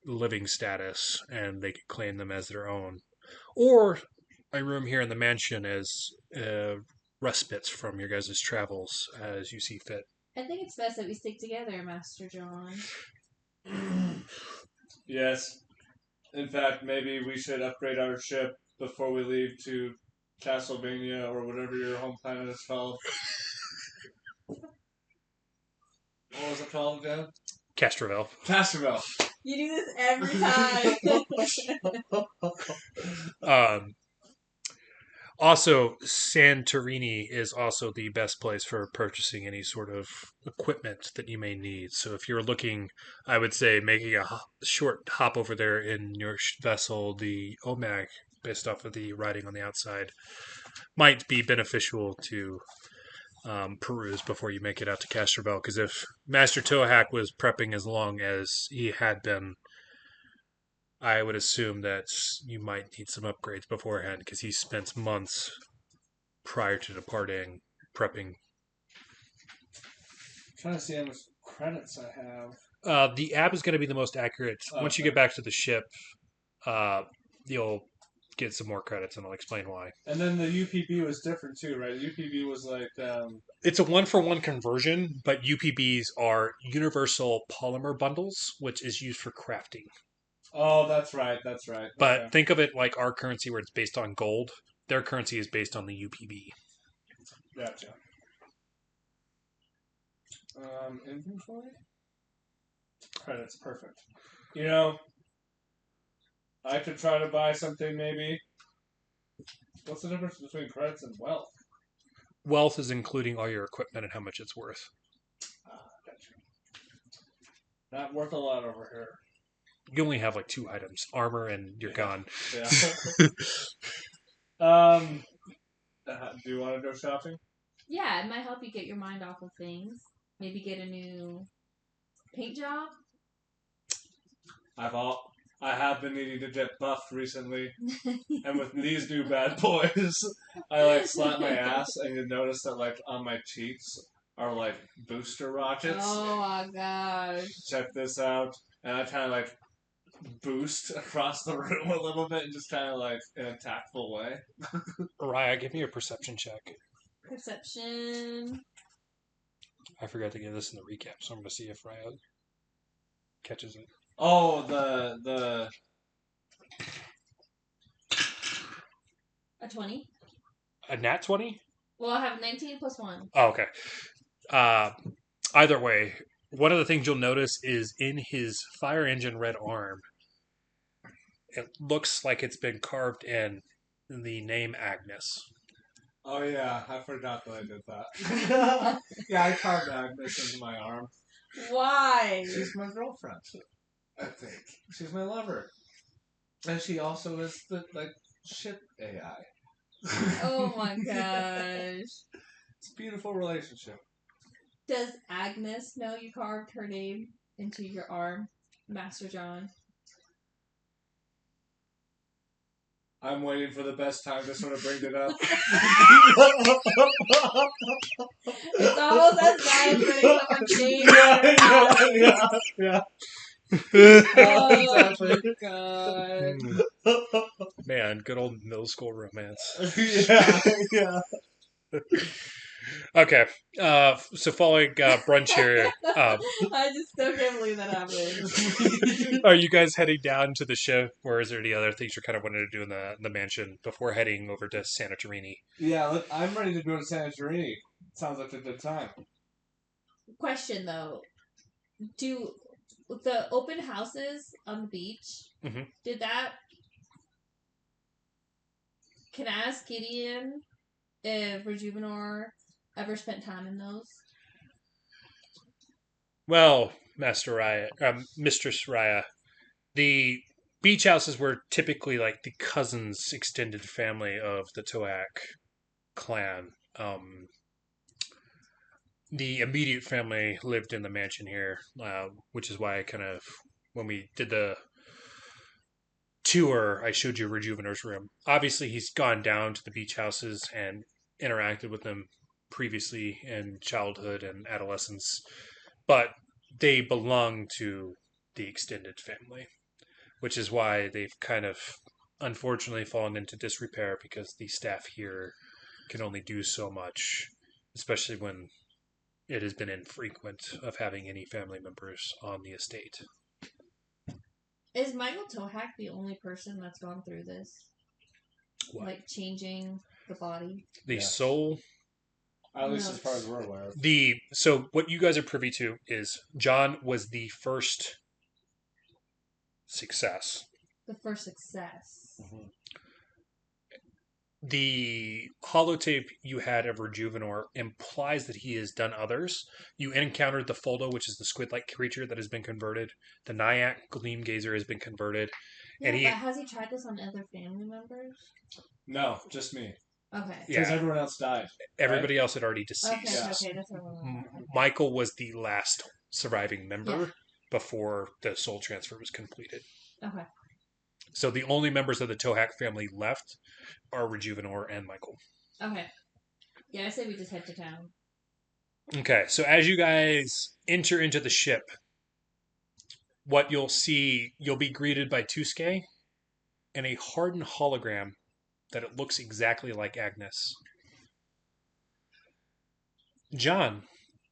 living status and they could claim them as their own. Or a room here in the mansion as respites from your guys' travels as you see fit. I think it's best that we stick together, Master John. Yes. In fact, maybe we should upgrade our ship before we leave to Castlevania or whatever your home planet is called. What was it called again? Castrovel. Castrovel. You do this every time. Also, Santorini is also the best place for purchasing any sort of equipment that you may need. So if you're looking, I would say making a short hop over there in your vessel, the OMAG, based off of the writing on the outside, might be beneficial to peruse before you make it out to Castrovel. Because if Master Tohack was prepping as long as he had been, I would assume that you might need some upgrades beforehand because he spent months prior to departing prepping. I'm trying to see how much credits I have. The app is going to be the most accurate. Once you get back to the ship, you'll get some more credits, and I'll explain why. And then the UPB was different too, right? UPB was like It's a 1-for-1 conversion, but UPBs are universal polymer bundles, which is used for crafting. Oh, that's right. That's right. But Okay. think of it like our currency, where it's based on gold. Their currency is based on the UPB. Gotcha. Inventory? Credits, perfect. You know, I could try to buy something maybe. What's the difference between credits and wealth? Wealth is including all your equipment and how much it's worth. Gotcha. Not worth a lot over here. You only have like 2 items, armor and you're gone. Yeah. Do you want to go shopping? Yeah, it might help you get your mind off of things. Maybe get a new paint job. I have been needing to get buffed recently, and with these new bad boys, I like slap my ass, and you notice that like on my cheeks are like booster rockets. Oh my gosh! Check this out, and I kind of like boost across the room a little bit, and just kind of like in a tactful way. Raia, give me a perception check. Perception. I forgot to give this in the recap, so I'm going to see if Raia catches it. Oh, the A 20. A nat 20? Well, I have 19 plus 1. Oh, okay. Either way, one of the things you'll notice is in his fire engine red arm, it looks like it's been carved in the name Agnes. Oh yeah, I forgot that I did that. Yeah, I carved Agnes into my arm. Why? She's my girlfriend, I think. She's my lover. And she also is the ship AI. Oh my gosh. It's a beautiful relationship. Does Agnes know you carved her name into your arm, Master John? I'm waiting for the best time to sort of bring it up. It's almost as bad as putting someone chained. Yeah. Oh my god. Man, good old middle school romance. Yeah. Okay, so following brunch here, I just still can't believe that happened. are you guys heading down to the ship, or is there any other things you're kind of wanting to do in the mansion before heading over to Santorini? Yeah, I'm ready to go to Santorini. Sounds like a good time. Question though, do the open houses on the beach? Mhm. Did that? Can I ask Gideon if Rejuvenor ever spent time in those? Well, Master Raya, Mistress Raya, the beach houses were typically like the cousins' extended family of the Toak clan. The immediate family lived in the mansion here, which is why I kind of, when we did the tour, I showed you Rejuvenor's room. Obviously, he's gone down to the beach houses and interacted with them previously in childhood and adolescence, but they belong to the extended family, which is why they've kind of unfortunately fallen into disrepair because the staff here can only do so much, especially when it has been infrequent of having any family members on the estate. Is Michael Tohack the only person that's gone through this? What? Like changing the body? The Yes. soul. At least as far as we're aware. So what you guys are privy to is John was the first success. The first success. Mm-hmm. the holotape you had of Rejuvenor implies that he has done others. You encountered the Foldo, which is the squid-like creature that has been converted. The Nyack Gleam Gazer has been converted. Yeah, And but has he tried this on other family members? No, just me. Okay. Because yeah, everyone else died. everybody else had already Okay, deceased. okay, okay, that's what I want. Michael was the last surviving member Yeah. before the soul transfer was completed. Okay. So the only members of the Tohack family left are Rejuvenor and Michael. Okay. Yeah, I say we just head to town. Okay, so as you guys enter into the ship, what you'll see, you'll be greeted by Tuske and a hardened hologram that it looks exactly like Agnes. John,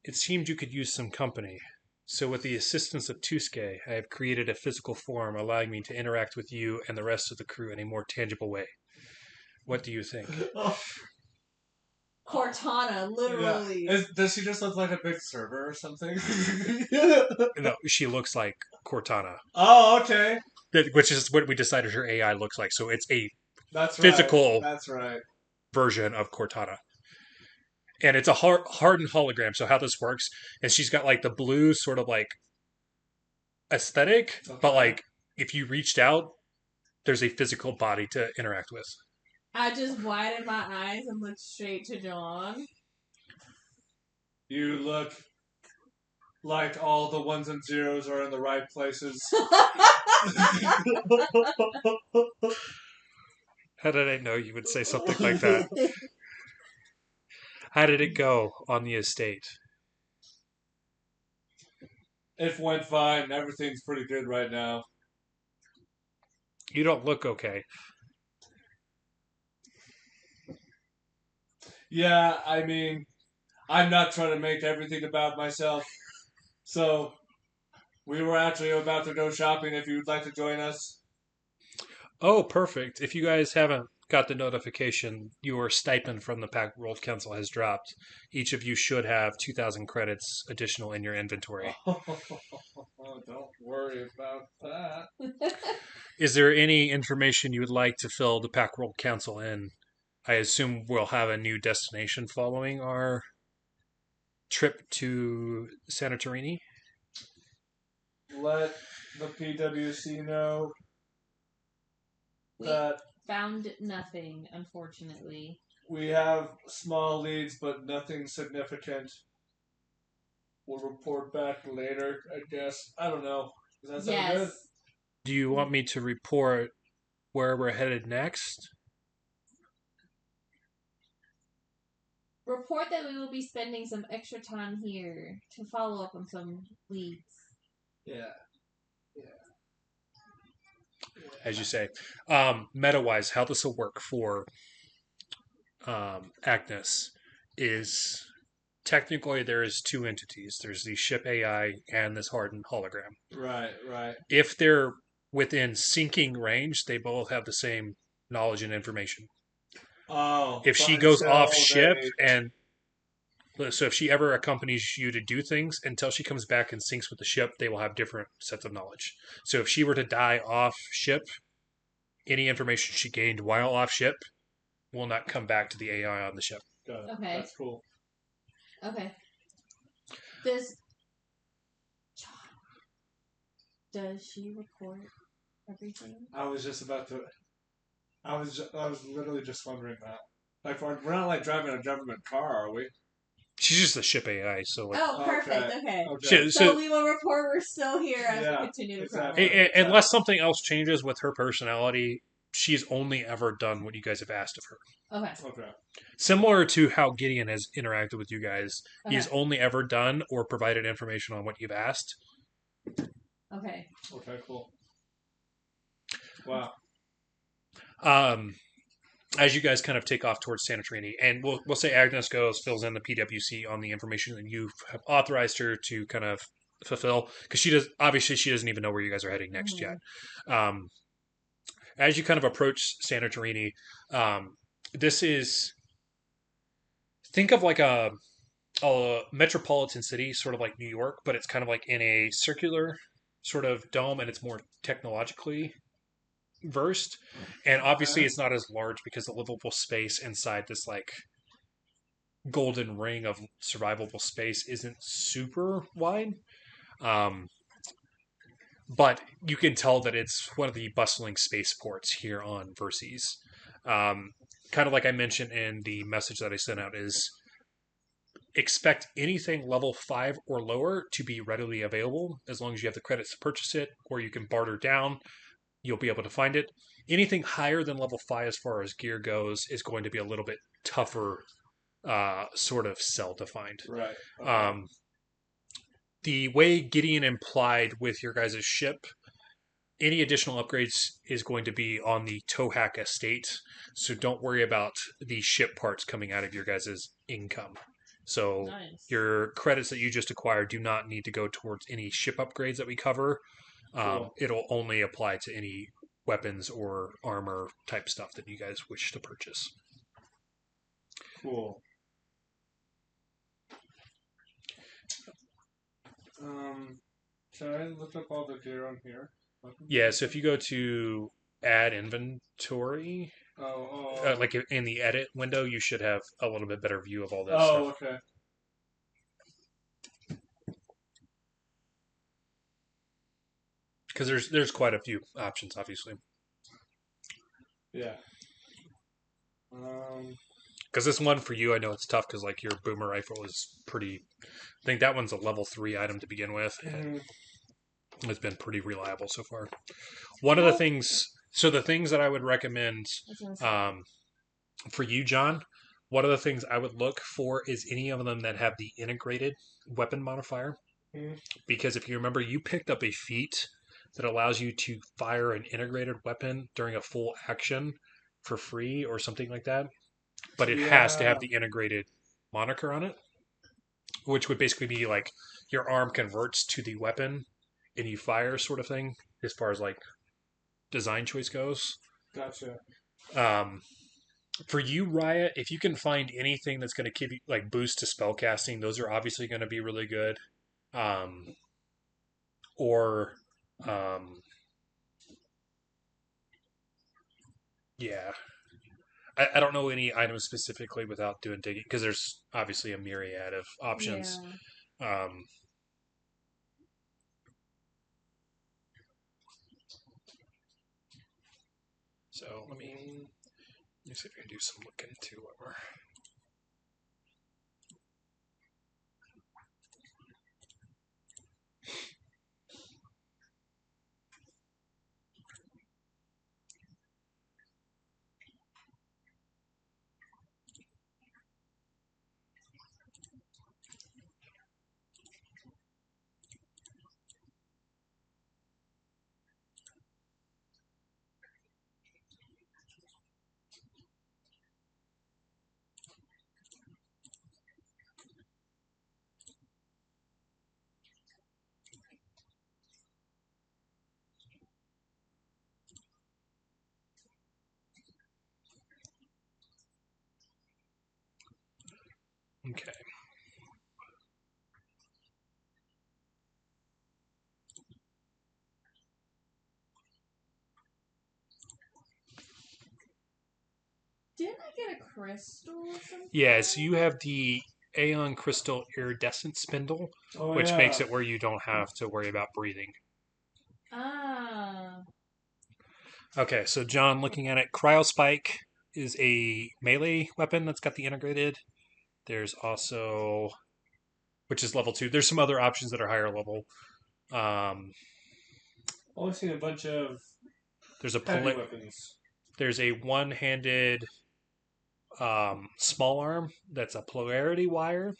it seemed you could use some company. So with the assistance of Tuske, I have created a physical form allowing me to interact with you and the rest of the crew in a more tangible way. What do you think? Cortana, literally. Yeah. Does she just look like a big server or something? No, she looks like Cortana, Oh, okay. which is what we decided her AI looks like. So it's a That's physical right. That's right. version of Cortana. And it's a hardened hologram. So how this works is she's got like the blue sort of like aesthetic, but Okay. like if you reached out, there's a physical body to interact with. I just widened my eyes and looked straight to John. You look like all the ones and zeros are in the right places. How did I know you would say something like that? How did it go on the estate? It went fine. Everything's pretty good right now. You don't look okay. Yeah, I mean, I'm not trying to make everything about myself. So, we were actually about to go shopping if you'd like to join us. Oh, perfect. If you guys haven't got the notification, your stipend from the Pact World Council has dropped. Each of you should have 2,000 credits additional in your inventory. Oh, don't worry about that. Is there any information you would like to fill the Pact World Council in? I assume we'll have a new destination following our trip to Santorini. Let the PWC know We that found nothing, unfortunately. we have small leads, but nothing significant. We'll report back later, I guess. I don't know. Does that sound good? Yes. Do you want me to report where we're headed next? Report that we will be spending some extra time here to follow up on some leads. Yeah. As you say. Meta-wise, how this will work for Agnes is technically there is two entities. There's the ship AI and this hardened hologram. Right. If they're within syncing range, they both have the same knowledge and information. Oh. If she but goes until off ship they- and so if she ever accompanies you to do things, until she comes back and syncs with the ship, they will have different sets of knowledge. So if she were to die off ship, any information she gained while off ship will not come back to the AI on the ship. Got it. Okay. That's cool. Okay. Does she report everything? I was just about to. I was literally just wondering that. Like, we're not like driving a government car, are we? She's just a ship AI, so like, Oh, perfect. Okay. Okay. So we will report we're still here as Yeah, we continue to exactly. travel. unless something else changes with her personality, she's only ever done what you guys have asked of her. Okay. Similar to how Gideon has interacted with you guys, he's Okay. only ever done or provided information on what you've asked. Okay. Okay, cool. Wow. As you guys kind of take off towards Santorini, and we'll say Agnes goes, fills in the PWC on the information that you have authorized her to kind of fulfill, because she doesn't even know where you guys are heading next yet. As you kind of approach Santorini, this is, think of like a metropolitan city, sort of like New York, but it's kind of like in a circular sort of dome, and it's more technologically versed, and obviously Okay. it's not as large because the livable space inside this like golden ring of survivable space isn't super wide. Um, but you can tell that it's one of the bustling spaceports here on Verces. Um, kind of like I mentioned in the message that I sent out is expect anything level 5 or lower to be readily available as long as you have the credits to purchase it, or you can barter down. You'll be able to find it. Anything higher than level 5 as far as gear goes is going to be a little bit tougher sort of sell to find. Right. Okay. The way Gideon implied with your guys' ship, any additional upgrades is going to be on the Tohack estate, so don't worry about the ship parts coming out of your guys' income. So Nice. your credits that you just acquired do not need to go towards any ship upgrades that we cover. Cool. It'll only apply to any weapons or armor type stuff that you guys wish to purchase. Cool. Should I look up all the gear on here? Yeah, so if you go to add inventory, Oh. like in the edit window, you should have a little bit better view of all this Oh, stuff. okay. Because there's quite a few options, obviously. Yeah. Because this one for you, I know it's tough because like your boomer rifle is pretty. I think that one's a level 3 item to begin with. And it's been pretty reliable so far. One of the things, so the things that I would recommend for you, John, one of the things I would look for is any of them that have the integrated weapon modifier. Because if you remember, you picked up a feat that allows you to fire an integrated weapon during a full action for free or something like that. But it has to have the integrated moniker on it, which would basically be like your arm converts to the weapon and you fire sort of thing as far as like design choice goes. Gotcha. For you, Raya, if you can find anything that's going to give you like boost to spell casting, those are obviously going to be really good. Yeah, I don't know any items specifically without doing digging because there's obviously a myriad of options. Yeah. So let me see if I can do some looking too while we're. Okay. Didn't I get a crystal or something? Yeah, so you have the Aeon Crystal Iridescent Spindle, which makes it where you don't have to worry about breathing. Ah. Okay, so John, looking at it, Cryospike is a melee weapon that's got the integrated. There's also, which is level 2. There's some other options that are higher level. Only seen a bunch of There's a heavy weapons. There's a one-handed small arm that's a polarity wire.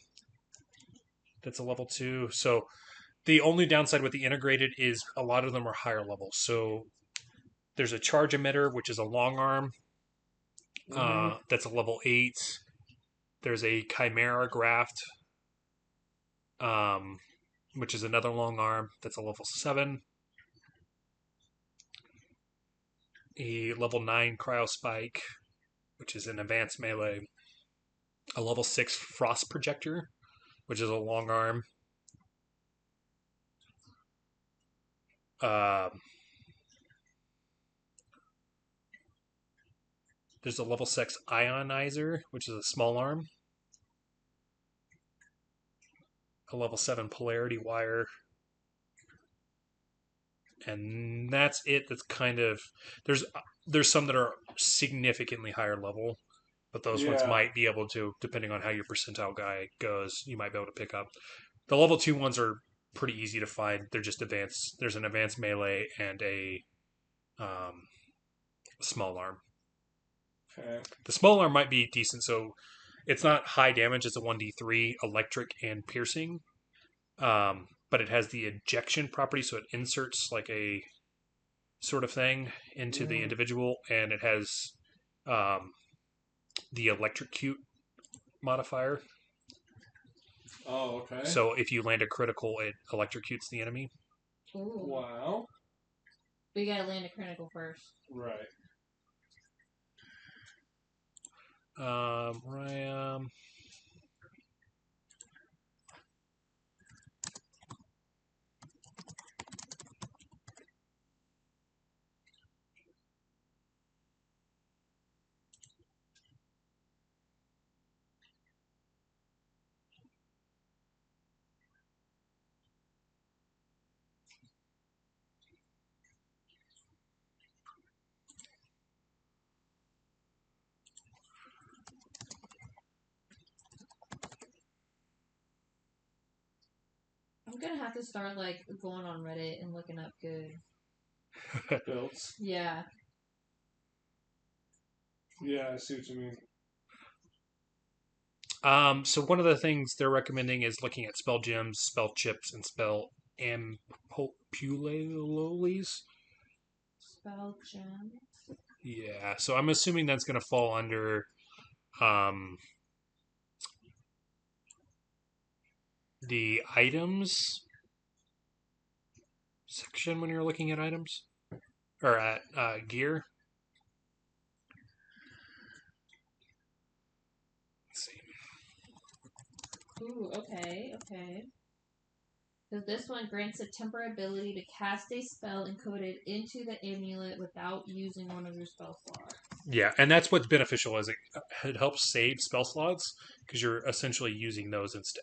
That's a level 2. So the only downside with the integrated is a lot of them are higher level. So there's a charge emitter, which is a long arm. That's a level 8. There's a Chimera Graft, which is another long arm. That's a level 7. A level 9 Cryospike, which is an advanced melee. A level 6 Frost Projector, which is a long arm. There's a level 6 Ionizer, which is a small arm. A level 7 Polarity Wire. And that's it. That's kind of... There's some that are significantly higher level, but those ones Yeah. might be able to, depending on how your percentile guy goes, you might be able to pick up. The level 2 ones are pretty easy to find. They're just advanced. There's an advanced melee and a small arm. Okay. The small arm might be decent, so it's not high damage. It's a 1d3 electric and piercing, but it has the ejection property, so it inserts like a sort of thing into the individual, and it has the electrocute modifier. Oh, okay. So if you land a critical, it electrocutes the enemy. Ooh. Wow. But you gotta land a critical first. Right. Raia. I'm gonna have to start like going on Reddit and looking up good. Builds. Yeah. Yeah, I see what you mean. So one of the things they're recommending is looking at spell gems, spell chips, and spell ampuloles. Spell gem. Yeah, so I'm assuming that's going to fall under the items section when you're looking at items or at gear. Let's see. Ooh, okay. Because this one grants a temporary ability to cast a spell encoded into the amulet without using one of your spell slots. Yeah, and that's what's beneficial is it helps save spell slots because you're essentially using those instead.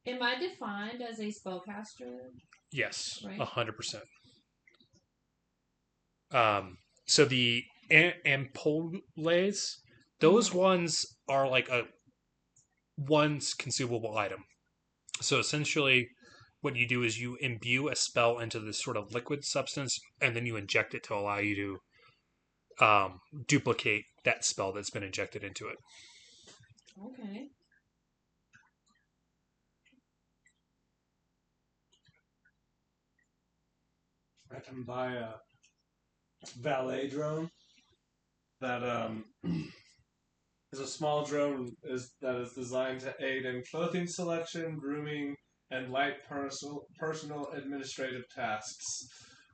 Am I defined as a spellcaster? Yes, Right. 100%. So the ampoles, those ones are like a one's consumable item. So essentially, what you do is you imbue a spell into this sort of liquid substance, and then you inject it to allow you to duplicate that spell that's been injected into it. Okay. I can buy a valet drone that is a small drone that is designed to aid in clothing selection, grooming, and light personal administrative tasks.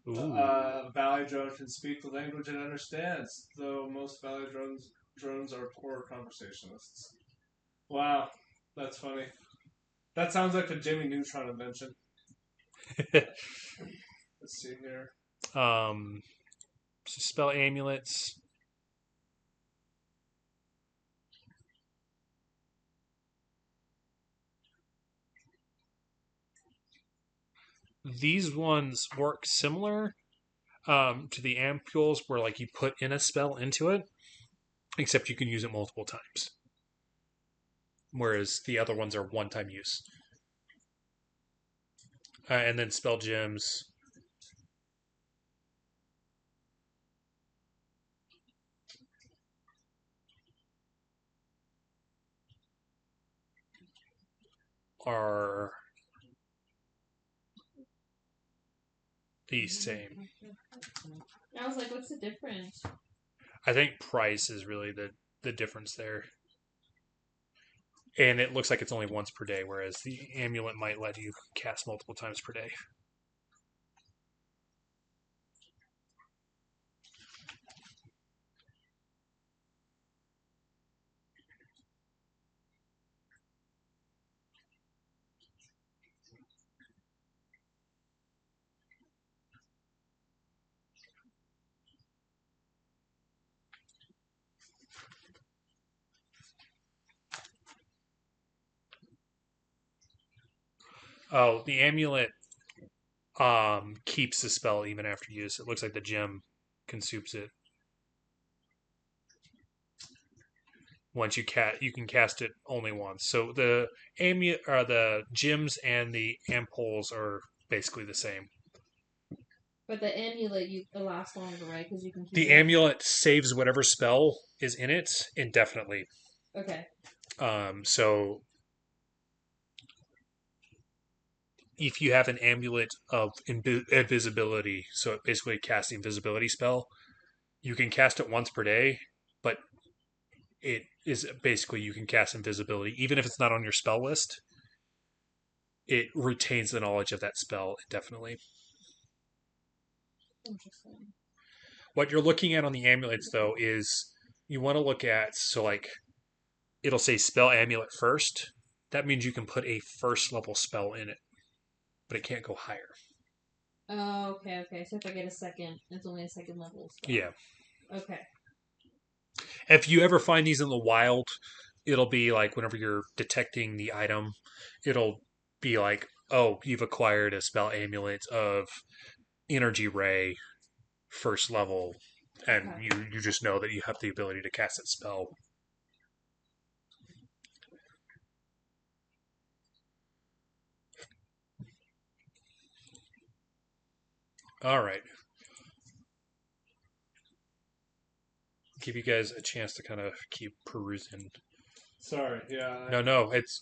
Valet drone can speak the language it understands, though most valet drones are poor conversationalists. Wow, that's funny. That sounds like a Jimmy Neutron invention. Let's see here. Spell amulets. These ones work similar to the ampules, where like you put in a spell into it, except you can use it multiple times. Whereas the other ones are one-time use. And then spell gems. Are the same. I was like, what's the difference? I think price is really the difference there. And it looks like it's only once per day, whereas the amulet might let you cast multiple times per day. Oh, the amulet keeps the spell even after use. It looks like the gem consumes it. Once you can cast it only once. So the amulet or the gems and the ampoules are basically the same. But the amulet it lasts longer, right? Because you can keep The it. amulet saves whatever spell is in it indefinitely. Okay. So if you have an amulet of invisibility, so it basically casts the invisibility spell, you can cast it once per day, but it is basically you can cast invisibility even if it's not on your spell list. It retains the knowledge of that spell indefinitely. Interesting. What you're looking at on the amulets though is you want to look at it'll say spell amulet first. That means you can put a first level spell in it, but it can't go higher. Oh, okay, okay. So if I get a second, it's only a second level spell. Yeah. Okay. If you ever find these in the wild, it'll be like whenever you're detecting the item, it'll be like, oh, you've acquired a spell amulet of energy ray first level, and Okay. you just know that you have the ability to cast that spell. All right. Give you guys a chance to kind of keep perusing. Sorry, yeah. No, it's.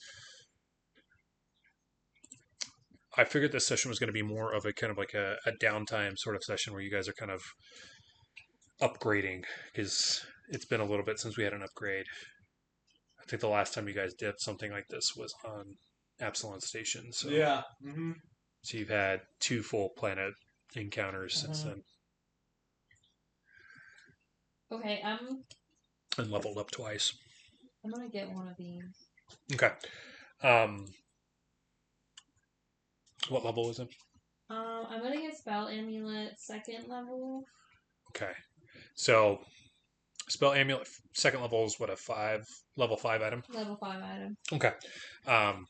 I figured this session was going to be more of a kind of like a downtime sort of session where you guys are kind of upgrading because it's been a little bit since we had an upgrade. I think the last time you guys did something like this was on Absalon Station. So Yeah. Mm-hmm. So you've had 2 full planet encounters since then Okay, and leveled up twice. I'm gonna get one of these. Okay. Um, what level is it? I'm gonna get spell amulet second level. Okay. So spell amulet second level is what, a level 5 item? Level 5 item. Okay. Um,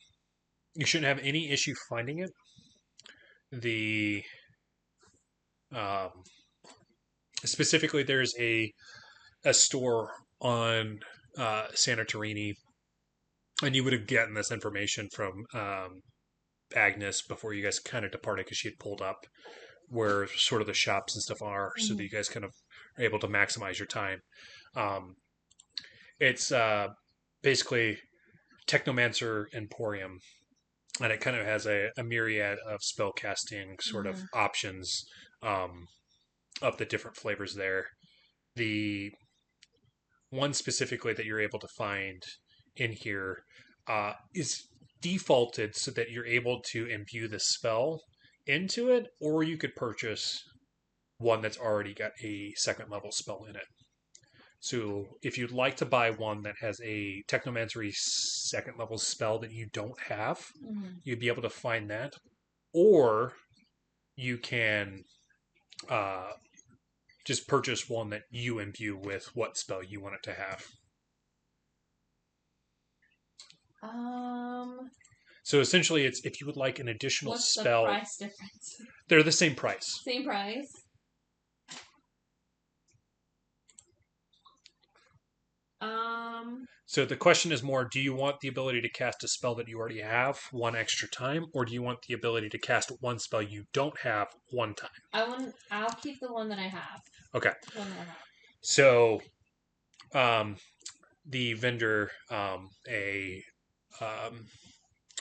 you shouldn't have any issue finding it. The um, specifically there's a store on Santorini, and you would have gotten this information from Agnes before you guys kind of departed because she had pulled up where sort of the shops and stuff are, so that you guys kind of are able to maximize your time. Um, it's basically Technomancer Emporium, and it kind of has a myriad of spell casting sort of options of the different flavors there. The one specifically that you're able to find in here is defaulted so that you're able to imbue the spell into it, or you could purchase one that's already got a second level spell in it. So if you'd like to buy one that has a Technomancery second level spell that you don't have, you'd be able to find that. Or you can just purchase one that you imbue with what spell you want it to have. So essentially, it's if you would like an additional What's spell. the price difference? They're the same price. Same price. So the question is more: do you want the ability to cast a spell that you already have one extra time, or do you want the ability to cast one spell you don't have one time? I'll keep the one that I have. Okay. One that I have. So, the vendor,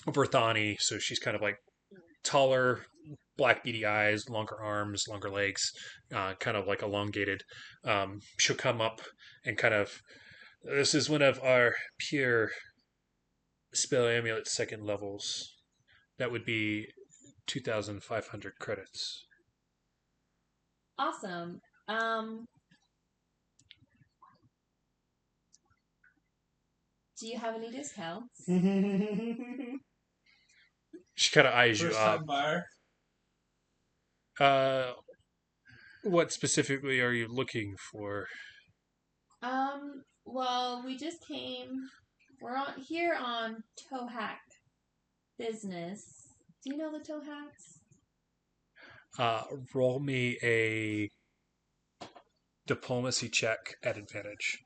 Berthani, so she's kind of like taller, black beady eyes, longer arms, longer legs, kind of like elongated. She'll come up and kind of, this is one of our pure spell amulet second levels. That would be 2,500 credits. Awesome. Do you have any discounts? She kind of eyes you First up. time buyer. What specifically are you looking for? Well, we just came. We're here on Tohack business Do you know the toe hats? Roll me a diplomacy check at advantage.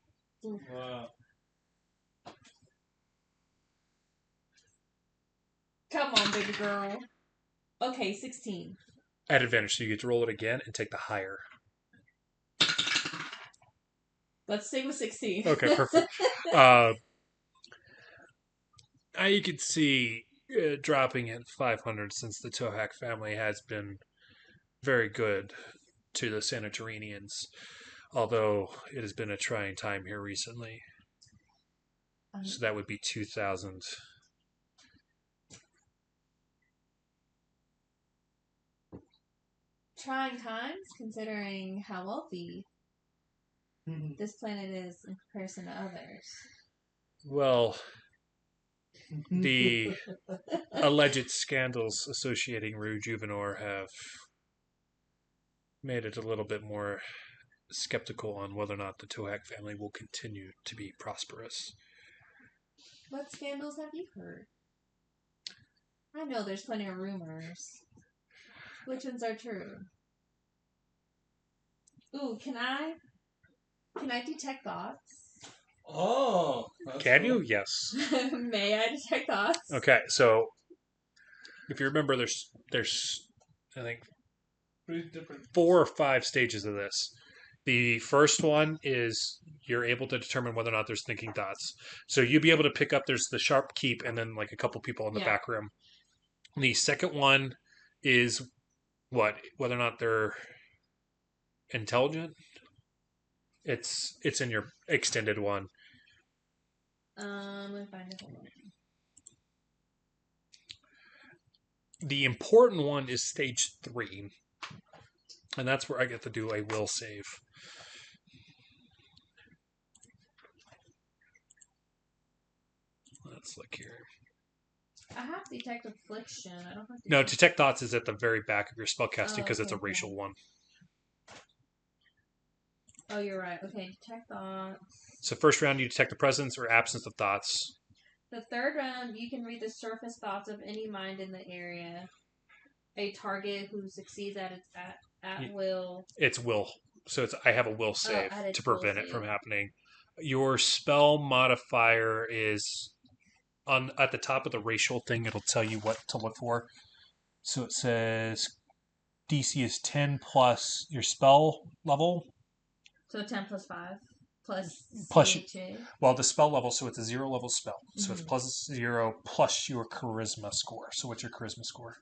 Wow. Come on, baby girl. Okay, 16. At advantage, so you get to roll it again and take the higher. Let's stay with 16. Okay, perfect. You can see dropping at 500 since the Tohak family has been very good to the Sanatorinians, although it has been a trying time here recently. So that would be 2,000. Trying times, considering how wealthy this planet is in comparison to others. Well, the alleged scandals associating Rejuvenor have made it a little bit more skeptical on whether or not the Tohak family will continue to be prosperous. What scandals have you heard? I know there's plenty of rumors. Which ones are true? Ooh, can I detect thoughts? Oh. Can you? Yes. May I detect thoughts? Okay, so if you remember, there's I think 4 or 5 stages of this. The first one is you're able to determine whether or not there's thinking thoughts. So you'd be able to pick up there's the sharp keep and then like a couple people in the back room. The second one is whether or not they're intelligent. It's in your extended one. Let me find it. The important one is stage 3. And that's where I get to do a will save. Let's look here. I have detect affliction. I don't have to. No, detect thoughts is at the very back of your spellcasting because it's a racial one. Oh, you're right. Okay, detect thoughts. So first round, you detect the presence or absence of thoughts. The third round, you can read the surface thoughts of any mind in the area. A target who succeeds at will. It's will. So I have a will save to prevent it from save. happening. Your spell modifier is at the top of the racial thing. It'll tell you what to look for. So it says DC is 10 plus your spell level. So 10 plus 5 plus CHA. Well, the spell level, so it's a 0 level spell. So it's plus 0 plus your charisma score. So what's your charisma score?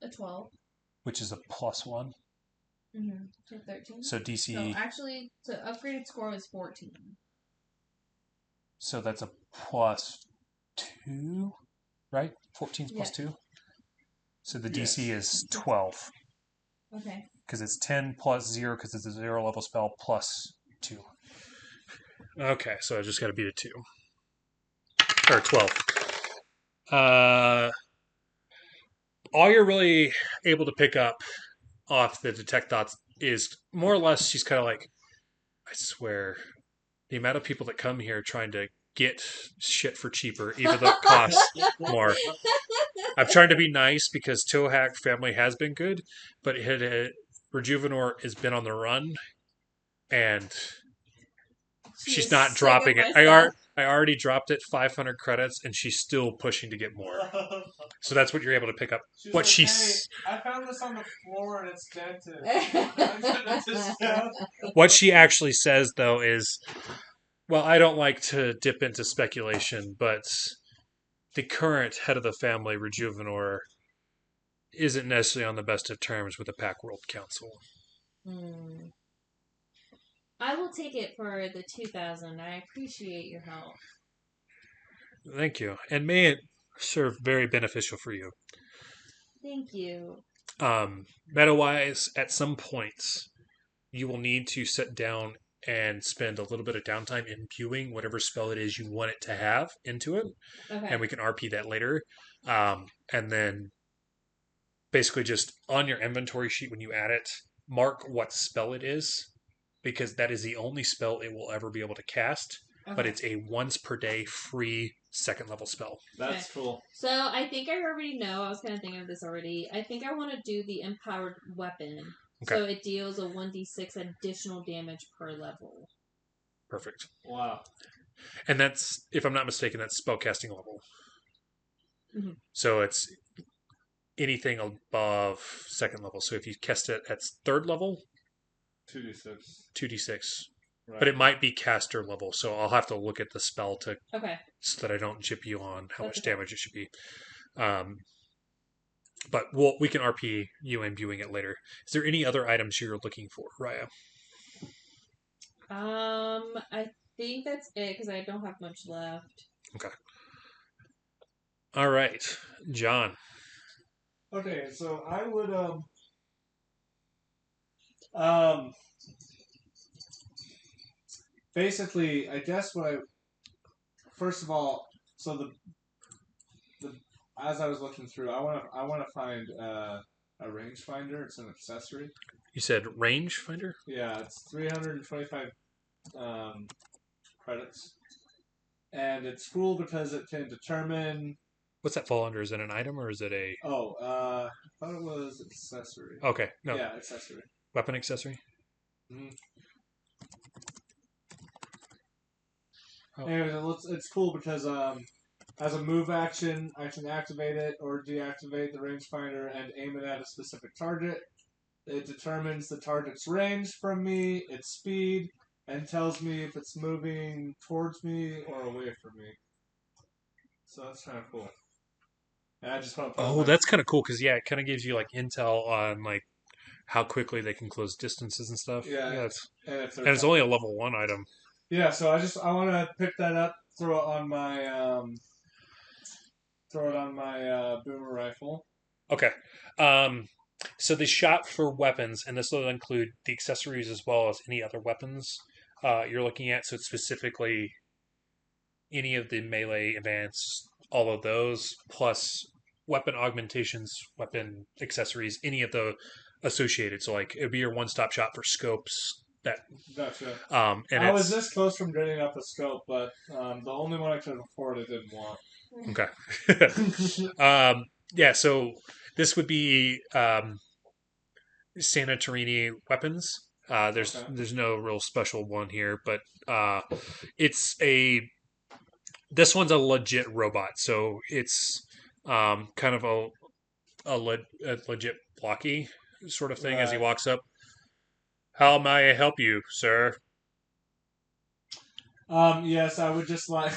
A 12. Which is a plus 1. So 13. So DC. So actually, the upgraded score was 14. So that's a plus 2, right? 14 is plus 2. So the DC is 12. Okay. Because it's 10 plus 0 because it's a 0 level spell plus 2. Okay, so I just got to beat a 2. Or 12. All you're really able to pick up off the detect thoughts is more or less she's kind of like, I swear, the amount of people that come here trying to get shit for cheaper, even though it costs more. I'm trying to be nice because Tohak family has been good, but Rejuvenor has been on the run, and she's not dropping it. I already dropped it 500 credits, and she's still pushing to get more. So that's what you're able to pick up. Hey, I found this on the floor and it's dented. What she actually says, though, is, well, I don't like to dip into speculation, but the current head of the family, Rejuvenor, isn't necessarily on the best of terms with the Pact World Council. I will take it for the 2,000. I appreciate your help. Thank you. And may it serve very beneficial for you. Thank you. Meta-wise, at some points, you will need to sit down and spend a little bit of downtime imbuing whatever spell it is you want it to have into it. Okay. And we can RP that later. And then basically just on your inventory sheet when you add it, mark what spell it is, because that is the only spell it will ever be able to cast. but Okay. it's a once per day free second level spell. That's cool. So I think I already know. I was kind of thinking of this already. I think I want to do the empowered weapon. Okay. So it deals a 1d6 additional damage per level. Perfect. Wow. And that's, if I'm not mistaken, that's spellcasting level. Mm-hmm. So it's anything above second level. So if you cast it at third level, 2d6. 2d6. Right. But it might be caster level, so I'll have to look at the spell to Okay. so that I don't chip you on how That's much okay. damage it should be. But we can RP you and viewing it later. Is there any other items you're looking for, Raya? I think that's it because I don't have much left. Okay. All right, John. Okay, so I would um basically, I guess first of all, so the as I was looking through, I want to find a rangefinder. It's an accessory. You said rangefinder? Yeah, it's 325 credits, and it's cool because it can determine. What's that fall under? Is it an item or is it a... I thought it was accessory. Okay, no. Yeah, accessory. Weapon accessory? Mm-hmm. Oh. Anyways, it's cool because as a move action, I can activate it or deactivate the rangefinder and aim it at a specific target. It determines the target's range from me, its speed, and tells me if it's moving towards me or away from me. So that's kind of cool. And I just want to put That's kind of cool because, it kind of gives you, like, intel on, like, how quickly they can close distances and stuff. Yeah. And it's only a level 1 item. Yeah, so I want to pick that up, throw it on my boomer rifle. Okay. So the shot for weapons, and this will include the accessories as well as any other weapons you're looking at. So it's specifically any of the melee advance, all of those, plus weapon augmentations, weapon accessories, any of the associated. So like it'd be your one-stop shop for scopes. Gotcha. And I was this close from getting up a scope, but the only one I could afford I didn't want. Okay. Yeah, so this would be Santorini weapons. There's no real special one here, but it's this one's a legit robot, so it's kind of a legit blocky sort of thing as he Right. walks up. How may I help you, sir? Yes, I would just like.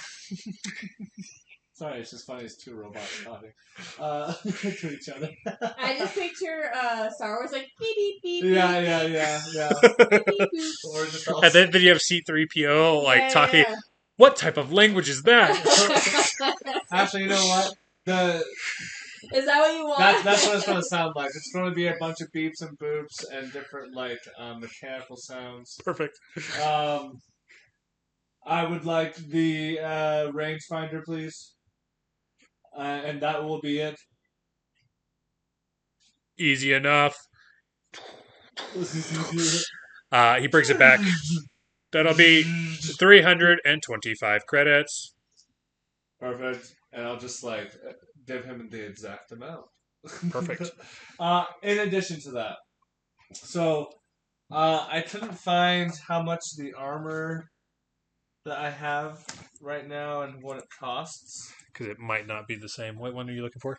Sorry, it's just funny. It's two robots talking to each other. I just picture Star Wars like beep beep beep. Yeah. Beep, beep, beep. Or just all... And then you have C-3PO like talking. Yeah. What type of language is that? Actually, you know what? Is that what you want? That's what it's going to sound like. It's going to be a bunch of beeps and boops and different mechanical sounds. Perfect. I would like the rangefinder, please. And that will be it. Easy enough. He brings it back. That'll be 325 credits. Perfect. And I'll just give him the exact amount. Perfect. In addition to that, so I couldn't find how much the armor that I have right now and what it costs. Because it might not be the same. What one are you looking for?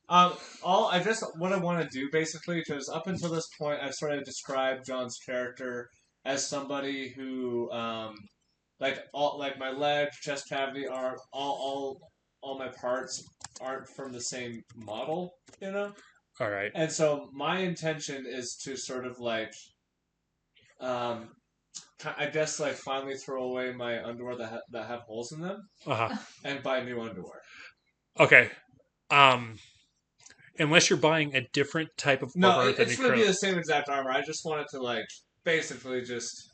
What I want to do basically, because up until this point, I've sort of described John's character as somebody who, my leg, chest cavity, are all my parts aren't from the same model, you know. All right. And so my intention is to sort of I guess finally throw away my underwear that have holes in them, and buy new underwear. Okay. Unless you're buying a different type of armor. No, it's going to be the same exact armor. I just want it to basically just.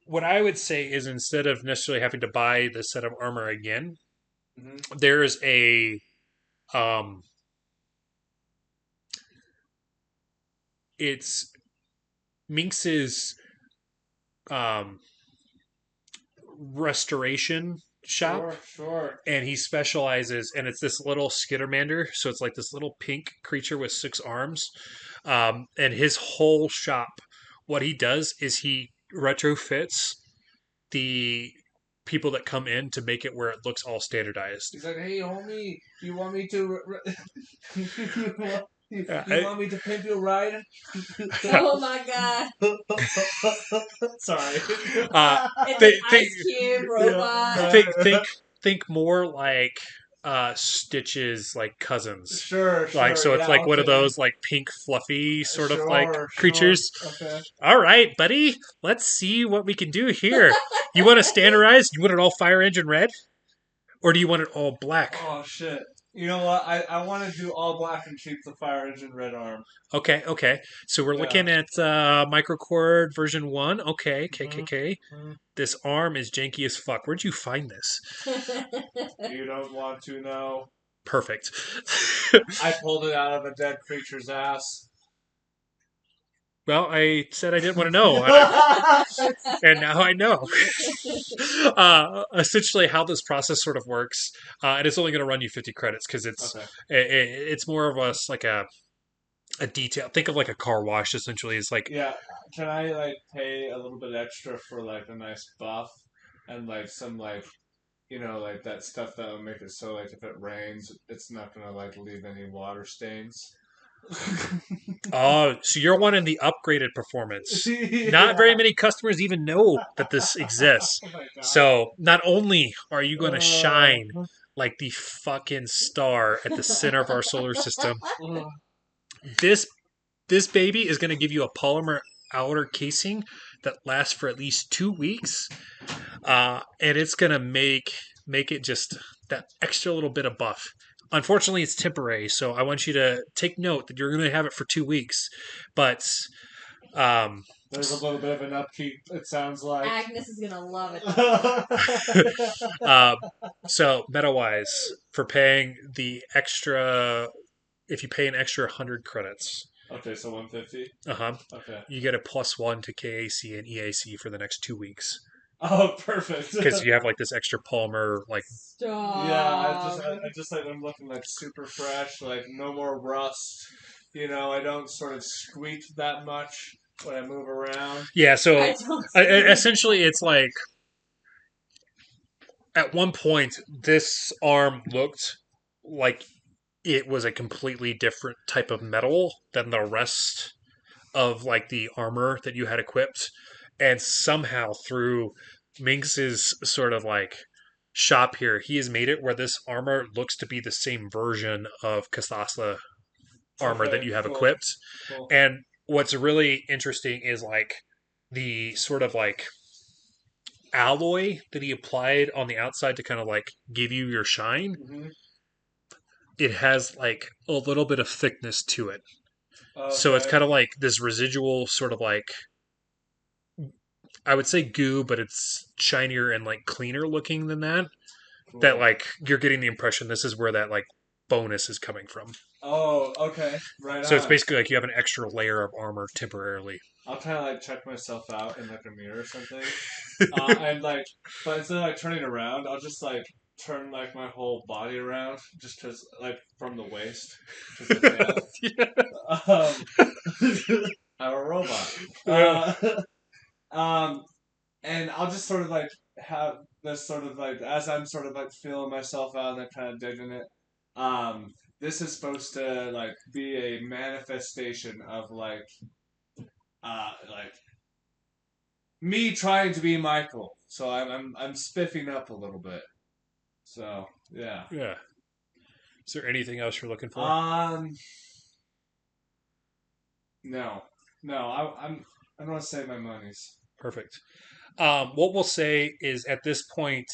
What I would say is instead of necessarily having to buy the set of armor again, mm-hmm. There's a it's Minx's restoration shop. Sure. And he specializes, and it's this little skittermander, so it's like this little pink creature with 6 arms. And his whole shop, what he does is he retrofits the people that come in to make it where it looks all standardized. He's like, hey, homie, you want me to... you want me to pimp your ride? Oh my god. Sorry. It's an Ice Cube robot. Think more like Stitch's like cousins. Sure. Like so, it's like one of those like pink fluffy sort of like creatures. Okay. All right, buddy, let's see what we can do here. You want to standardize? You want it all fire engine red, or do you want it all black? Oh shit. You know what? I want to do all black and keep the fire engine red arm. Okay. So we're looking at Microcord version 1. Okay. Mm-hmm. This arm is janky as fuck. Where'd you find this? You don't want to know. Perfect. I pulled it out of a dead creature's ass. Well, I said I didn't want to know, and now I know. Essentially, how this process sort of works, and it's only going to run you 50 credits because it's more of us like a detail. Think of like a car wash. Essentially, it's like Can I like pay a little bit extra for like a nice buff and like some like like that stuff that will make it so like if it rains, it's not gonna like leave any water stains. Oh, so you're wanting the upgraded performance. Not very many customers even know that this exists. Oh my God. So not only are you going to shine like the fucking star at the center of our solar system, this baby is going to give you a polymer outer casing that lasts for at least 2 weeks, and it's going to make it just that extra little bit of buff. Unfortunately, it's temporary, so I want you to take note that you're going to have it for 2 weeks. But there's a little bit of an upkeep, it sounds like. Agnes is going to love it. So, meta-wise, for paying the extra, if you pay an extra 100 credits. Okay, so 150? Okay. You get a +1 to KAC and EAC for the next 2 weeks. Oh, perfect. Because you have like this extra polymer, like. Stop. Yeah, I just like I'm looking like super fresh, like no more rust. I don't sort of squeak that much when I move around. Yeah, so essentially it's like at one point this arm looked like it was a completely different type of metal than the rest of like the armor that you had equipped. And somehow through Minx's sort of like shop here, he has made it where this armor looks to be the same version of Kasasa armor that you have equipped. Cool. And what's really interesting is like the sort of like alloy that he applied on the outside to kind of like give you your shine. Mm-hmm. It has like a little bit of thickness to it. Okay. So it's kind of like this residual sort of like, I would say goo, but it's shinier and like cleaner looking than that. Cool. That like you're getting the impression this is where that like bonus is coming from. Oh, okay. Right. So it's basically like you have an extra layer of armor temporarily. I'll kind of like check myself out in like a mirror or something. And like, but instead of like turning around, I'll just like turn like my whole body around just because like from the waist. I'm a robot. And I'll just sort of like have this sort of like as I'm sort of like feeling myself out and I'm kind of digging it. This is supposed to like be a manifestation of like me trying to be Michael. So I'm spiffing up a little bit. So yeah. Yeah. Is there anything else you're looking for? No. I'm gonna save my monies. Perfect. What we'll say is at this point,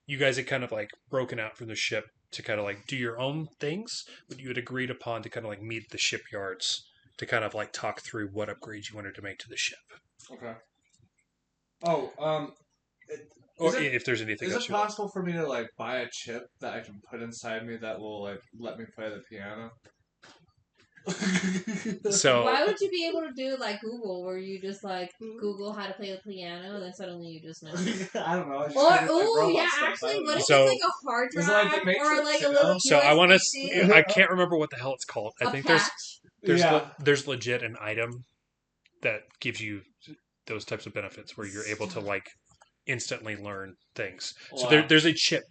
you guys had kind of like broken out from the ship to kind of like do your own things, but you had agreed upon to kind of like meet at the shipyards to kind of like talk through what upgrades you wanted to make to the ship. Okay. Oh, if there's anything else. Is it possible for me to like buy a chip that I can put inside me that will like let me play the piano? So Why would you be able to do like Google, where you just like Google how to play the piano, and then suddenly you just know? I don't know. I just Or did it, like, oh robot yeah, stuff. I actually, don't what know. if So- it's like a hard Is it drive like the or Matrix, like you a little know? so I want USB stick? I can't remember what the hell it's called. I A think patch. Yeah. there's legit an item that gives you those types of benefits where you're able to like instantly learn things. So Wow. there's a chip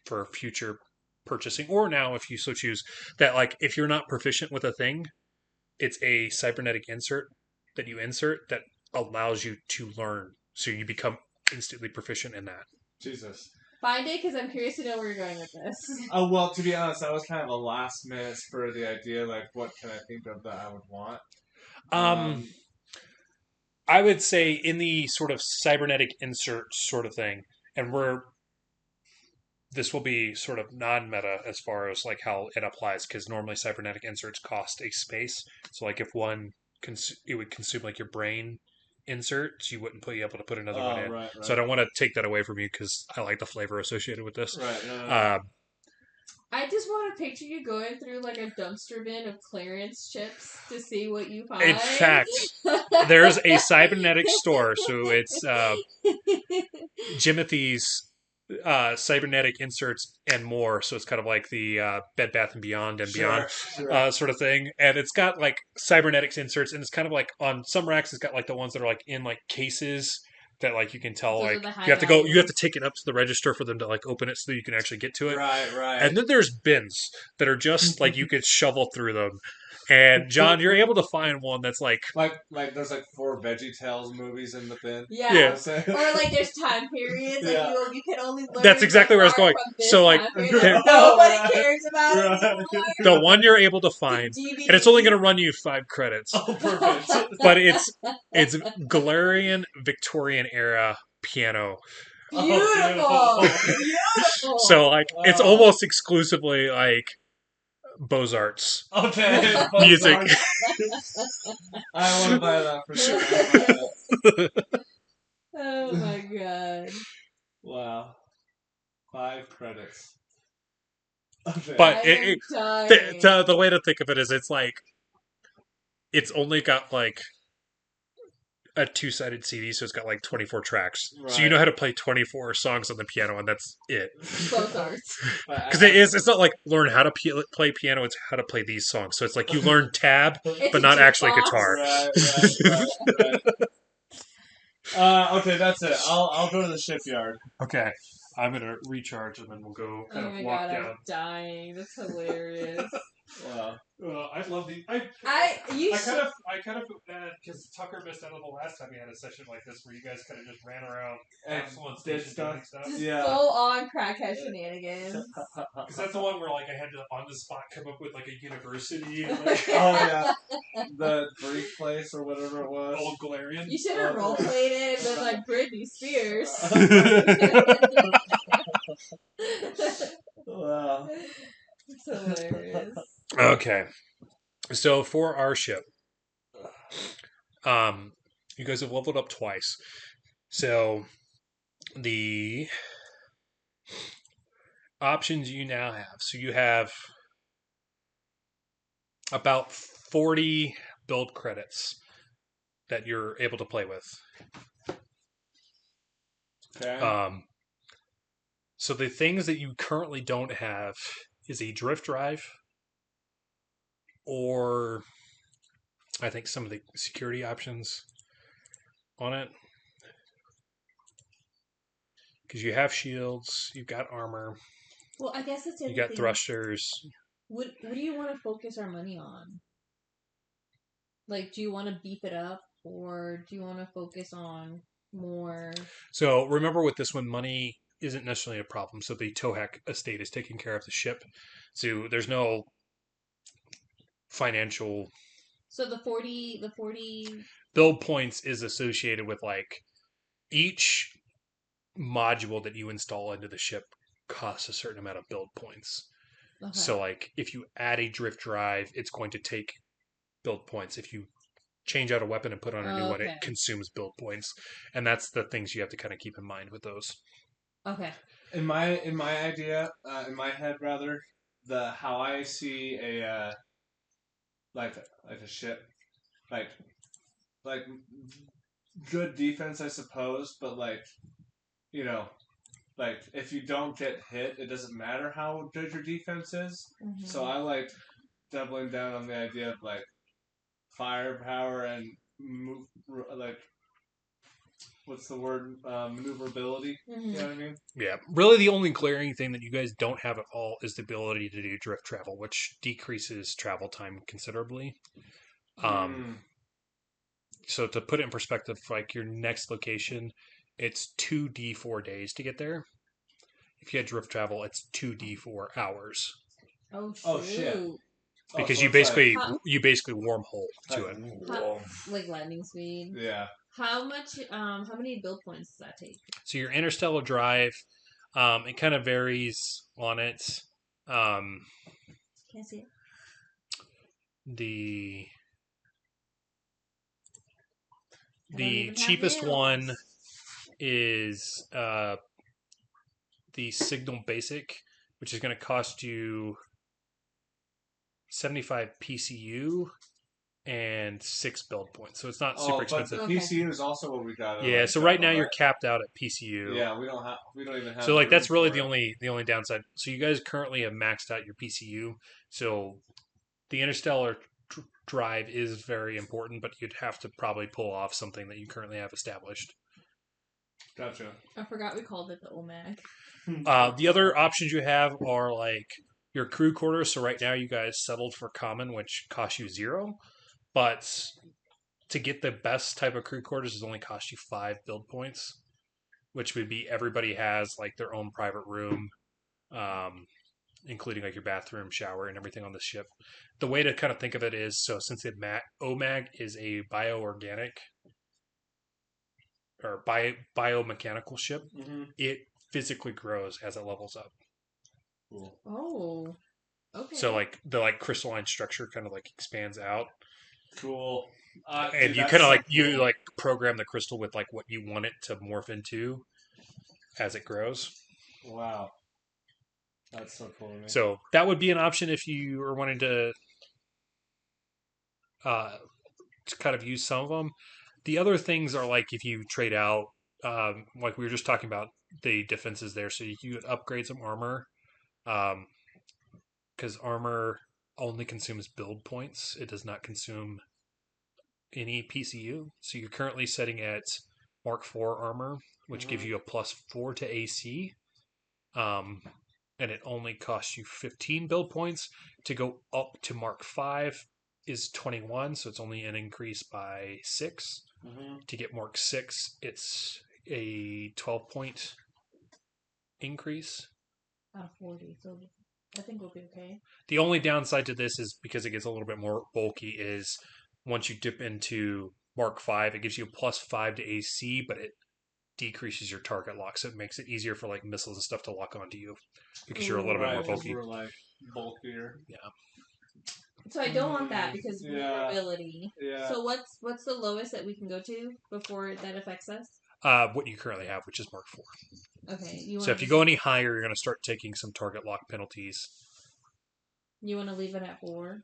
for future purchasing, or now if you so choose, that like if you're not proficient with a thing, it's a cybernetic insert that you insert that allows you to learn, so you become instantly proficient in that. Jesus. Find it, because I'm curious to know where you're going with this. Oh, well, to be honest, that was kind of a last minute spur of the idea. Like, what can I think of that I would want? I would say in the sort of cybernetic insert sort of thing, and this will be sort of non-meta as far as like how it applies, because normally cybernetic inserts cost a space. So like if one it would consume like your brain insert, so you wouldn't be able to put another one in. Right. So I don't want to take that away from you because I like the flavor associated with this. Right. No. I just want to picture you going through like a dumpster bin of clearance chips to see what you find. In fact, there's a cybernetic store, so it's Jimothy's cybernetic inserts and more. So it's kind of like the Bed Bath and Beyond and Beyond sort of thing. And it's got like cybernetics inserts, and it's kind of like on some racks, it's got like the ones that are like in like cases that like you can tell Those are like the high you have to go, value you have to take it up to the register for them to like open it so that you can actually get to it. Right. And then there's bins that are just like you could shovel through them. And John, you're able to find one that's like like there's like 4 VeggieTales movies in the bin. Yeah. Yeah. Or like there's time periods, like Yeah. you can only learn. That's exactly where I was going. from this So, like, time period. there- Nobody cares about it Right. anymore. the one you're able to find, DVD. and it's only going to run you 5 credits. Oh, perfect. But it's Galarian Victorian era piano. Beautiful. Beautiful. So like it's Oh. almost exclusively like Beaux-Arts Okay. music. I want to buy that for sure. I'll buy that. Oh my god. Wow. 5 credits. Okay. But I it, am it, dying. the way to think of it is it's like it's only got like a 2-sided CD, so it's got like 24 tracks. So you Right. know how to play 24 songs on the piano, and that's it. Both arts. Because it's not like learn how to play piano, it's how to play these songs. So it's like you learn tab, It's but a not actually jukebox. guitar. Right. Okay, that's it. I'll go to the shipyard. Okay. I'm going to recharge, and then we'll go Oh my god, I'm dying. That's hilarious. Wow. I love the. You should. I kind of feel bad because Tucker missed out on the last time we had a session like this where you guys kind of just ran around And capsule and did station stuff. doing stuff. Just Yeah. full on crackhead shenanigans. Because that's the one where like I had to on the spot come up with like a university and like Oh yeah. The Greek place or whatever it was. old Galarian. You should have role played it and been like Britney Spears. Wow. It's hilarious. Okay. So for our ship, you guys have leveled up twice. So the options you now have. So you have about 40 build credits that you're able to play with. Okay. So the things that you currently don't have is a drift drive, or I think some of the security options on it. Because you have shields, you've got armor, Well, I guess that's the you other got thing. thrusters. What do you want to focus our money on? Like, do you want to beef it up, or do you want to focus on more? So remember with this one, money isn't necessarily a problem. So the Tohack estate is taking care of the ship. So there's no financial So the 40. build points is associated with like each module that you install into the ship costs a certain amount of build points. Okay. So like if you add a drift drive, it's going to take build points. If you change out a weapon and put on a new one, it Okay. consumes build points. And that's the things you have to kind of keep in mind with those. Okay. In my idea, in my head rather, how I see like a ship, like good defense, I suppose, but like you know, like if you don't get hit, it doesn't matter how good your defense is. Mhm. So I like doubling down on the idea of like firepower and move, like what's the word, maneuverability. You know what I mean? Yeah, really the only glaring thing that you guys don't have at all is the ability to do drift travel, which decreases travel time considerably. So to put it in perspective, like your next location, it's 2d4 days to get there. If you had drift travel, it's 2d4 hours Oh shoot! Oh, shit. because so you it's like- basically Huh. you basically wormhole to like, it. Like lightning speed. yeah. How much? How many build points does that take? So your interstellar drive, it kind of varies on it. Um, Can't see it. the I don't the even have cheapest nails. one is the Signal Basic, which is going to cost you 75 PCU and 6 build points. So it's not super But expensive. the Okay. PCU is also what we got. Yeah, so right now you're capped out at PCU. Yeah, we don't even have. So like room that's really for the only downside. So you guys currently have maxed out your PCU. So the interstellar drive is very important, but you'd have to probably pull off something that you currently have established. Gotcha. I forgot we called it the OMAG. The other options you have are like your crew quarters. So right now you guys settled for common, which costs you 0. But to get the best type of crew quarters is only cost you 5 build points, which would be everybody has like their own private room, including like your bathroom, shower, and everything on the ship. The way to kind of think of it is, so since the OMAG is a bioorganic or biomechanical ship, it physically grows as it levels up. Cool. Oh. Okay. So like the crystalline structure kind of like expands out, Cool. and Dude, you that's kind of so like cool. you like program the crystal with like what you want it to morph into as it grows. Wow. That's so cool to me. So that would be an option if you are wanting to kind of use some of them. The other things are like if you trade out, like we were just talking about the defenses there, so you could upgrade some armor, because armor only consumes build points. It does not consume any PCU. So you're currently setting at Mark IV armor, which gives you a +4 to AC. And it only costs you 15 build points. To go up to Mark V is 21, so it's only an increase by 6. To get Mark VI, it's a 12-point increase. Out of 40, so I think we'll be okay. The only downside to this is because it gets a little bit more bulky is once you dip into Mark V, it gives you a +5 to AC, but it decreases your target lock, so it makes it easier for like missiles and stuff to lock onto you because you're a little bit more bulky. We're like bulkier. Yeah. So I don't want that because Yeah. vulnerability. Yeah. So what's the lowest that we can go to before that affects us? What you currently have, which is Mark IV. Okay. So if you go any higher, you're going to start taking some target lock penalties. You want to leave it at 4?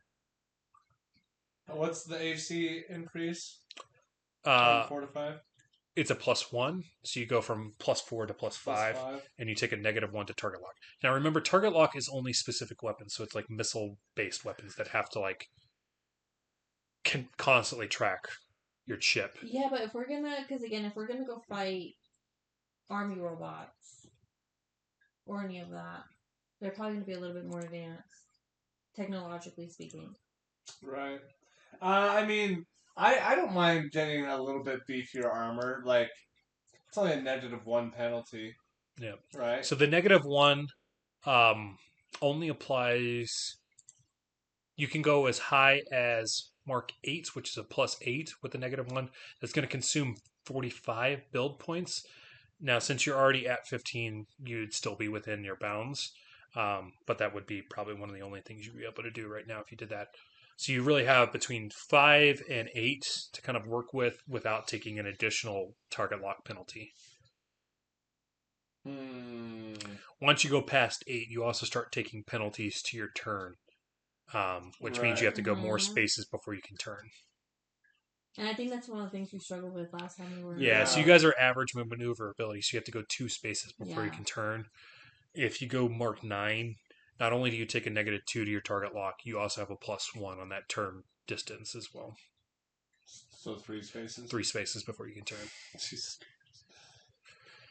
What's the AC increase? From 4 to 5? It's a +1, so you go from +4 to +5, and you take a -1 to target lock. Now remember, target lock is only specific weapons, so it's like missile-based weapons that have to like can constantly track your ship. Yeah, but if we're gonna go fight army robots or any of that, they're probably gonna be a little bit more advanced, technologically speaking. Right. I mean, I don't mind getting a little bit beefier armor. Like, it's only a -1 penalty. Yeah. Right. So the -1 only applies. You can go as high as Mark 8, which is a +8 with the -1. That's going to consume 45 build points. Now, since you're already at 15, you'd still be within your bounds. But that would be probably one of the only things you'd be able to do right now if you did that. So you really have between 5 and 8 to kind of work with without taking an additional target lock penalty. Once you go past 8, you also start taking penalties to your turn. which means you Right. have to go more Mhm. spaces before you can turn. And I think that's one of the things we struggled with last time we were. Yeah, so you Yeah. guys are average maneuverability, so you have to go 2 spaces before you Yeah. can turn. If you go Mark 9, not only do you take a -2 to your target lock, you also have a +1 on that turn distance as well. So 3 spaces. 3 spaces before you can turn. Jesus.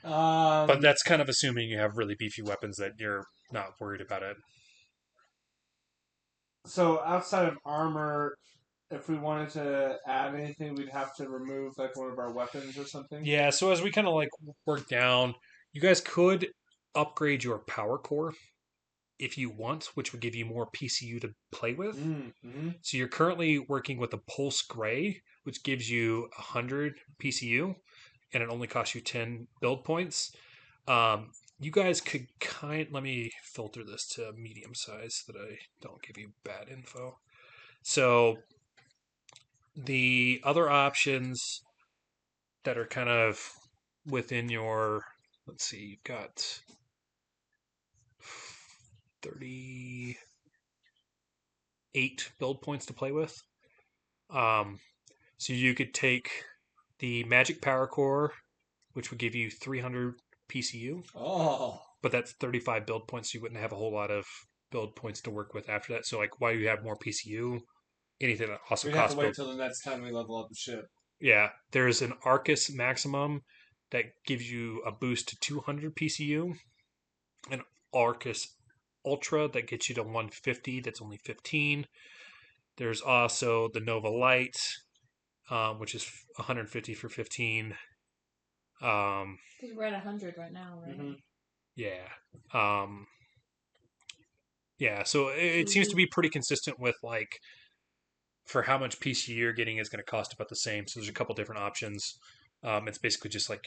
But that's kind of assuming you have really beefy weapons that you're not worried about it. So outside of armor, if we wanted to add anything, we'd have to remove like one of our weapons or something. Yeah, so as we kind of like work down, you guys could upgrade your power core if you want, which would give you more PCU to play with. Mm-hmm. So you're currently working with a Pulse Gray, which gives you 100 PCU, and it only costs you 10 build points. You guys could let me filter this to medium size so that I don't give you bad info. So the other options that are kind of within your, let's see, you've got 38 build points to play with. So you could take the Magic Power Core, which would give you 300 PCU, Oh. but that's 35 build points, so you wouldn't have a whole lot of build points to work with after that. So, like, while you have more PCU, anything that also We'd have costs to wait build. till the next time we level up the ship. Yeah, there's an Arcus Maximum that gives you a boost to 200 PCU, an Arcus Ultra that gets you to 150, that's only 15. There's also the Nova Light, which is 150 for 15. Because we're at 100 right now, right? Mm-hmm. Yeah. Yeah, so it seems to be pretty consistent with like for how much PC you're getting is going to cost about the same. So there's a couple different options. It's basically just like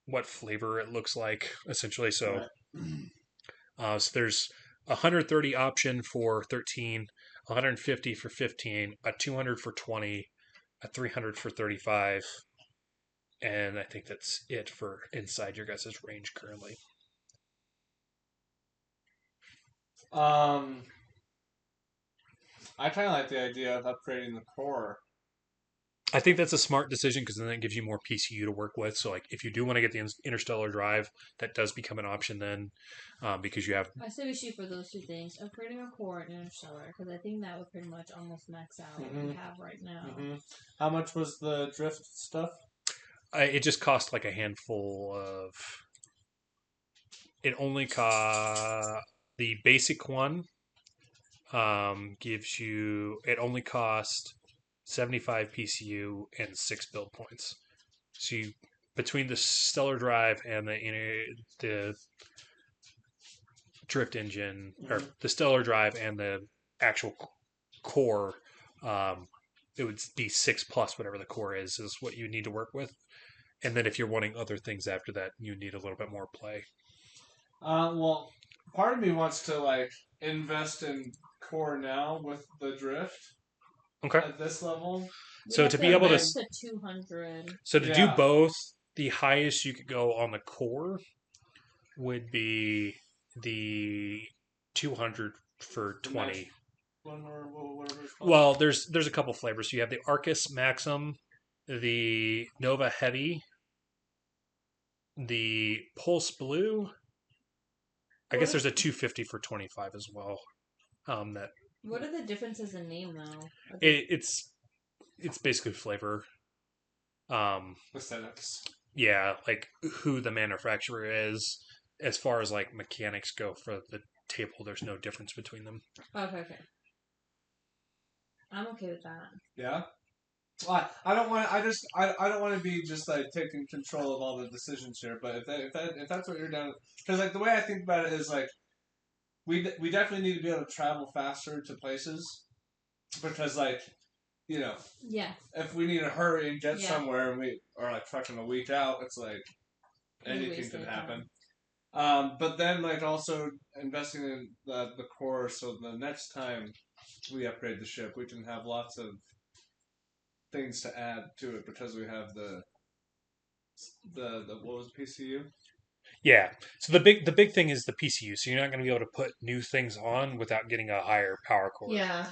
what flavor it looks like, essentially. So, so there's a 130 option for 13, 150 for 15, a 200 for 20, a 300 for 35, and I think that's it for inside your guys' range currently. I kind of like the idea of upgrading the core. I think that's a smart decision because then it gives you more PCU to work with. So, like, if you do want to get the interstellar drive, that does become an option then, because you have. I say we shoot for those two things: upgrading our core and interstellar, because I think that would pretty much almost max out what we have right now. Mm-hmm. How much was the drift stuff? It just cost like a handful of. It only cost the basic one. Gives you. It only cost 75 PCU and 6 build points. So you, between the stellar drive and the drift engine or the stellar drive and the actual core, it would be 6 plus whatever the core is what you need to work with. And then if you're wanting other things after that, you need a little bit more play. Well, part of me wants to like invest in core now with the drift. Okay. At this level. So to be able to 200. So to do both, the highest you could go on the core would be the 200 for 20. Well, there's a couple flavors. So you have the Arcus Maxim, the Nova Heavy, the Pulse Blue. I guess there's a 250 for 25 as well. That What are the differences in name though? it's basically flavor. Aesthetics. Yeah, like who the manufacturer is. As far as like mechanics go for the table, there's no difference between them. Okay. I'm okay with that. Yeah. I don't want. I don't want to be just like taking control of all the decisions here. But if that's what you're down, because like the way I think about it is like we definitely need to be able to travel faster to places because like yeah, if we need to hurry and get somewhere and we are like fucking a week out, it's like anything can happen. But then like also investing in the core so the next time we upgrade the ship we can have lots of things to add to it because we have the what was PCU? Yeah. So the big thing is the PCU. So you're not going to be able to put new things on without getting a higher power cord. Yeah.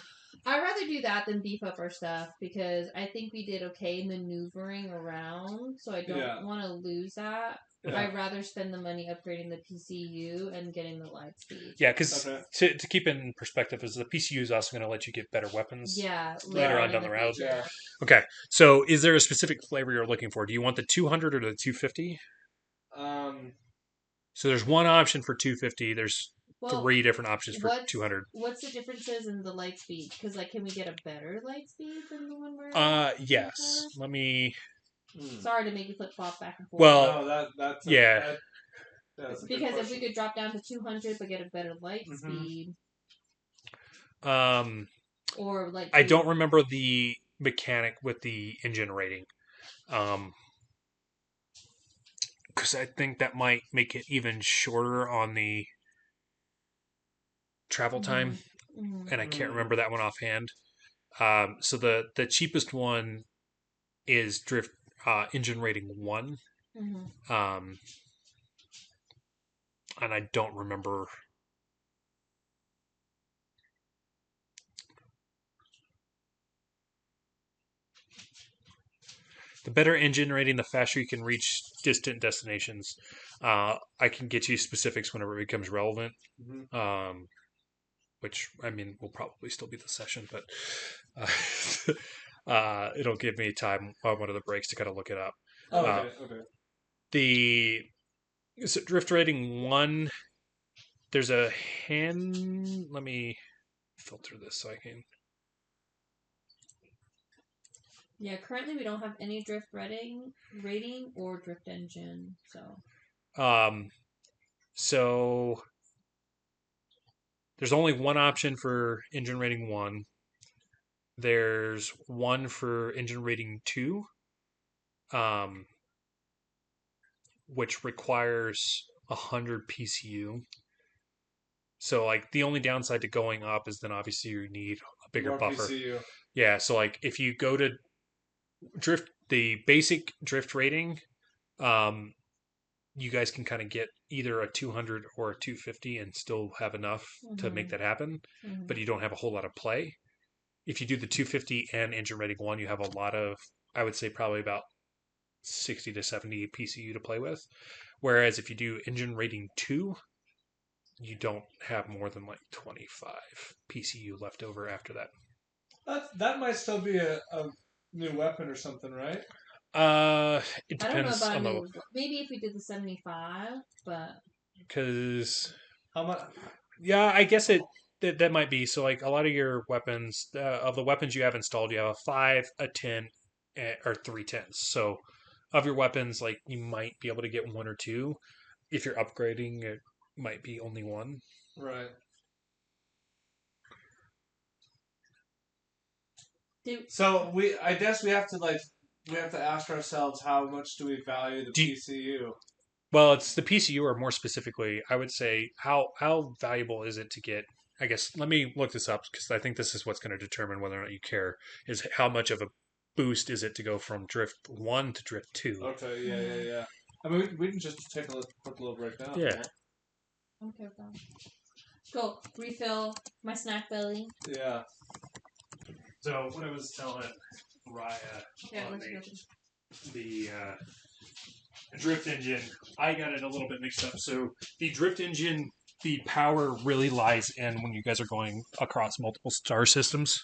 I'd rather do that than beef up our stuff because I think we did okay maneuvering around, so I don't want to lose that. Yeah. I'd rather spend the money upgrading the PCU and getting the light speed. Yeah, because to keep it in perspective, is the PCU is also going to let you get better weapons. Yeah, later on down the road. Yeah. Okay, so is there a specific flavor you're looking for? Do you want the 200 or the 250? So there's one option for 250. There's 3 different options for 200. What's the differences in the light speed? Because can we get a better light speed than the one we're? Yes. Let me. Sorry to make you flip flop back and forth. Well, no, that's yeah. That's because if we could drop down to 200 but get a better light speed. Or I don't remember the mechanic with the engine rating. Because I think that might make it even shorter on the travel time, and I can't remember that one offhand. So the cheapest one is drift engine rating 1, and I don't remember. The better engine rating, the faster you can reach distant destinations. I can get you specifics whenever it becomes relevant. Which, I mean, will probably still be the session, but it'll give me time on one of the breaks to kind of look it up. Okay. So drift rating 1, there's a hand. Let me filter this so I can. Yeah, currently we don't have any drift rating or drift engine, so. So there's only one option for engine rating 1. There's one for engine rating 2, which requires 100 PCU. So the only downside to going up is then obviously you need a bigger More buffer. PCU. Yeah, so if you go to drift, the basic drift rating, you guys can kind of get either a 200 or a 250 and still have enough to make that happen, but you don't have a whole lot of play. If you do the 250 and engine rating 1, you have a lot of, I would say probably about 60 to 70 PCU to play with. Whereas if you do engine rating 2, you don't have more than 25 PCU left over after that. That might still be a new weapon or something, right? It depends on the. Maybe if we did the 75, but because how much? Yeah, I guess that might be so. A lot of your weapons, of the weapons you have installed, you have a 5, a 10, or 3 10s. So of your weapons, you might be able to get 1 or 2. If you're upgrading, it might be only 1. Right. So I guess we have to ask ourselves, how much do we value the PCU? Well, it's the PCU, or more specifically, I would say how valuable is it to get. I guess let me look this up because I think this is what's going to determine whether or not you care. Is how much of a boost is it to go from drift 1 to drift 2? Okay, yeah. I mean, we can just take a quick little break now. Yeah. Okay, fine. Go refill my snack belly. Yeah. So what I was telling Raia on the drift engine, I got it a little bit mixed up. So the drift engine, the power really lies in when you guys are going across multiple star systems.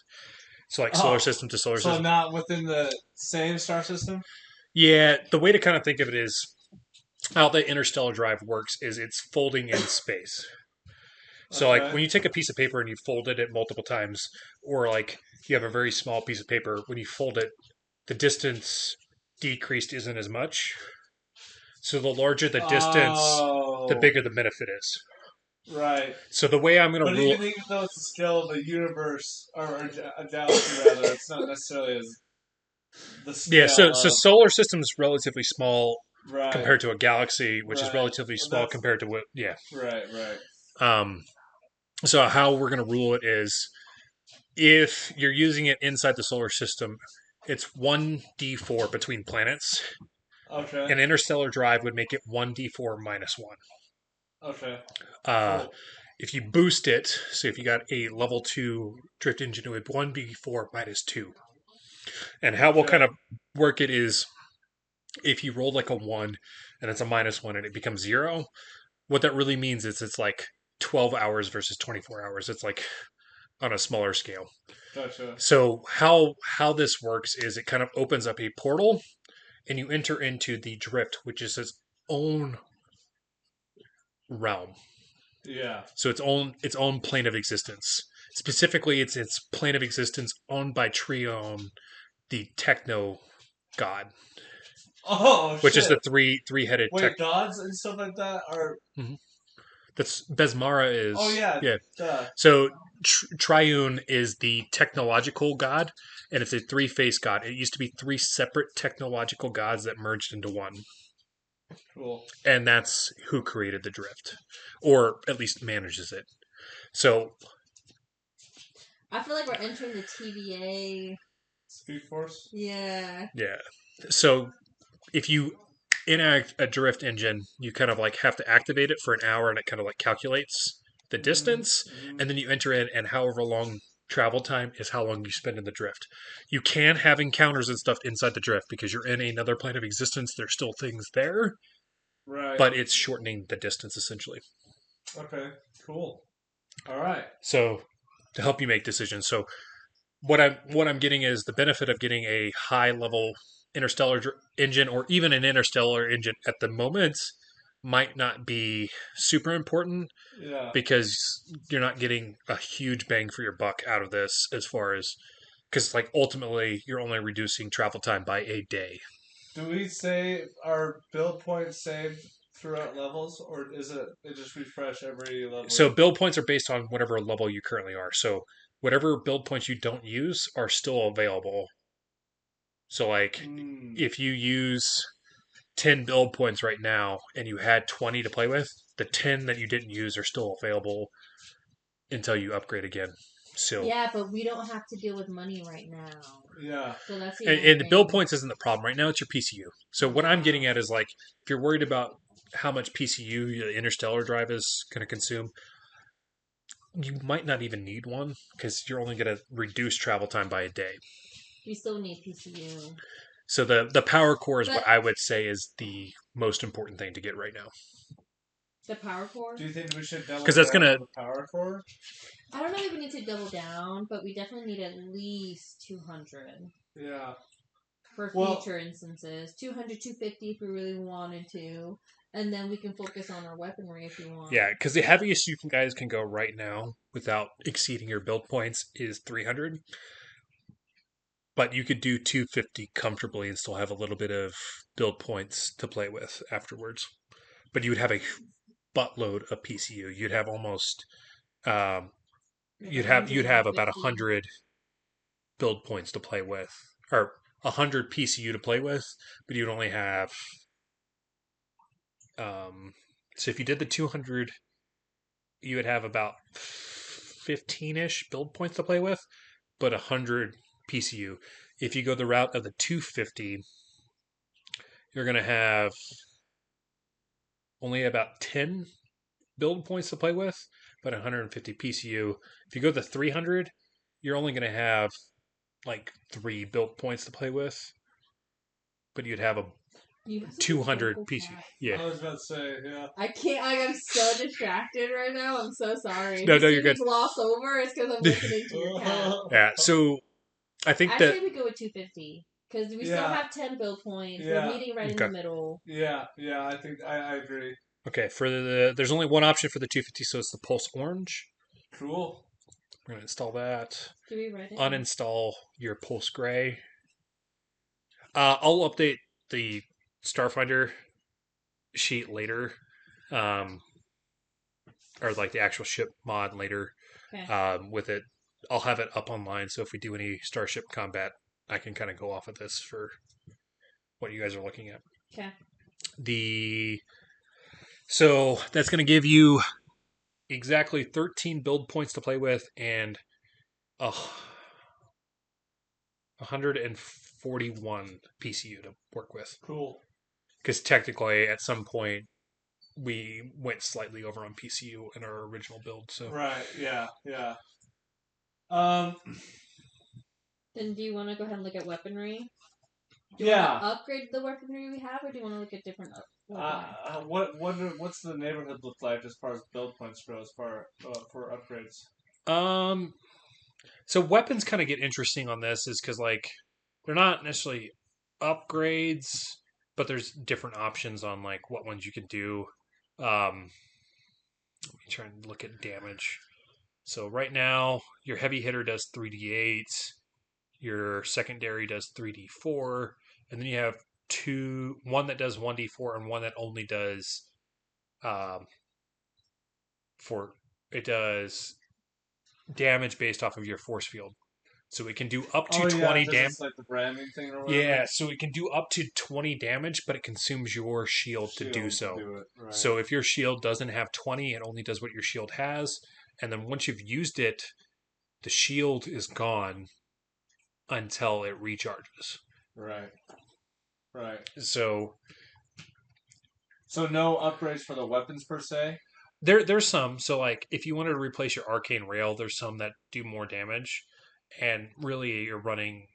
So solar system to solar system. So not within the same star system? Yeah, the way to kind of think of it is how the interstellar drive works is it's folding in space. So when you take a piece of paper and you fold it multiple times, or you have a very small piece of paper, when you fold it, the distance decreased isn't as much. So the larger the distance, the bigger the benefit is. Right. So the way I'm going to rule... But even though it's the scale of the universe, or a galaxy rather, it's not necessarily as the scale. Yeah, so solar system is relatively small compared to a galaxy, which is relatively small compared to what... Yeah. Right. So how we're going to rule it is, if you're using it inside the solar system, it's 1d4 between planets. Okay. An interstellar drive would make it 1d4 minus 1. Okay. Uh, Cool. If you boost it, so if you got a level 2 drift engine, it would 1d4 minus 2. And how we'll Okay. kind of work it is if you roll like a 1 and it's a minus 1 and it becomes 0, what that really means is it's like 12 hours versus 24 hours. It's like on a smaller scale. Gotcha. So how this works is it kind of opens up a portal and you enter into the drift, which is its own realm. Yeah. So its own plane of existence. Specifically, it's its plane of existence owned by Trion, the techno god, Oh, which is shit. the three-headed Wait, tech. gods and stuff like that are. That's Besmara is. Oh, yeah. Yeah. Duh. So Triune is the technological god, and it's a three-faced god. It used to be three separate technological gods that merged into one, Cool. and that's who created the drift, or at least manages it. So I feel like we're entering the TVA. Speed Force? Yeah. yeah. So if you enact a drift engine, you kind of like have to activate it for an hour, and it kind of like calculates the distance, Mm-hmm. and then you enter in, and however long travel time is how long you spend in the drift. You can have encounters and stuff inside the drift because you're in another plane of existence. There's still things there, Right. but it's shortening the distance essentially. Okay. Cool. All right. So to help you make decisions. So what I'm getting is the benefit of getting a high level interstellar engine or even an interstellar engine at the moment might not be super important Yeah. because you're not getting a huge bang for your buck out of this as far as because like ultimately you're only reducing travel time by a day. Do we say our build points saved throughout levels, or is it they just refresh every level? So build points are based on whatever level you currently are. So whatever build points you don't use are still available. So like if you use 10 build points right now and you had 20 to play with, the 10 that you didn't use are still available until you upgrade again. So Yeah, but we don't have to deal with money right now. Yeah. So that's the and the build points isn't the problem right now. It's your PCU. So what I'm Yeah. getting at is like if you're worried about how much PCU the interstellar drive is going to consume, you might not even need one because you're only going to reduce travel time by a day. We still need PCU. So the power core is But- what I would say is the most important thing to get right now. The power core? Do you think we should double 'Cause that's down gonna- on the power core? I don't know if we need to double down, but we definitely need at least 200 Yeah. for Well- future instances. 200, 250 if we really wanted to. And then we can focus on our weaponry if we want. Yeah, because the heaviest you guys can go right now without exceeding your build points is 300. But you could do 250 comfortably and still have a little bit of build points to play with afterwards. But you would have a buttload of PCU. You'd have almost you'd have about 100 build points to play with, or 100 PCU to play with, but you'd only have. So if you did the 200, you would have about 15-ish build points to play with, but 100 PCU. If you go the route of the 250, you're going to have only about 10 build points to play with, but 150 PCU. If you go the 300, you're only going to have like 3 build points to play with, but you'd have a You have such a 200 vocal PC. cat. Yeah. I was about to say, yeah. I can't. I am so distracted right now. I'm so sorry. No, If no, you you're see me good. gloss over, it's because I'm listening to your cat. Yeah. So I think Actually, that we go with 250 because we still Yeah. have 10 build points. Yeah. We're meeting right in Okay. the middle. Yeah, I think I agree. okay for there's only one option for the 250, so it's the Pulse Orange. Cool. We're gonna install that. Do we write it? Uninstall your Pulse Gray. I'll update the Starfinder sheet later, or like the actual ship mod later. Okay. With it, I'll have it up online. So if we do any Starship combat, I can kind of go off of this for what you guys are looking at. Okay. So that's going to give you exactly 13 build points to play with and 141 PCU to work with. Cool. Because technically, at some point, we went slightly over on PCU in our original build. So Right. Yeah. Yeah. Then do you want to go ahead and look at weaponry? Do you Yeah. want to upgrade the weaponry we have, or do you want to look at different weaponry? What's the neighborhood look like as far as build points go, as far for upgrades? So weapons kind of get interesting on this, is because like they're not necessarily upgrades, but there's different options on like what ones you can do. Let me try and look at damage. So right now, your heavy hitter does 3d8, your secondary does 3d4, and then you have one that does 1d4 and one that only does um, for it does damage based off of your force field. So it can do up to 20 damage. It's like the branding thing or whatever. Yeah, so it can do up to 20 damage, but it consumes your shield to do so. Right. So if your shield doesn't have 20, it only does what your shield has. And then once you've used it, the shield is gone until it recharges. Right. Right. So no upgrades for the weapons per se? there's some. So like if you wanted to replace your arcane rail, there's some that do more damage. And really you're running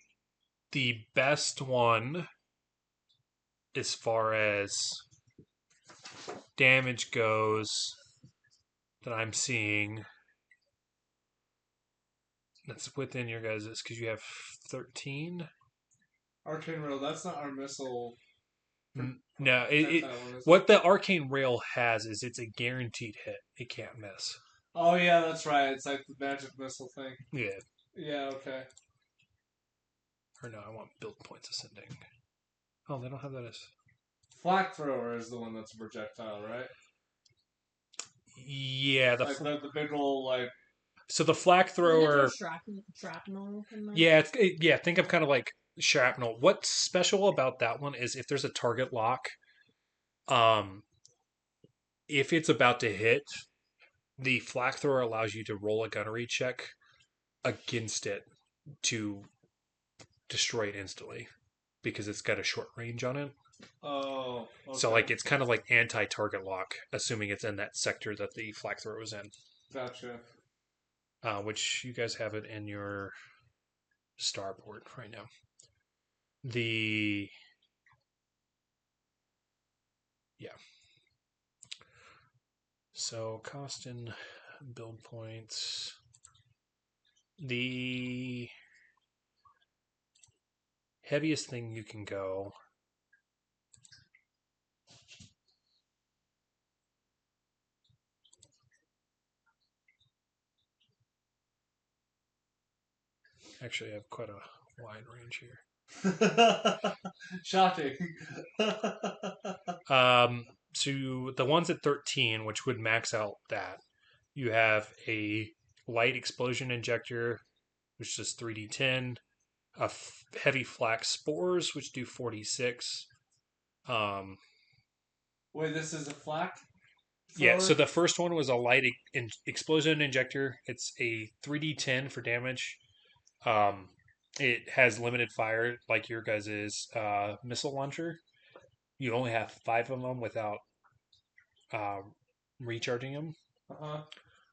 the best one as far as damage goes that I'm seeing that's within your guys' because you have 13. Arcane Rail, that's not our missile. No, It, what the arcane rail has is it's a guaranteed hit. It can't miss. Oh yeah, that's right. It's like the magic missile thing. Yeah. Yeah. Okay. Or no, I want build points ascending. Oh, they don't have that as. Flak thrower is the one that's a projectile, right? Yeah, like the big old like. So the flak thrower. Shrapnel. Yeah, yeah. Think of kind of like shrapnel. What's special about that one is if there's a target lock, if it's about to hit, the flak thrower allows you to roll a gunnery check against it to destroy it instantly because it's got a short range on it. Oh. Okay. So like it's kind of like anti-target lock, assuming it's in that sector that the flak thrower was in. Gotcha. Which you guys have it in your starboard right now. So cost and build points. The heaviest thing you can go actually I have quite a wide range here. Shocking. So the ones at 13, which would max out that, you have a light explosion injector, which does 3d10, heavy flak spores, which do 46. Wait, this is a flak? Yeah, so the first one was a light explosion injector. It's a 3d10 for damage. It has limited fire, like your guys' missile launcher. You only have 5 of them without recharging them.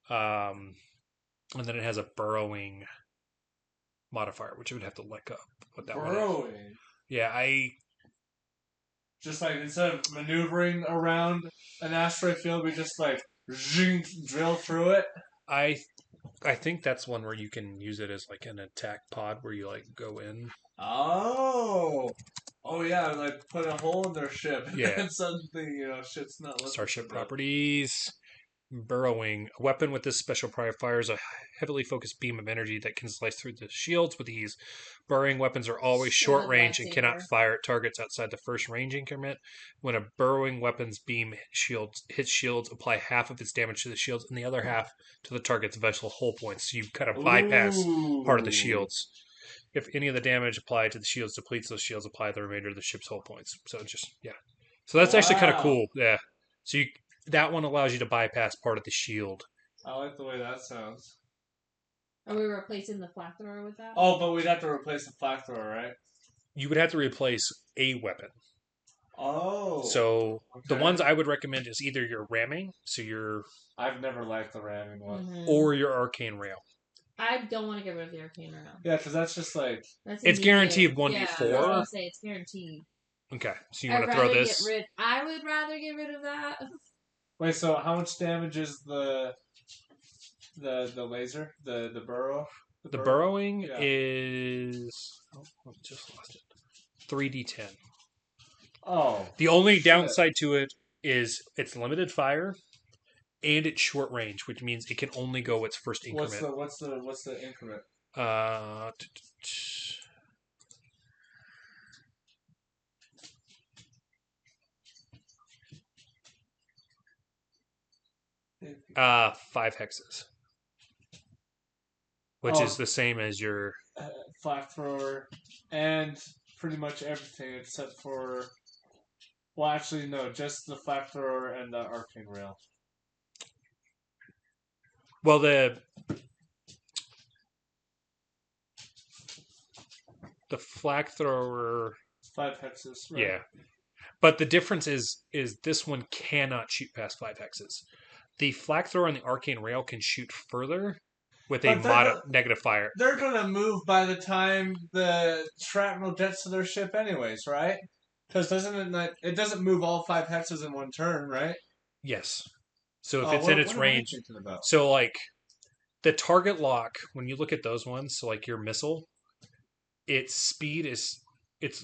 And then it has a burrowing modifier, which you would have to look up what that one is. Burrowing? Yeah, Just like instead of maneuvering around an asteroid field, we just like drill through it. I think that's one where you can use it as like an attack pod where you like go in. Oh yeah, like put a hole in their ship. Yeah. And suddenly, shit's not listening. Starship properties. Burrowing. A weapon with this special power fires a heavily focused beam of energy that can slice through the shields with ease. Burrowing weapons are always short range and cannot fire at targets outside the first range increment. When a burrowing weapon's beam hits shields, apply half of its damage to the shields and the other half to the target's vessel hull points. So you kind of bypass part of the shields. If any of the damage applied to the shields depletes those shields, apply the remainder of the ship's hull points. So just, yeah. So that's actually kind of cool. Yeah. So that one allows you to bypass part of the shield. I like the way that sounds. Are we replacing the flak thrower with that? Oh, but we'd have to replace the flak thrower, right? You would have to replace a weapon. Oh. So the okay. ones I would recommend is either your ramming, so your I've never liked the ramming one. Mhm. or your arcane rail. I don't want to get rid of the arcane rail. Yeah, because that's just like That's It's immediate. guaranteed Yeah, 1d4. I was gonna say it's guaranteed. Okay, so you I'd want to throw rather this? get rid. I would rather get rid of that. wait. So how much damage is the laser the burrow? The burrowing Yeah. is I just lost it. 3d10. Oh. The only shit. downside to it is it's limited fire and it's short range, which means it can only go its first increment. What's the increment? Uh, 5 hexes, which is the same as your. Flamethrower and pretty much everything except for. Well, actually, no, just the flamethrower and the arcane rail. Well, the flag thrower, 5 hexes, right? yeah. But the difference is this one cannot shoot past 5 hexes. The flak thrower and the arcane rail can shoot further with a negative fire. They're gonna move by the time the shrapnel gets to their ship, anyways, right? Because it doesn't move all 5 hexes in one turn, right? Yes. So if it's in its range, What am I thinking about? so like the target lock, when you look at those ones, so like your missile, its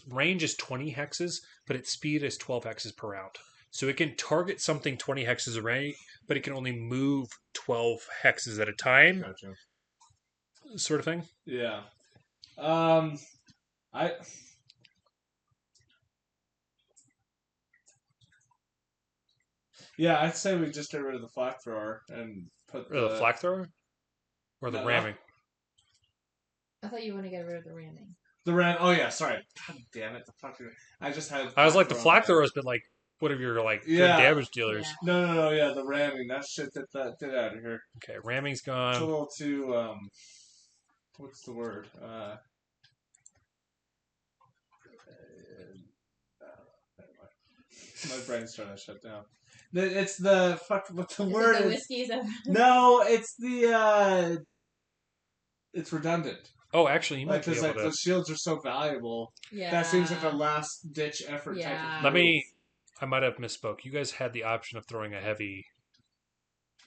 range is 20 hexes, but its speed is 12 hexes per round. So it can target something 20 hexes away, but it can only move 12 hexes at a time, Gotcha. sort of thing. Yeah. I'd say we just get rid of the flak thrower and put Or the flak thrower? Or the No. ramming? I thought you want to get rid of the ramming. the ram. Oh yeah, sorry. God damn it! The fuck. I just had. I was like, the thrower flak on thrower has been like one of your like Yeah. good damage dealers. Yeah. No. Yeah, the ramming. That shit. That get out of here. Okay, ramming's It's a gone. little too. What's the word? My brain's trying to shut down. It's the fuck. What the Is word it the is? whiskeys? No, it's the. It's redundant. Oh, actually, you might Because be able to. the shields are so valuable. Yeah. That seems like a last ditch effort type Yeah. of Let move. me. I might have misspoke. You guys had the option of throwing a heavy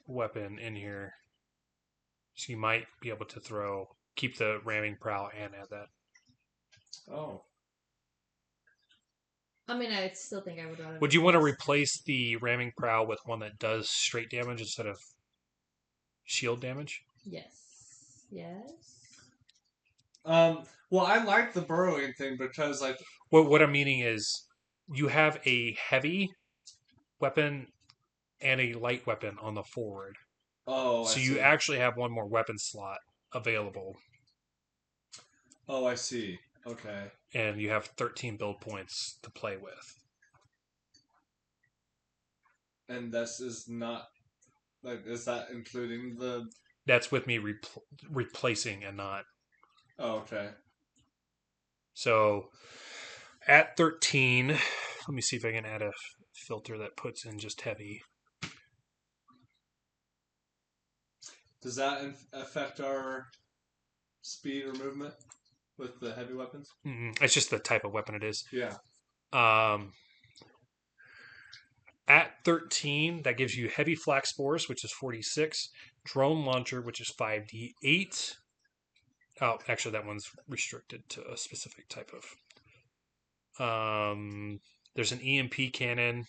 weapon in here, so you might be able to keep the ramming prowl and add that. Oh. I mean, I still think I would rather. Would you want to replace the ramming prowl with one that does straight damage instead of shield damage? Yes. Yes. Well, I like the burrowing thing because, like, What I'm meaning is, you have a heavy weapon and a light weapon on the forward. oh, So I you see. actually have one more weapon slot available, Oh, I see. Okay. and you have 13 build points to play with. And this is not like, is that including the? That's with me replacing and not. Oh, okay. So at 13, let me see if I can add a filter that puts in just heavy. Does that affect our speed or movement with the heavy weapons? It's just the type of weapon it is. Yeah. At 13, that gives you heavy flak spores, which is 46, drone launcher, which is 5d8. Oh, actually, that one's restricted to a specific type of. There's an EMP cannon,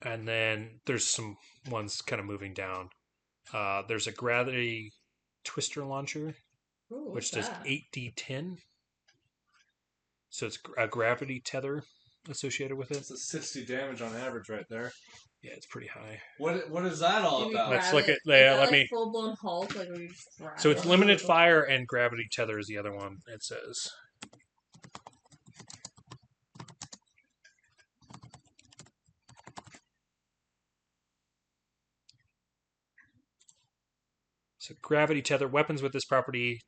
and then there's some ones kind of moving down. There's a gravity twister launcher, Ooh, which does that? 8d10. So it's a gravity tether associated with it. It's a 60 damage on average right there. Yeah, it's pretty high. What is that all Can we about? Let's grab look it? at- yeah, Is that let like me- full blown Hulk, like where you just grab So it's it? limited fire and gravity tether is the other one, it says. So gravity tether, weapons with this property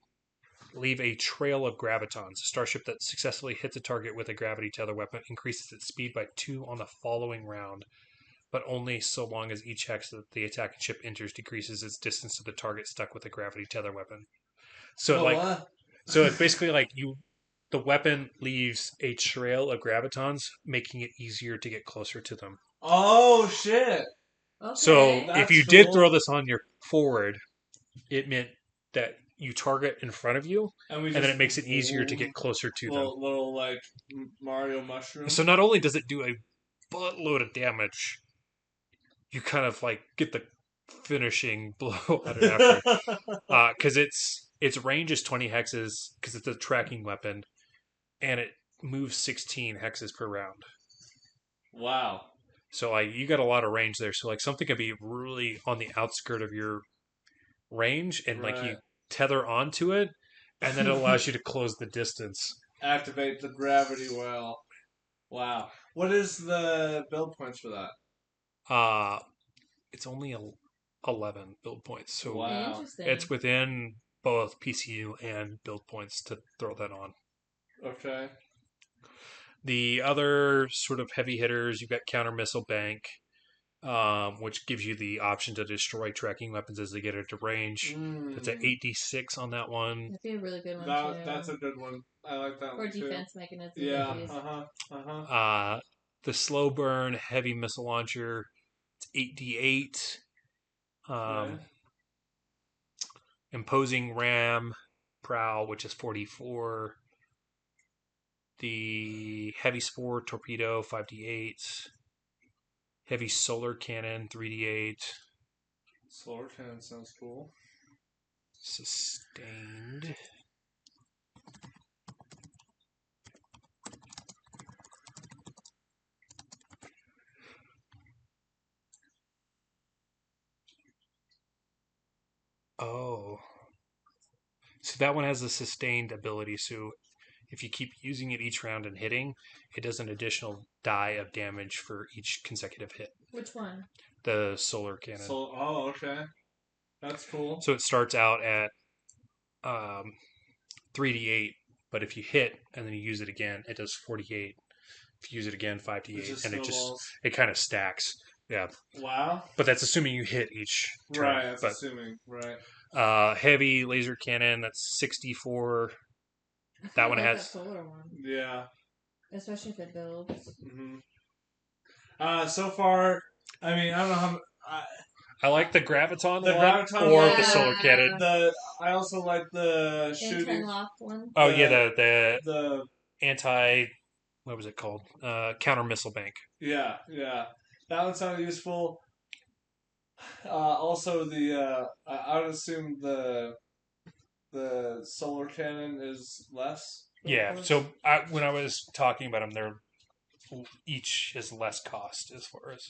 leave a trail of gravitons. A starship that successfully hits a target with a gravity tether weapon increases its speed by 2 on the following round, but only so long as each hex that the attacking ship enters decreases its distance to the target stuck with a gravity tether weapon. So What? so it's basically like the weapon leaves a trail of gravitons, making it easier to get closer to them. Oh shit! Okay. So if That's you did cool. throw this on your forward, it meant that you target in front of you, and then it makes it easier to get closer to them. little like Mario mushroom. So not only does it do a buttload of damage, you kind of like get the finishing blow at it after, because its range is 20 hexes because it's a tracking weapon, and it moves 16 hexes per round. Wow. So like you got a lot of range there. So like something could be really on the outskirt of your range, and like you Right. tether onto it, and then it allows you to close the distance. Activate the gravity well. Wow. What is the build points for that? It's only 11 build points, so Wow. Interesting. it's within both PCU and build points to throw that on. Okay. The other sort of heavy hitters, you've got counter missile bank, which gives you the option to destroy tracking weapons as they get into range. That's an 8d6 on that one. That'd be a really good one too. That's a good one. I like that For one too. defense mechanism. Yeah. Use. The slow burn heavy missile launcher, it's 8d8. Okay. Imposing ram prowl, which is 44. The heavy spore torpedo, 5d8. Heavy solar cannon, 3d8. Solar cannon sounds cool. Sustained. Oh. So that one has a sustained ability. So if you keep using it each round and hitting, it does an additional die of damage for each consecutive hit. Which one? The solar cannon. Oh, okay. That's cool. So it starts out at 3d8, but if you hit and then you use it again, it does 48. If you use it again, 5d8, and it kind of stacks. Yeah. Wow. But that's assuming you hit each turn. Right, that's assuming. Right. Heavy laser cannon, that's 64. That one has that solar one. Yeah. Especially if it builds. So far, I mean, I don't know how. I like the graviton The one graviton or one. the solar cannon. I also like the shooting. Interlock one. Oh yeah, the the anti. What was it called? Counter missile bank. Yeah. That one sounded useful. Also, I would assume the solar cannon is less. Yeah. So when I was talking about them, they're each is less cost as far as.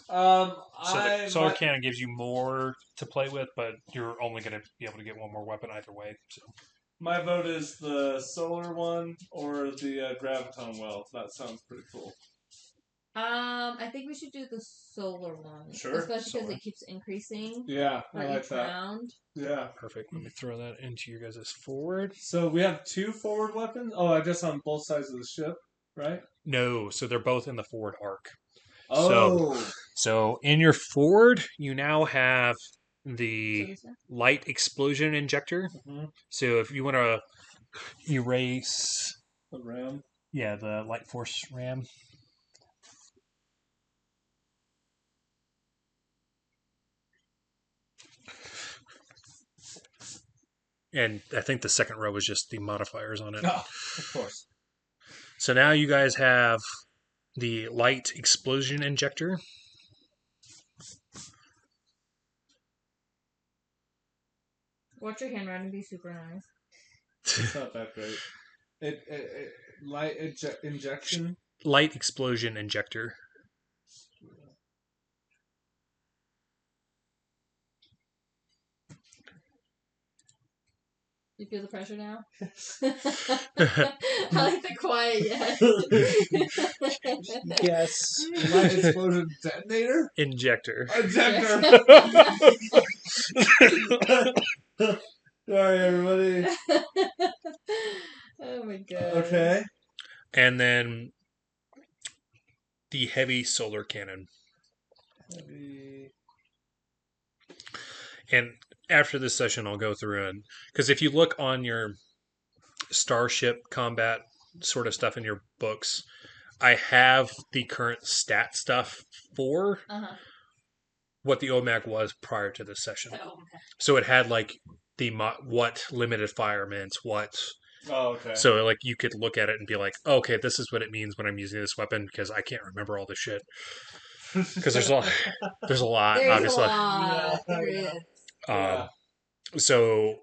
The solar cannon gives you more to play with, but you're only going to be able to get one more weapon either way. So. My vote is the solar one or the graviton well. That sounds pretty cool. I think we should do the solar one. Sure. Especially because it keeps increasing. Yeah, I like each that. round. Yeah. Perfect. Let me throw that into your guys' forward. So we have 2 forward weapons? Oh, I guess on both sides of the ship, right? No, so they're both in the forward arc. Oh. So in your forward, you now have the light explosion injector. Mm-hmm. So if you want to erase the ram. Yeah, the light force ram. And I think the second row was just the modifiers on it. Oh, of course. So now you guys have the light explosion injector. Watch your handwriting be super nice. It's not that great. Light injection? Light explosion injector. You feel the pressure now? I like the quiet yes. Yes. Light explosion detonator? Injector. Injector. Sorry, everybody. Oh my god. Okay. And then the heavy solar cannon. Heavy. And after this session, I'll go through and because if you look on your starship combat sort of stuff in your books, I have the current stat stuff for what the OMAG was prior to this session. Oh, okay. So it had like what limited fire meant, what. Oh, okay. So like you could look at it and be like, oh, okay, this is what it means when I'm using this weapon because I can't remember all this shit. Because there's a lot, There's obviously. a lot. There is. Yeah. So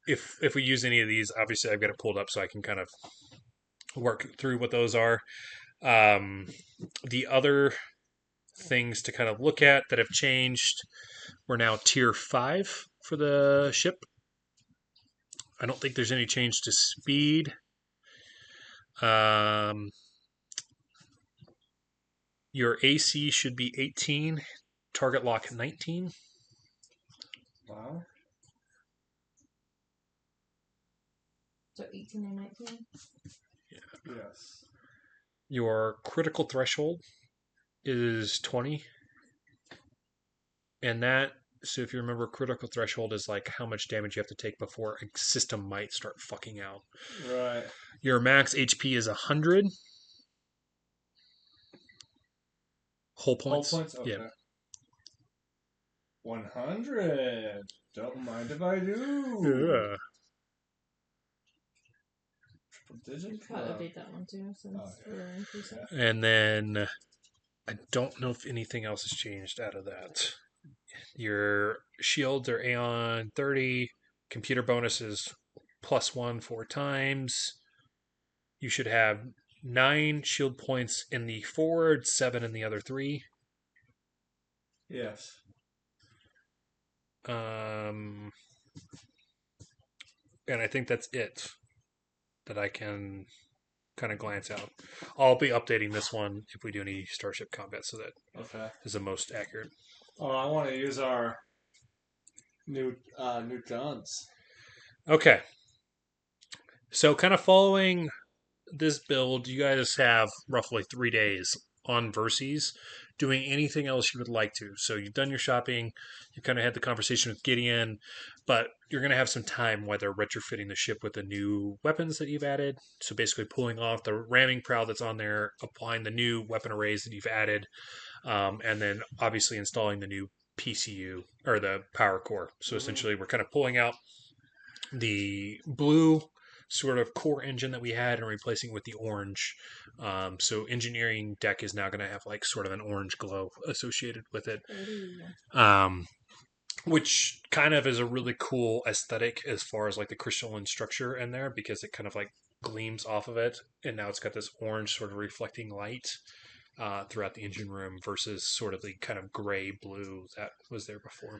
if we use any of these, obviously I've got it pulled up so I can kind of work through what those are. The other things to kind of look at that have changed, we're now tier 5 for the ship. I don't think there's any change to speed. Your AC should be 18, target lock 19. Wow. So 18 and 19? Yes. Your critical threshold is 20. And that, so if you remember, critical threshold is like how much damage you have to take before a system might start fucking out. Right. Your max HP is 100. Whole points? Whole points? Okay. Yeah. 100. Don't mind if I do. Yeah. Digit Probably update that one too since we're increasing. And then I don't know if anything else has changed out of that. Your shields are Aeon 30. Computer bonuses +1 4 times. You should have 9 shield points in the forward, 7 in the other 3. Yes. And I think that's it that I can kind of glance out. I'll be updating this one if we do any Starship combat so that is the most accurate. Oh, I want to use our new guns. Okay. So kind of following this build, you guys have roughly 3 days on Verses doing anything else you would like to. So you've done your shopping, you kind of had the conversation with Gideon, but you're going to have some time whether retrofitting the ship with the new weapons that you've added. So basically pulling off the ramming prow that's on there, applying the new weapon arrays that you've added, and then obviously installing the new PCU or the power core. So essentially we're kind of pulling out the blue sort of core engine that we had and replacing it with the orange. So engineering deck is now going to have like sort of an orange glow associated with it. Which kind of is a really cool aesthetic as far as like the crystalline structure in there because it kind of like gleams off of it. And now it's got this orange sort of reflecting light throughout the engine room versus sort of the kind of gray blue that was there before.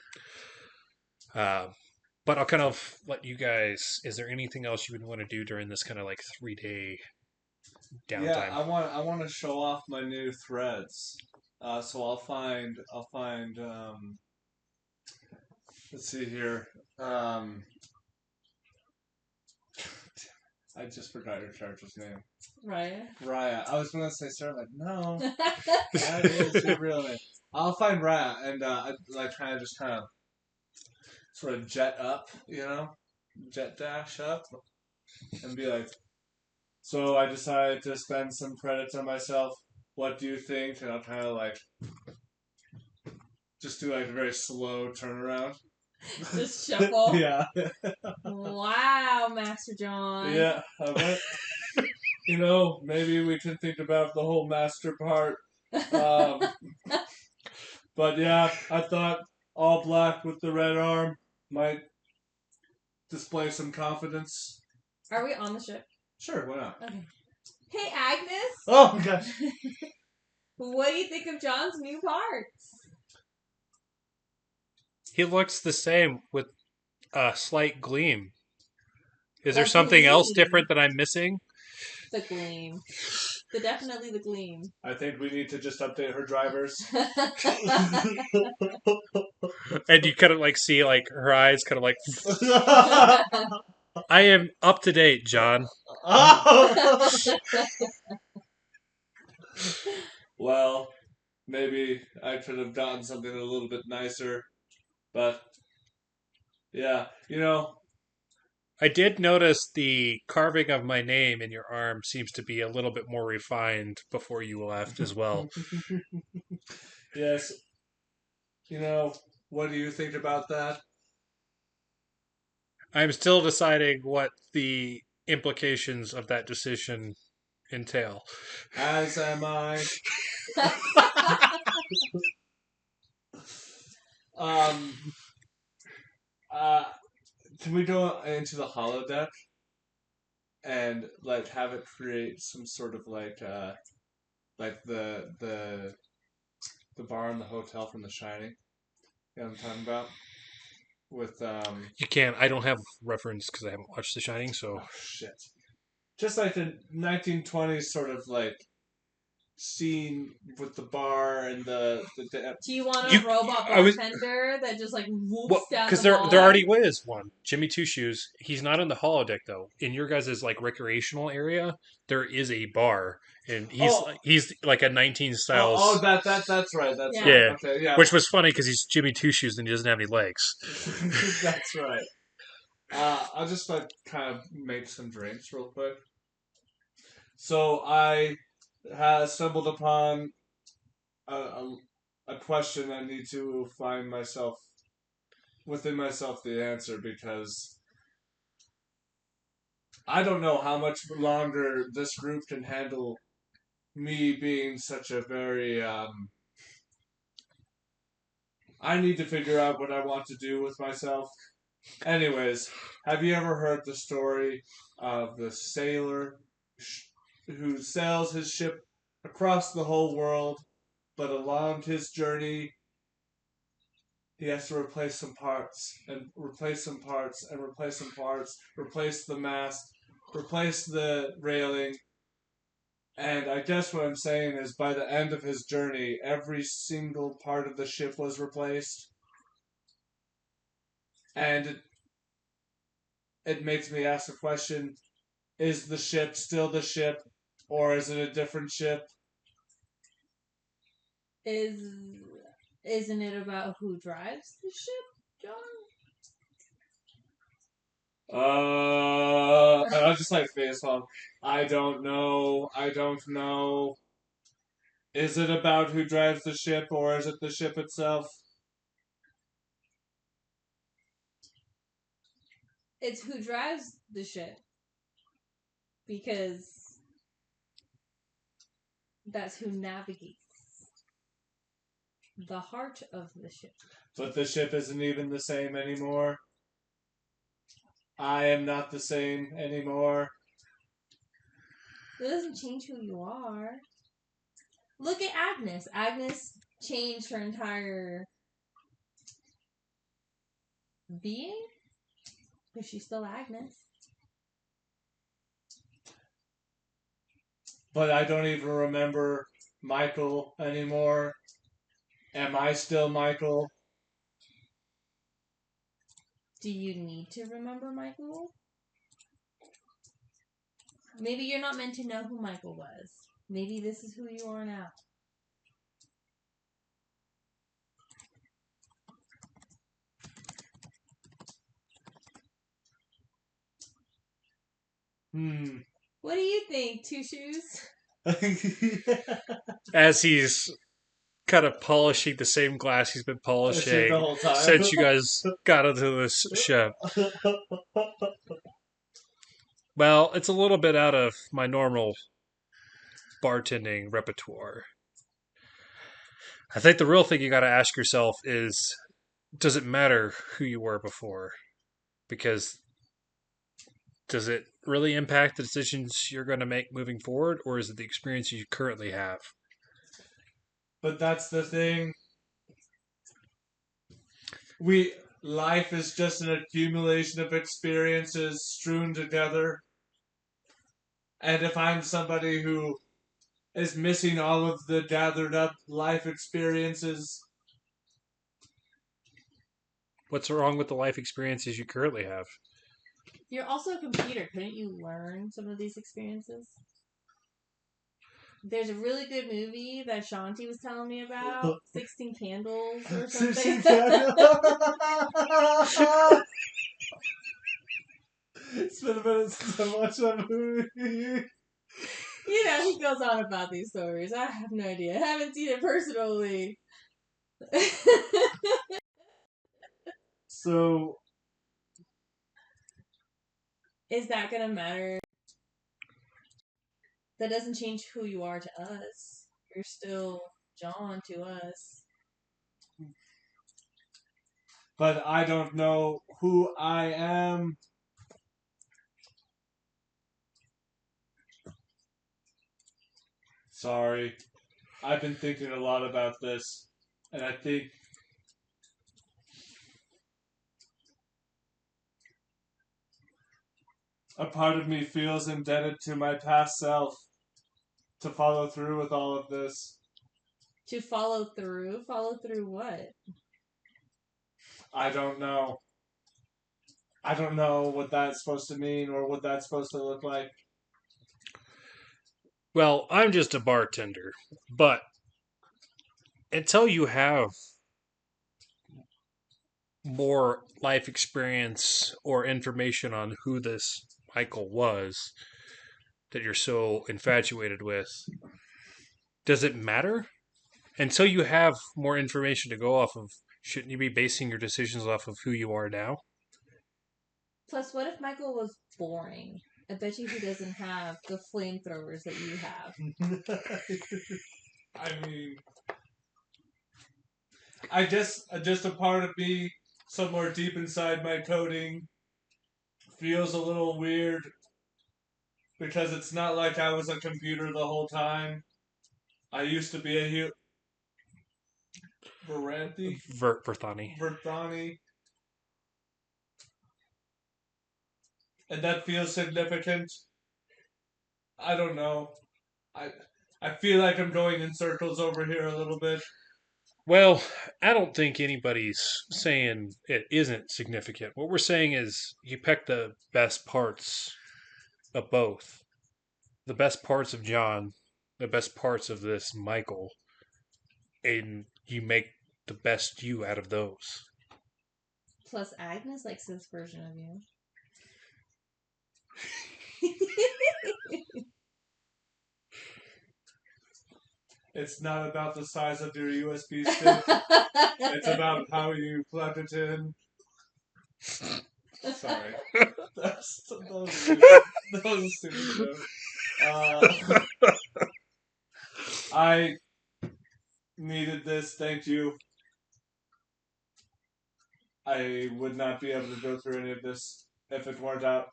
But I'll kind of let you guys. Is there anything else you would want to do during this kind of like 3-day downtime? Yeah, I want to show off my new threads. So I'll find. Let's see here. I just forgot your character's name. Raia. I was gonna say Sarah. Like no, that is your real name. I'll find Raia and like kind of sort of jet up, jet dash up, and be like, so I decided to spend some credits on myself. What do you think? And I'll kind of like just do like a very slow turnaround. Just shuffle. Yeah. Wow, Master John. Yeah, I went. Maybe we can think about the whole master part. But yeah, I thought all black with the red arm might display some confidence. Are we on the ship? Sure, why not? Okay. Hey, Agnes. Oh, God. What do you think of John's new parts? He looks the same with a slight gleam. Is there A something else gleam. different that I'm missing? The gleam. Definitely the gleam. I think we need to just update her drivers. And you kind of like see like her eyes kind of like, I am up to date, John. Well, maybe I could have gotten something a little bit nicer, but yeah, I did notice the carving of my name in your arm seems to be a little bit more refined before you left as well. yes, what do you think about that? I'm still deciding what the implications of that decision entail. As am I. Um, uh, can we go into the holodeck and like have it create some sort of like the bar in the hotel from The Shining? You know what I'm talking about? With You can't. I don't have reference because I haven't watched The Shining, so oh shit, just like the 1920s sort of like scene with the bar and the Do you want a You- robot I was- bartender that just like whoops well, down because the there bar? already was one. Jimmy Two Shoes. He's not in the holodeck though. In your guys' like recreational area, there is a bar, and he's like a 19 styles. That's right. That's Yeah. right. Yeah. Okay, yeah. Which was funny because he's Jimmy Two Shoes and he doesn't have any legs. That's right. I'll just like kind of make some drinks real quick. So I have stumbled upon a question I need to find within myself the answer, because I don't know how much longer this group can handle me being such a very I need to figure out what I want to do with myself. Anyways, have you ever heard the story of the sailor who sails his ship across the whole world, but along his journey, he has to replace some parts, and replace some parts, and replace some parts, replace the mast, replace the railing, and I guess what I'm saying is by the end of his journey, every single part of the ship was replaced. And it makes me ask the question, is the ship still the ship, or is it a different ship? Isn't it about who drives the ship, John? And I was just like face palm. I don't know. I don't know. Is it about who drives the ship, or is it the ship itself? It's who drives the ship. Because that's who navigates the heart of the ship. But the ship isn't even the same anymore. I am not the same anymore. It doesn't change who you are. Look at Agnes. Agnes changed her entire being, but she's still Agnes. But I don't even remember Michael anymore. Am I still Michael? Do you need to remember Michael? Maybe you're not meant to know who Michael was. Maybe this is who you are now. What do you think, Two Shoes? As he's kind of polishing the same glass he's been polishing the whole time. since you guys got into this ship. Well, it's a little bit out of my normal bartending repertoire. I think the real thing you got to ask yourself is, does it matter who you were before? Because does it really impact the decisions you're going to make moving forward, or is it the experience you currently have? But that's the thing. Life is just an accumulation of experiences strewn together. And if I'm somebody who is missing all of the gathered up life experiences, What's wrong with the life experiences you currently have? You're also a computer. Couldn't you learn some of these experiences? There's a really good movie that Shanti was telling me about, 16 Candles or something. 16 candles. It's been a minute since I watched that movie. You know, he goes on about these stories. I have no idea. I haven't seen it personally. So, Is that gonna matter? That doesn't change who you are to us. You're still John to us. but I don't know who I am. Sorry. I've been thinking a lot about this, and I think a part of me feels indebted to my past self to follow through with all of this. To follow through? Follow through what? I don't know. I don't know what that's supposed to mean or what that's supposed to look like. Well, I'm just a bartender, but until you have more life experience or information on who this Michael was that you're so infatuated with, does it matter? Until you have more information to go off of, shouldn't you be basing your decisions off of who you are now? Plus, what if Michael was boring? I bet you he doesn't have the flamethrowers that you have. I mean, I guess just a part of me somewhere deep inside my coding feels a little weird because it's not like I was a computer the whole time. I used to be a Verthani. Verthani, and that feels significant. I don't know. I I feel like I'm going in circles over here a little bit. Well, I don't think anybody's saying it isn't significant. What we're saying is you pick the best parts of both. The best parts of John, the best parts of this Michael, and you make the best you out of those. Plus, Agnes likes this version of you. It's not about the size of your USB stick. It's about how you plug it in. Sorry. That was stupid. That was a stupid joke. I needed this. Thank you. I would not be able to go through any of this if it weren't out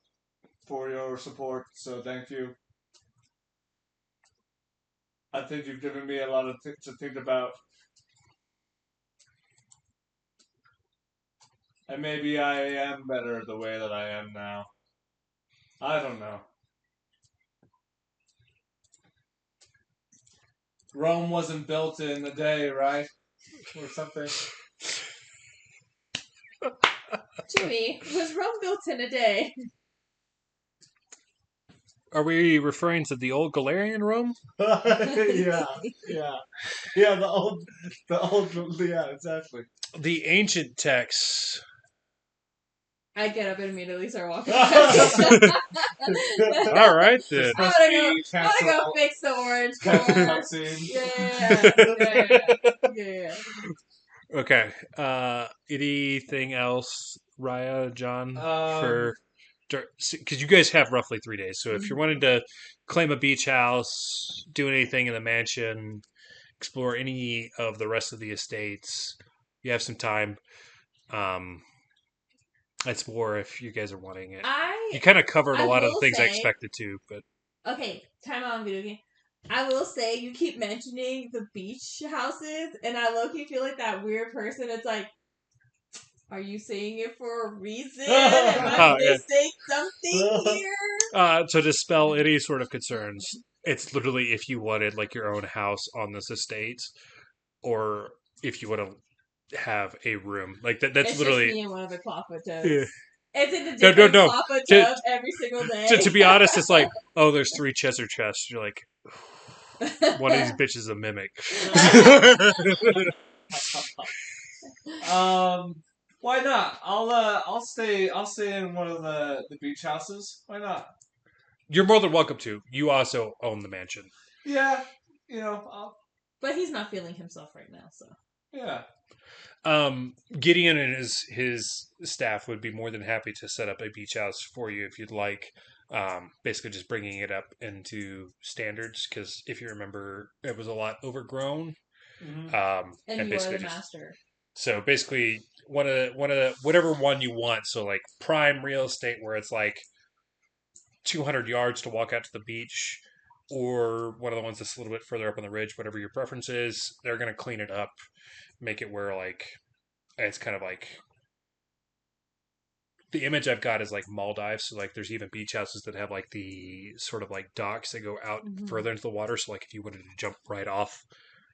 for your support, so thank you. I think you've given me a lot of things to think about. And maybe I am better the way that I am now. I don't know. Rome wasn't built in a day, right? Or something. Jimmy, was Rome built in a day? Are we referring to the old Galarian Rome? Yeah. Yeah, the old, yeah, exactly. The ancient texts. I get up and immediately start walking. All right, then. I wanna go fix the orange corn. Yeah. Okay. Anything else, Raya, John, for because you guys have roughly 3 days. So if you're wanting to claim a beach house, do anything in the mansion, explore any of the rest of the estates, you have some time. It's more if you guys are wanting it. You kind of covered a lot of the things I expected to, but okay, time out on video game. I will say you keep mentioning the beach houses, and I low-key feel like that weird person. It's like, are you saying it for a reason? Am I missing something here? To dispel any sort of concerns, it's literally if you wanted like your own house on this estate, or if you want to have a room like that. That's It's literally. just me and one of the clawfoot toads. Yeah. It's in a No, different no. clawfoot To- tub every single day. To be honest, it's like, oh, there's 3 Cheshire chests. You're like, one of these bitches is a mimic. Why not? I'll stay in one of the beach houses. Why not? You're more than welcome to. You also own the mansion. Yeah, But he's not feeling himself right now, so. yeah. Gideon and his staff would be more than happy to set up a beach house for you if you'd like. Basically, just bringing it up into standards because if you remember, it was a lot overgrown. Mm-hmm. And you are basically the master. So basically, one of the whatever one you want. So like prime real estate where it's like 200 yards to walk out to the beach, or one of the ones that's a little bit further up on the ridge. Whatever your preference is, they're gonna clean it up, make it where like it's kind of like the image I've got is like Maldives. So like there's even beach houses that have like the sort of like docks that go out further into the water. So like if you wanted to jump right off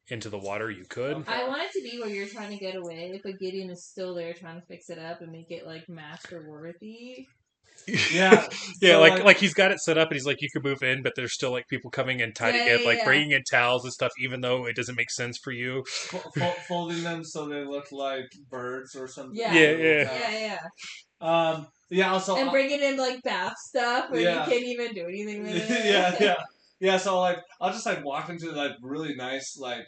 into the water, you could. Okay. I want it to be where you're trying to get away, but Gideon is still there trying to fix it up and make it like master worthy. Yeah, yeah, so, like he's got it set up, and he's like, you can move in, but there's still like people coming and tidying it, like bringing in towels and stuff, even though it doesn't make sense for you. Folding them so they look like birds or something. Yeah. Yeah. Also, and bringing in like bath stuff where you can't even do anything with it. Yeah. So like, I'll just like walk into like really nice like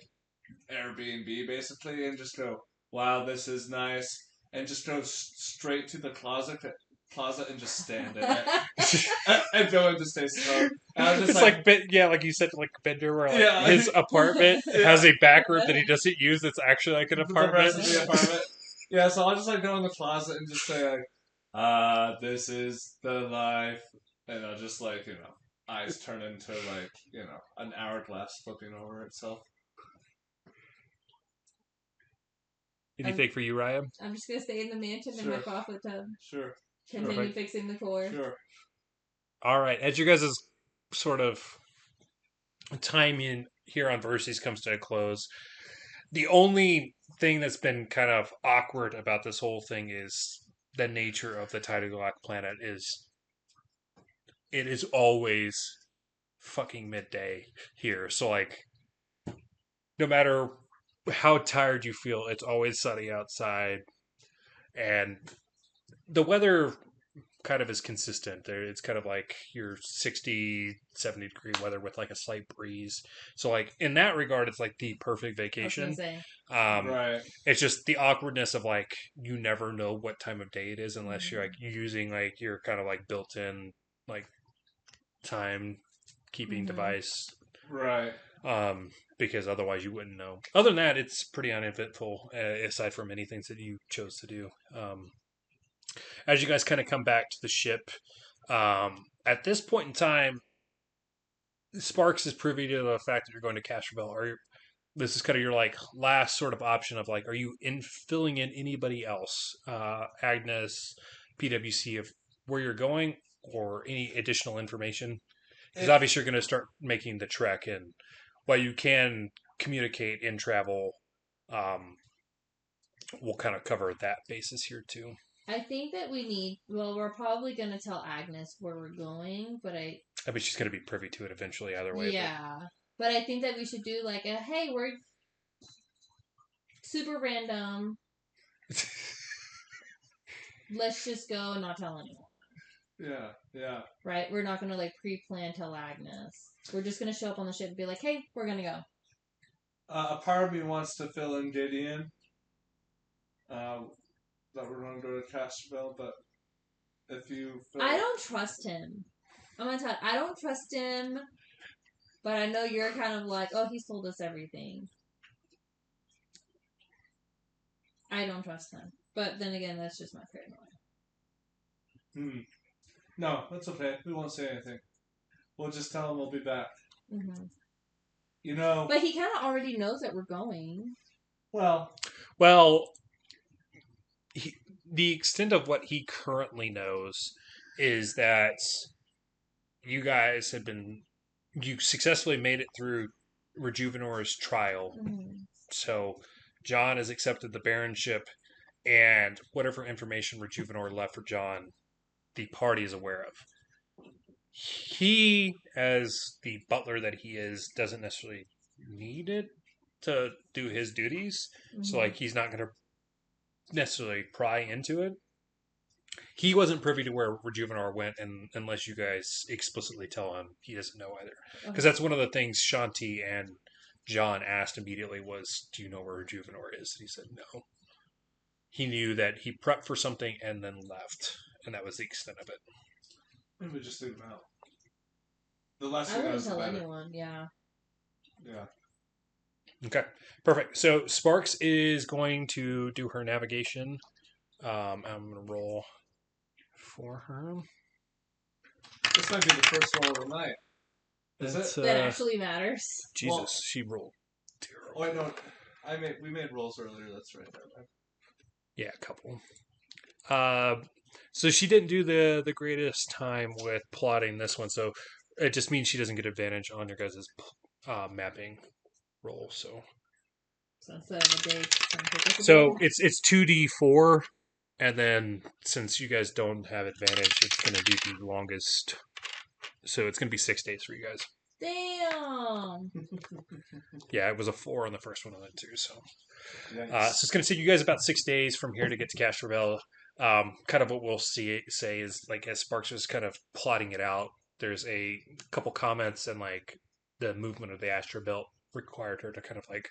Airbnb basically, and just go, wow, this is nice, and just go straight to the closet and just stand in it and go into Stacy's home. And It's like like you said, like Bender, where like his apartment has a back room that he doesn't use. That's actually like an apartment. The rest of the apartment. Yeah, so I'll just like go in the closet and just say like, this is the life, and I'll just like eyes turn into like an hourglass flipping over itself. Anything for you, Ryan? I'm just gonna stay in the mansion in my clawfoot tub. Sure. Continue fixing the core. Sure. All right. As you guys' sort of time in here on Verses comes to a close, the only thing that's been kind of awkward about this whole thing is the nature of the Tidal planet is it is always fucking midday here. So like no matter how tired you feel, it's always sunny outside, and the weather kind of is consistent. It's kind of like your 60, 70 degree weather with like a slight breeze. So like in that regard, it's like the perfect vacation. Right. It's just the awkwardness of like you never know what time of day it is unless you're like using like your kind of like built-in like time keeping device. Right. Because otherwise you wouldn't know. Other than that, it's pretty uneventful, aside from many things that you chose to do. As you guys kind of come back to the ship, at this point in time, Sparks is privy to the fact that you're going to Castrovel. This is kind of your like last sort of option of like, are you filling in anybody else, Agnes, PwC, of where you're going, or any additional information? Because obviously you're going to start making the trek, and while you can communicate in travel, we'll kind of cover that basis here too. I think that we're probably going to tell Agnes where we're going, but I mean, she's going to be privy to it eventually either way. Yeah. But I think that we should do like hey, we're super random. Let's just go and not tell anyone. Yeah. Right? We're not going to like pre-plan tell Agnes. We're just going to show up on the ship and be like, hey, we're going to go. A part of me wants to fill in Gideon. That we're going to go to Castrovel, but if you I don't trust him. I'm going to tell you, I don't trust him, but I know you're kind of like, oh, he's told us everything. I don't trust him. But then again, that's just my paranoia. No, that's okay. We won't say anything. We'll just tell him we'll be back. Mm-hmm. But he kind of already knows that we're going. Well, the extent of what he currently knows is that you guys you successfully made it through Rejuvenor's trial. Mm-hmm. So John has accepted the Baronship, and whatever information Rejuvenor left for John, the party is aware of. He, as the butler that he is, doesn't necessarily need it to do his duties. So, like, he's not going to necessarily pry into it. He wasn't privy to where Rejuvenor went, and unless you guys explicitly tell him, he doesn't know either. Because that's one of the things Shanti and John asked immediately was, "Do you know where Rejuvenor is?" And he said no. He knew that he prepped for something and then left, and that was the extent of it. Maybe just leave him out. The less I he wouldn't knows, the tell better. anyone. Yeah. Yeah. Okay, perfect. So Sparks is going to do her navigation. I'm going to roll for her. This might be the first roll of the night. Is That's, it? That actually matters. Jesus, Well- she rolled terrible. Oh, wait, no. We made rolls earlier. That's right. There. Yeah, a couple. So she didn't do the greatest time with plotting this one, so it just means she doesn't get advantage on your guys' mapping roll. So instead of a day, so it's 2d4, and then since you guys don't have advantage, it's going to be the longest. So it's going to be 6 days for you guys. Damn. Yeah, it was a 4 on the first one on that too. So Yikes. so it's going to take you guys about 6 days from here to get to Castrovel. Kind of what we'll say is, like, as Sparks was kind of plotting it out, there's a couple comments, and like the movement of the Astro Belt required her to kind of like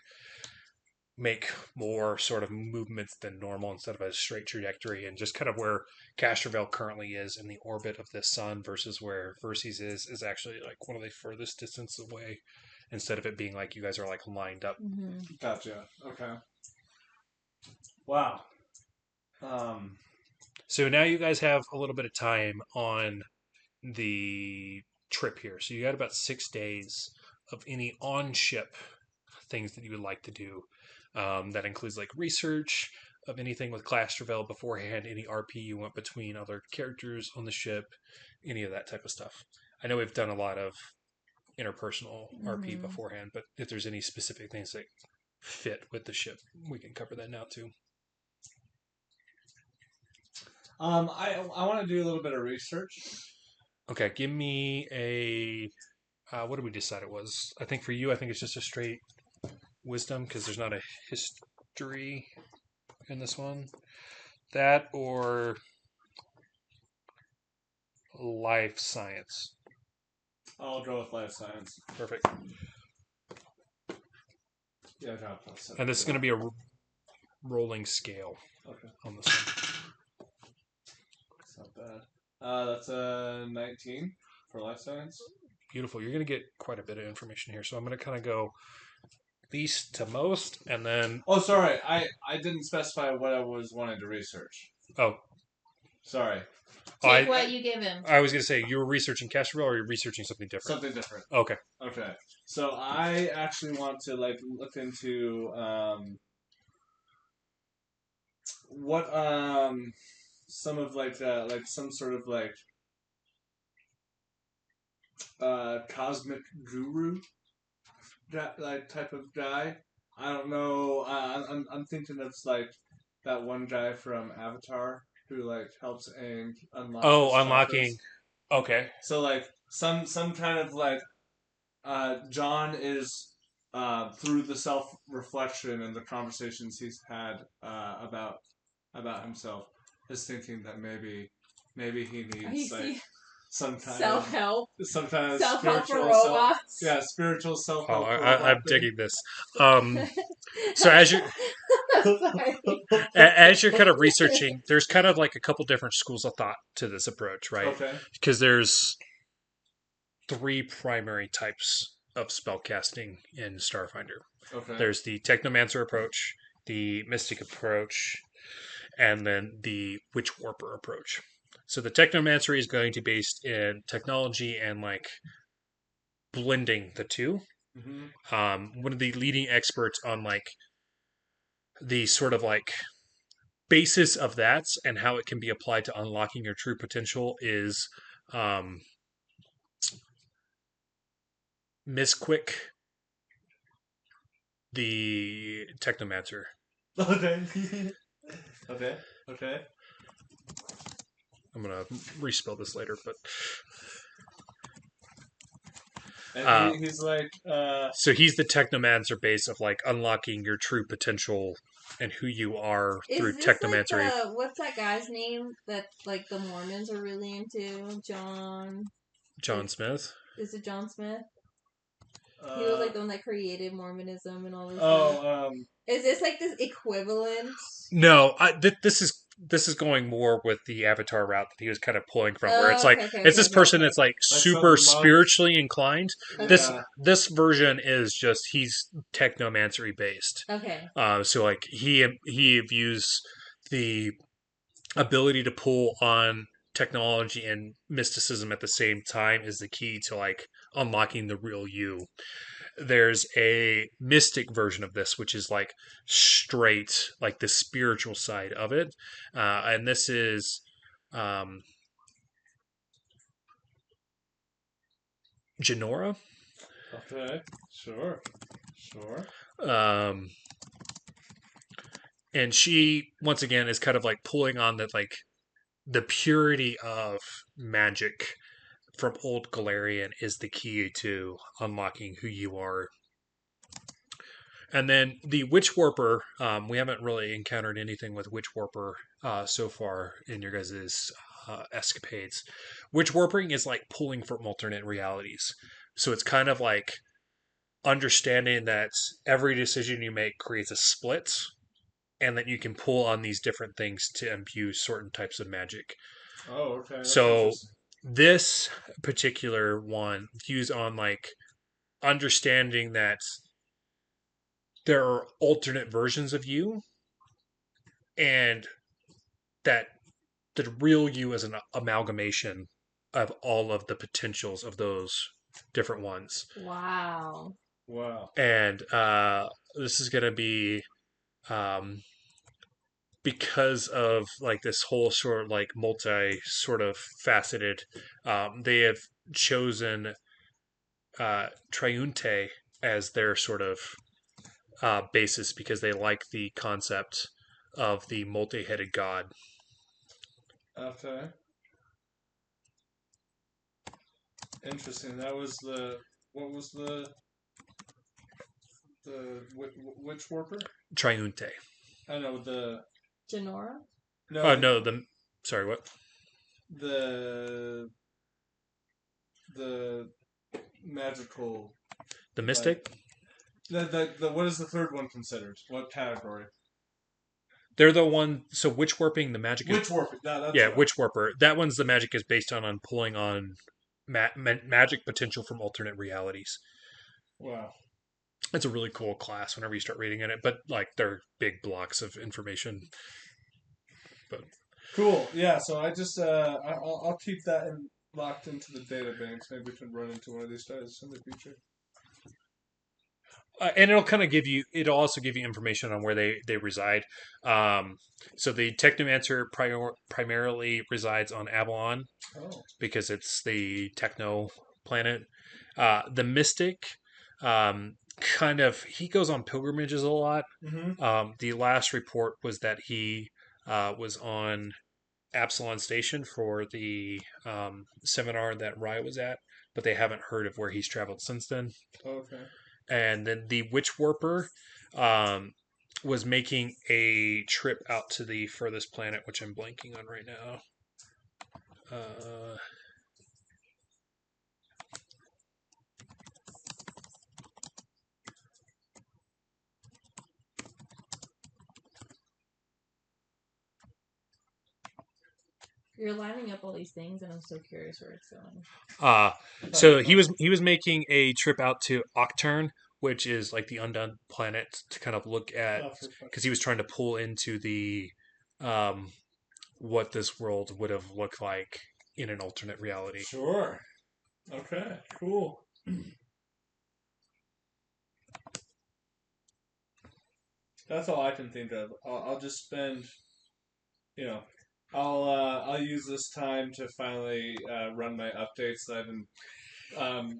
make more sort of movements than normal instead of a straight trajectory, and just kind of where Castrovel currently is in the orbit of the sun versus where Verces is actually like one of the furthest distance away, instead of it being like you guys are like lined up. Gotcha. Okay. Wow. So now you guys have a little bit of time on the trip here. So you got about 6 days of any on-ship things that you would like to do. That includes like research of anything with Castrovel beforehand, any RP you want between other characters on the ship, any of that type of stuff. I know we've done a lot of interpersonal RP beforehand, but if there's any specific things that fit with the ship, we can cover that now too. I want to do a little bit of research. Okay, give me a. What did we decide it was? I think for you, I think it's just a straight wisdom because there's not a history in this one. That or life science. I'll go with life science. Perfect. Yeah, I got plus 7. And this is going to be a rolling scale on this one. It's not bad. That's a 19 for life science. Beautiful. You're going to get quite a bit of information here. So I'm going to kind of go least to most, and then... Oh, sorry. I didn't specify what I was wanting to research. Oh. Sorry. Take what you give him. I was going to say, you were researching Castrovel, or you're researching something different? Something different. Okay. Okay. So I actually want to look into what some of some sort of cosmic guru type of guy. I don't know. I'm thinking of that one guy from Avatar who helps Aang unlock. Oh, unlocking. Chakras. Okay. So some kind of John is through the self-reflection and the conversations he's had about himself is thinking that maybe he needs some kind self-help. Some kind of self-help spiritual for robots. spiritual self-help. I'm digging this. So as you're kind of researching, there's kind of like a couple different schools of thought to this approach, right? Okay. Because there's 3 primary types of spellcasting in Starfinder. Okay. There's the Technomancer approach, the Mystic approach, and then the Witch Warper approach. So the Technomancer is going to be based in technology and blending the two. Mm-hmm. One of the leading experts on the sort of basis of that and how it can be applied to unlocking your true potential is Miss Quick, the Technomancer. Okay. Okay. Okay. I'm gonna respell this later, but And he's like, so he's the technomancer base of like unlocking your true potential and who you are through Is this like technomancery. what's that guy's name that like the Mormons are really into? John Smith. Is it John Smith? He was like the one that created Mormonism and all this oh, stuff. Is this like this equivalent? No, this is going more with the Avatar route that he was kind of pulling from, where it's like it's this person that's like super spiritually inclined. Okay. This version is just he's technomancery based. Okay. So like he views the ability to pull on technology and mysticism at the same time is the key to like unlocking the real you. There's a mystic version of this, which is like straight, like the spiritual side of it. And this is Genora. okay. Sure. And she, once again, is kind of like pulling on that, like the purity of magic from old Galarian is the key to unlocking who you are. And then the Witch Warper, we haven't really encountered anything with Witch Warper so far in your guys' escapades. Witch Warping is like pulling from alternate realities. So it's kind of like understanding that every decision you make creates a split, and that you can pull on these different things to imbue certain types of magic. Oh, okay. That's So this particular one views on like understanding that there are alternate versions of you, and that the real you is an amalgamation of all of the potentials of those different ones. Wow. And this is going to be because of like this whole sort of like multi sort of faceted. They have chosen Triunte as their sort of basis because they like the concept of the multi-headed god. Okay. Interesting. That was what was the Witch Warper? Triunte. I know the Genora? No. No, sorry, what? The magical. The mystic. The what is the third one considered? What category? They're the one. So Witch Warping, the magic. Witch Warping. That's yeah, right. Witch Warper. That one's the magic is based on pulling on magic potential from alternate realities. Wow. It's a really cool class whenever you start reading in it, but like they're big blocks of information. But cool. Yeah. So I just I'll keep that locked into the data banks. Maybe we can run into one of these guys in the future. And it'll also give you information on where they reside. So the Technomancer primarily resides on Avalon because it's the techno planet. The Mystic, he goes on pilgrimages a lot. Mm-hmm. The last report was that he was on Absalon Station for the seminar that Raia was at, but they haven't heard of where he's traveled since then. Okay. And then the Witch Warper was making a trip out to the furthest planet, which I'm blanking on right now. You're lining up all these things, and I'm so curious where it's going. So he was making a trip out to Octurne, which is like the undone planet, to kind of look at, because he was trying to pull into the what this world would have looked like in an alternate reality. Sure. Okay. Cool. That's all I can think of. I'll just spend, I'll use this time to finally run my updates that I've been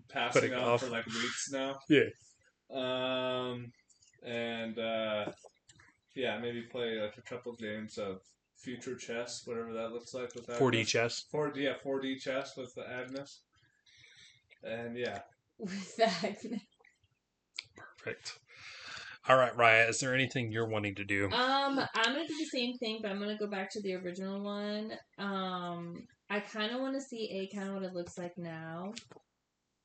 passing on for like weeks now. Yeah. And maybe play like a couple games of future chess, whatever that looks like with 4D Agnes. chess. 4D chess with the Agnes. And yeah. With that. Perfect. All right, Raya, is there anything you're wanting to do? I'm gonna do the same thing, but I'm gonna go back to the original one. I kind of want to see kind of what it looks like now.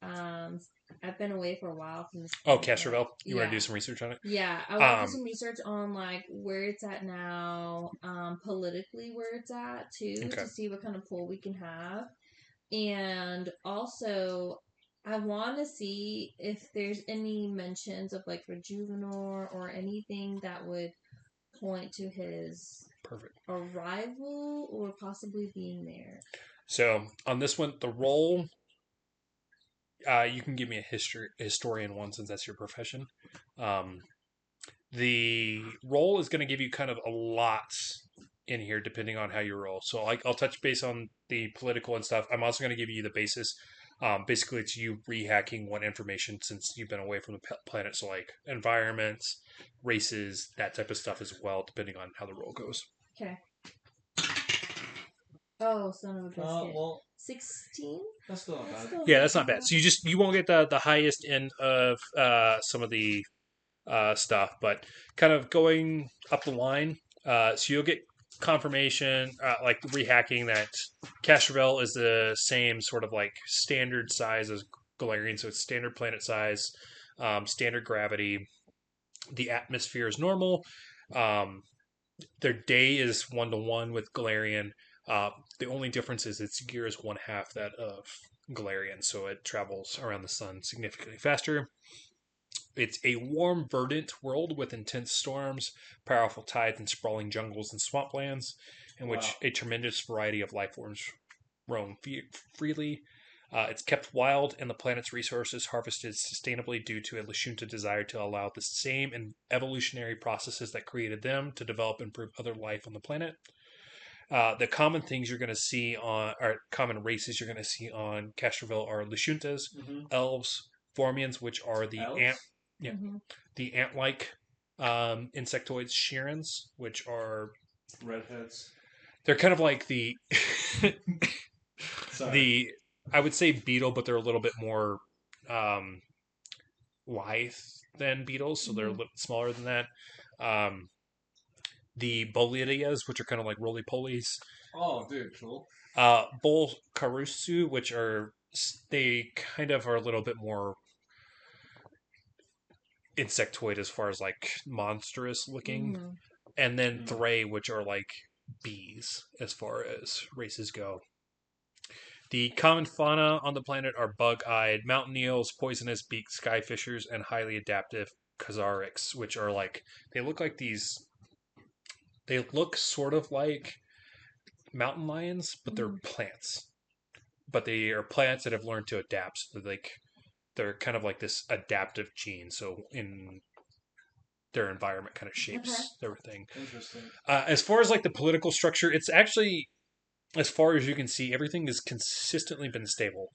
I've been away for a while from this. Oh, Castrovel, you want to Yeah. do some research on it? Yeah, I want to do some research on like where it's at now, politically where it's at too, Okay. to see what kind of pull we can have, and also I want to see if there's any mentions of like Rejuvenor or anything that would point to his Perfect. arrival or possibly being there. So on this one, the role, you can give me a historian one since that's your profession. The role is going to give you kind of a lot in here depending on how you roll. So I'll touch base on the political and stuff. I'm also going to give you the basis. Basically, it's you rehacking what information since you've been away from the planet. So like environments, races, that type of stuff as well, depending on how the roll goes. Okay. Oh, son of a biscuit. Well, 16? that's still not bad. Yeah, that's not bad. So you won't get the highest end of some of the stuff, but kind of going up the line. So you'll get confirmation, like rehacking, that Castrovel is the same sort of like standard size as Galarian, so it's standard planet size, standard gravity. The atmosphere is normal. Their day is 1-to-1 with Galarian. The only difference is its gear is 1/2 that of Galarian, so it travels around the sun significantly faster. It's a warm, verdant world with intense storms, powerful tides, and sprawling jungles and swamplands, in which a tremendous variety of life forms roam freely. It's kept wild, and the planet's resources harvested sustainably due to a Lashunta desire to allow the same evolutionary processes that created them to develop and improve other life on the planet. The common things you're going to see or common races you're going to see on Castrovel are Lashuntas, elves, Formians, which are the the ant-like insectoids, Shirans, which are redheads. They're kind of like the I would say beetle, but they're a little bit more lithe than beetles, so they're a little smaller than that. The Bolidias, which are kind of like roly-polies. Oh, dude, cool. Bolkarusu, which they kind of are a little bit more insectoid as far as like monstrous looking. And then Thray, which are like bees as far as races go. The common fauna on the planet are bug-eyed mountain eels, poisonous beaked skyfishers, and highly adaptive Khazarics, which are like, they look like these, they look sort of like mountain lions, but they're plants. But they are plants that have learned to adapt. So they're kind of like this adaptive gene. So in their environment kind of shapes everything. Interesting. As far as like the political structure, it's actually, as far as you can see, everything has consistently been stable.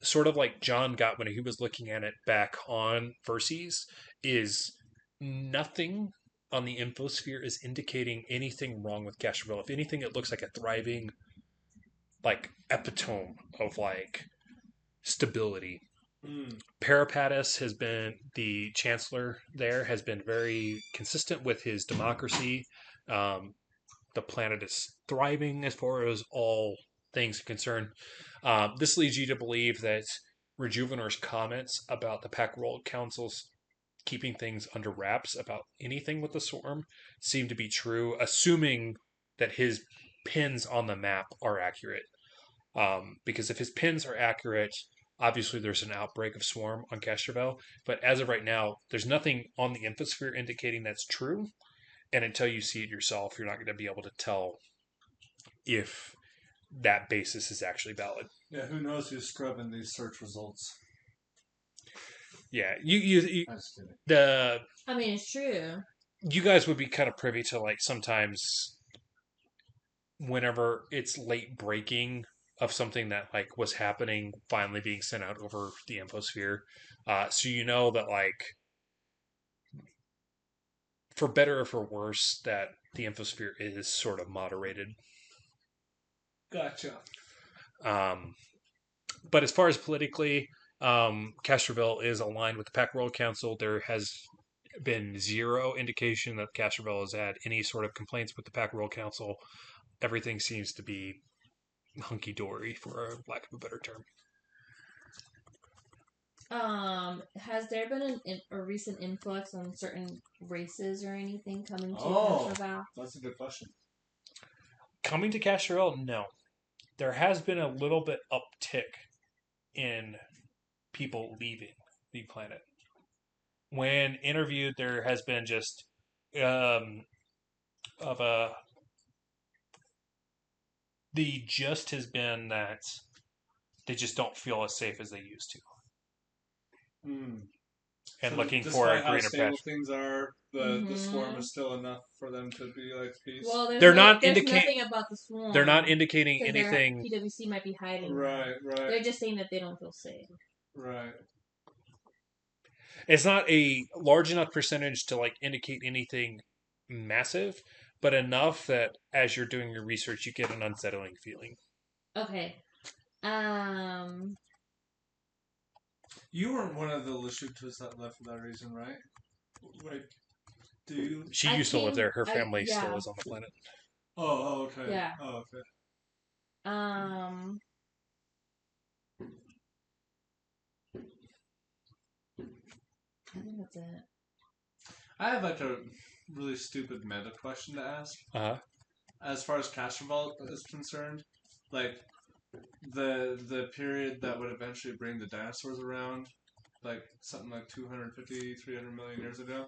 Sort of like John got when he was looking at it back on Verses, is nothing on the infosphere is indicating anything wrong with Castrovel. If anything, it looks like a thriving, like, epitome of like stability. Peripatus has been, the chancellor there, has been very consistent with his democracy. The planet is thriving as far as all things are concerned. This leads you to believe that Rejuvenor's comments about the Pact World Council's keeping things under wraps about anything with the swarm seem to be true, assuming that his pins on the map are accurate. Because if his pins are accurate, obviously there's an outbreak of swarm on Castrovel. But as of right now, there's nothing on the infosphere indicating that's true. And until you see it yourself, you're not going to be able to tell if that basis is actually valid. Yeah, who knows who's scrubbing these search results? Yeah, I mean, it's true. You guys would be kind of privy to like sometimes whenever it's late breaking of something that like was happening finally being sent out over the infosphere. So you know that like for better or for worse, that the infosphere is sort of moderated. Gotcha. But as far as politically, Castrovel is aligned with the Pact World Council. There has been zero indication that Castrovel has had any sort of complaints with the Pact World Council. Everything seems to be hunky dory, for a lack of a better term. Has there been a recent influx on certain races or anything coming to Castrovel? That's a good question. Coming to Castrovel, no. There has been a little bit uptick in people leaving the planet. When interviewed, there has been just the gist has been that they just don't feel as safe as they used to. And so looking for a greater stable patch. Things are, the swarm is still enough for them to be like peace. Well, there's nothing about the swarm. They're not indicating anything. PwC might be hiding. Right. They're just saying that they don't feel safe. Right. It's not a large enough percentage to like indicate anything massive, but enough that as you're doing your research, you get an unsettling feeling. Okay. You weren't one of the Lashutas that left for that reason, right? Like, do you? She used to live there. Her family still is on the planet. Oh, okay. Yeah. Oh, okay. I think that's it. I have like a really stupid meta question to ask. As far as Castrovel is concerned, like the period that would eventually bring the dinosaurs around, like something like 250, 300 million years ago,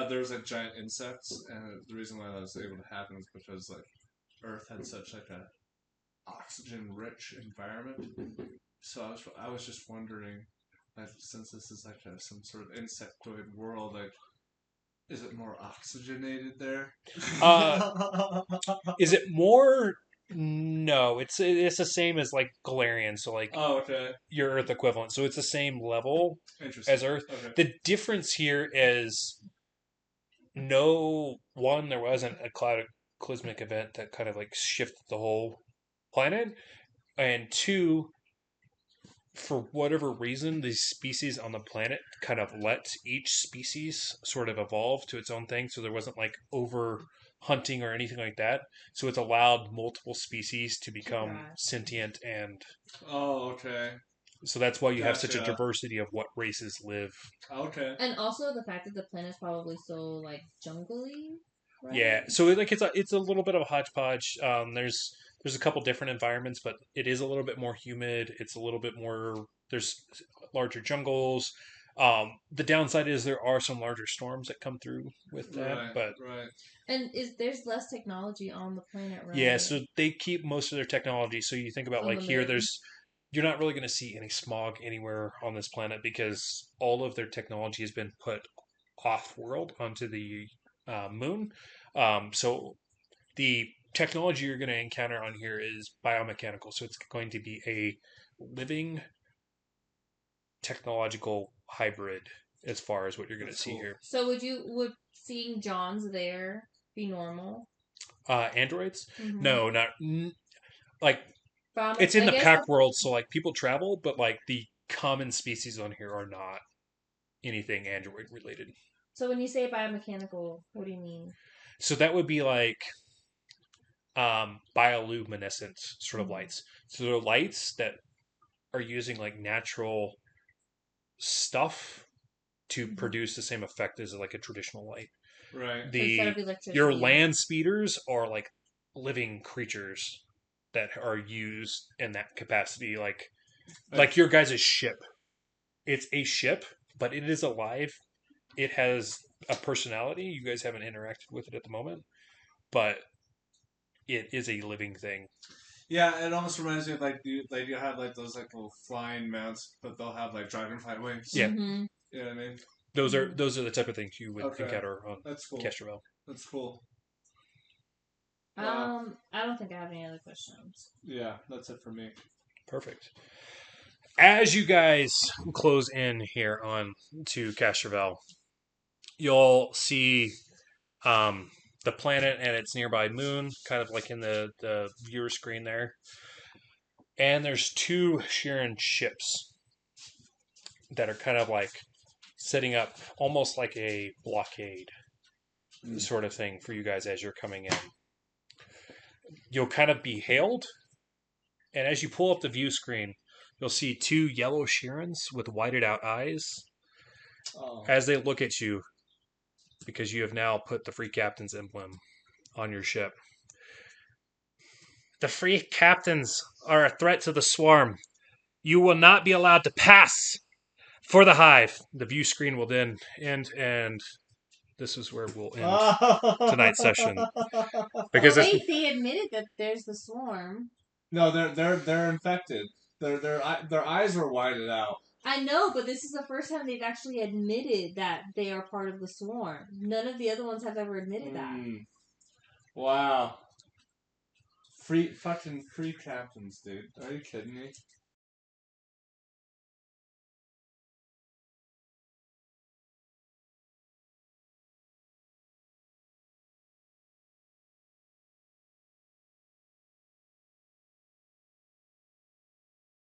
there was like giant insects, and the reason why that was able to happen is because like Earth had such like a oxygen-rich environment. So I was just wondering, like, since this is like some sort of insectoid world, like, is it more oxygenated there? Is it more? No, it's the same as like Galarian, so like your Earth equivalent. So it's the same level as Earth. Okay. The difference here is there wasn't a cataclysmic event that kind of like shifted the whole planet, and two, for whatever reason, these species on the planet kind of let each species sort of evolve to its own thing. So there wasn't like over hunting or anything like that. So it's allowed multiple species to become sentient and. Oh, okay. So that's why you have such a diversity of what races live. Okay. And also the fact that the planet's probably so like jungly. Right? Yeah. So like it's a little bit of a hodgepodge. There's a couple different environments, but it is a little bit more humid. It's a little bit more. There's larger jungles. The downside is there are some larger storms that come through with that, right. And there's less technology on the planet, right? Yeah, so they keep most of their technology. So you think about like here, you're not really going to see any smog anywhere on this planet because all of their technology has been put off-world onto the moon. So the technology you're going to encounter on here is biomechanical. So it's going to be a living technological hybrid as far as what you're going to see here. So would seeing Johns there be normal? Androids? Mm-hmm. No, not like it's in the Pact world, so like people travel, but like the common species on here are not anything android related. So when you say biomechanical, what do you mean? So that would be like bioluminescent sort of lights. So they're lights that are using like natural stuff to produce the same effect as like a traditional light. Right. Your land speeders are like living creatures that are used in that capacity, like your guys' ship. It's a ship, but it is alive. It has a personality. You guys haven't interacted with it at the moment, but it is a living thing. Yeah, it almost reminds me of like you have like those like little flying mounts, but they'll have like dragonfly wings. Yeah, you know what I mean. Those are the type of things you would encounter on Castrovel. That's cool. I don't think I have any other questions. Yeah, that's it for me. Perfect. As you guys close in here on to Castrovel, you'll see the planet and its nearby moon, kind of like in the viewer screen there. And there's 2 Sheeran ships that are kind of like setting up almost like a blockade sort of thing for you guys as you're coming in. You'll kind of be hailed, and as you pull up the view screen, you'll see 2 yellow Sheerans with whited out eyes as they look at you because you have now put the Free Captain's emblem on your ship. The Free Captains are a threat to the swarm. You will not be allowed to pass for the Hive. The view screen will then end, and this is where we'll end tonight's session. Because Wait, they admitted that there's the swarm. No, they're infected. Their eyes were whited out. I know, but this is the first time they've actually admitted that they are part of the swarm. None of the other ones have ever admitted that. Wow. Free captains, dude. Are you kidding me?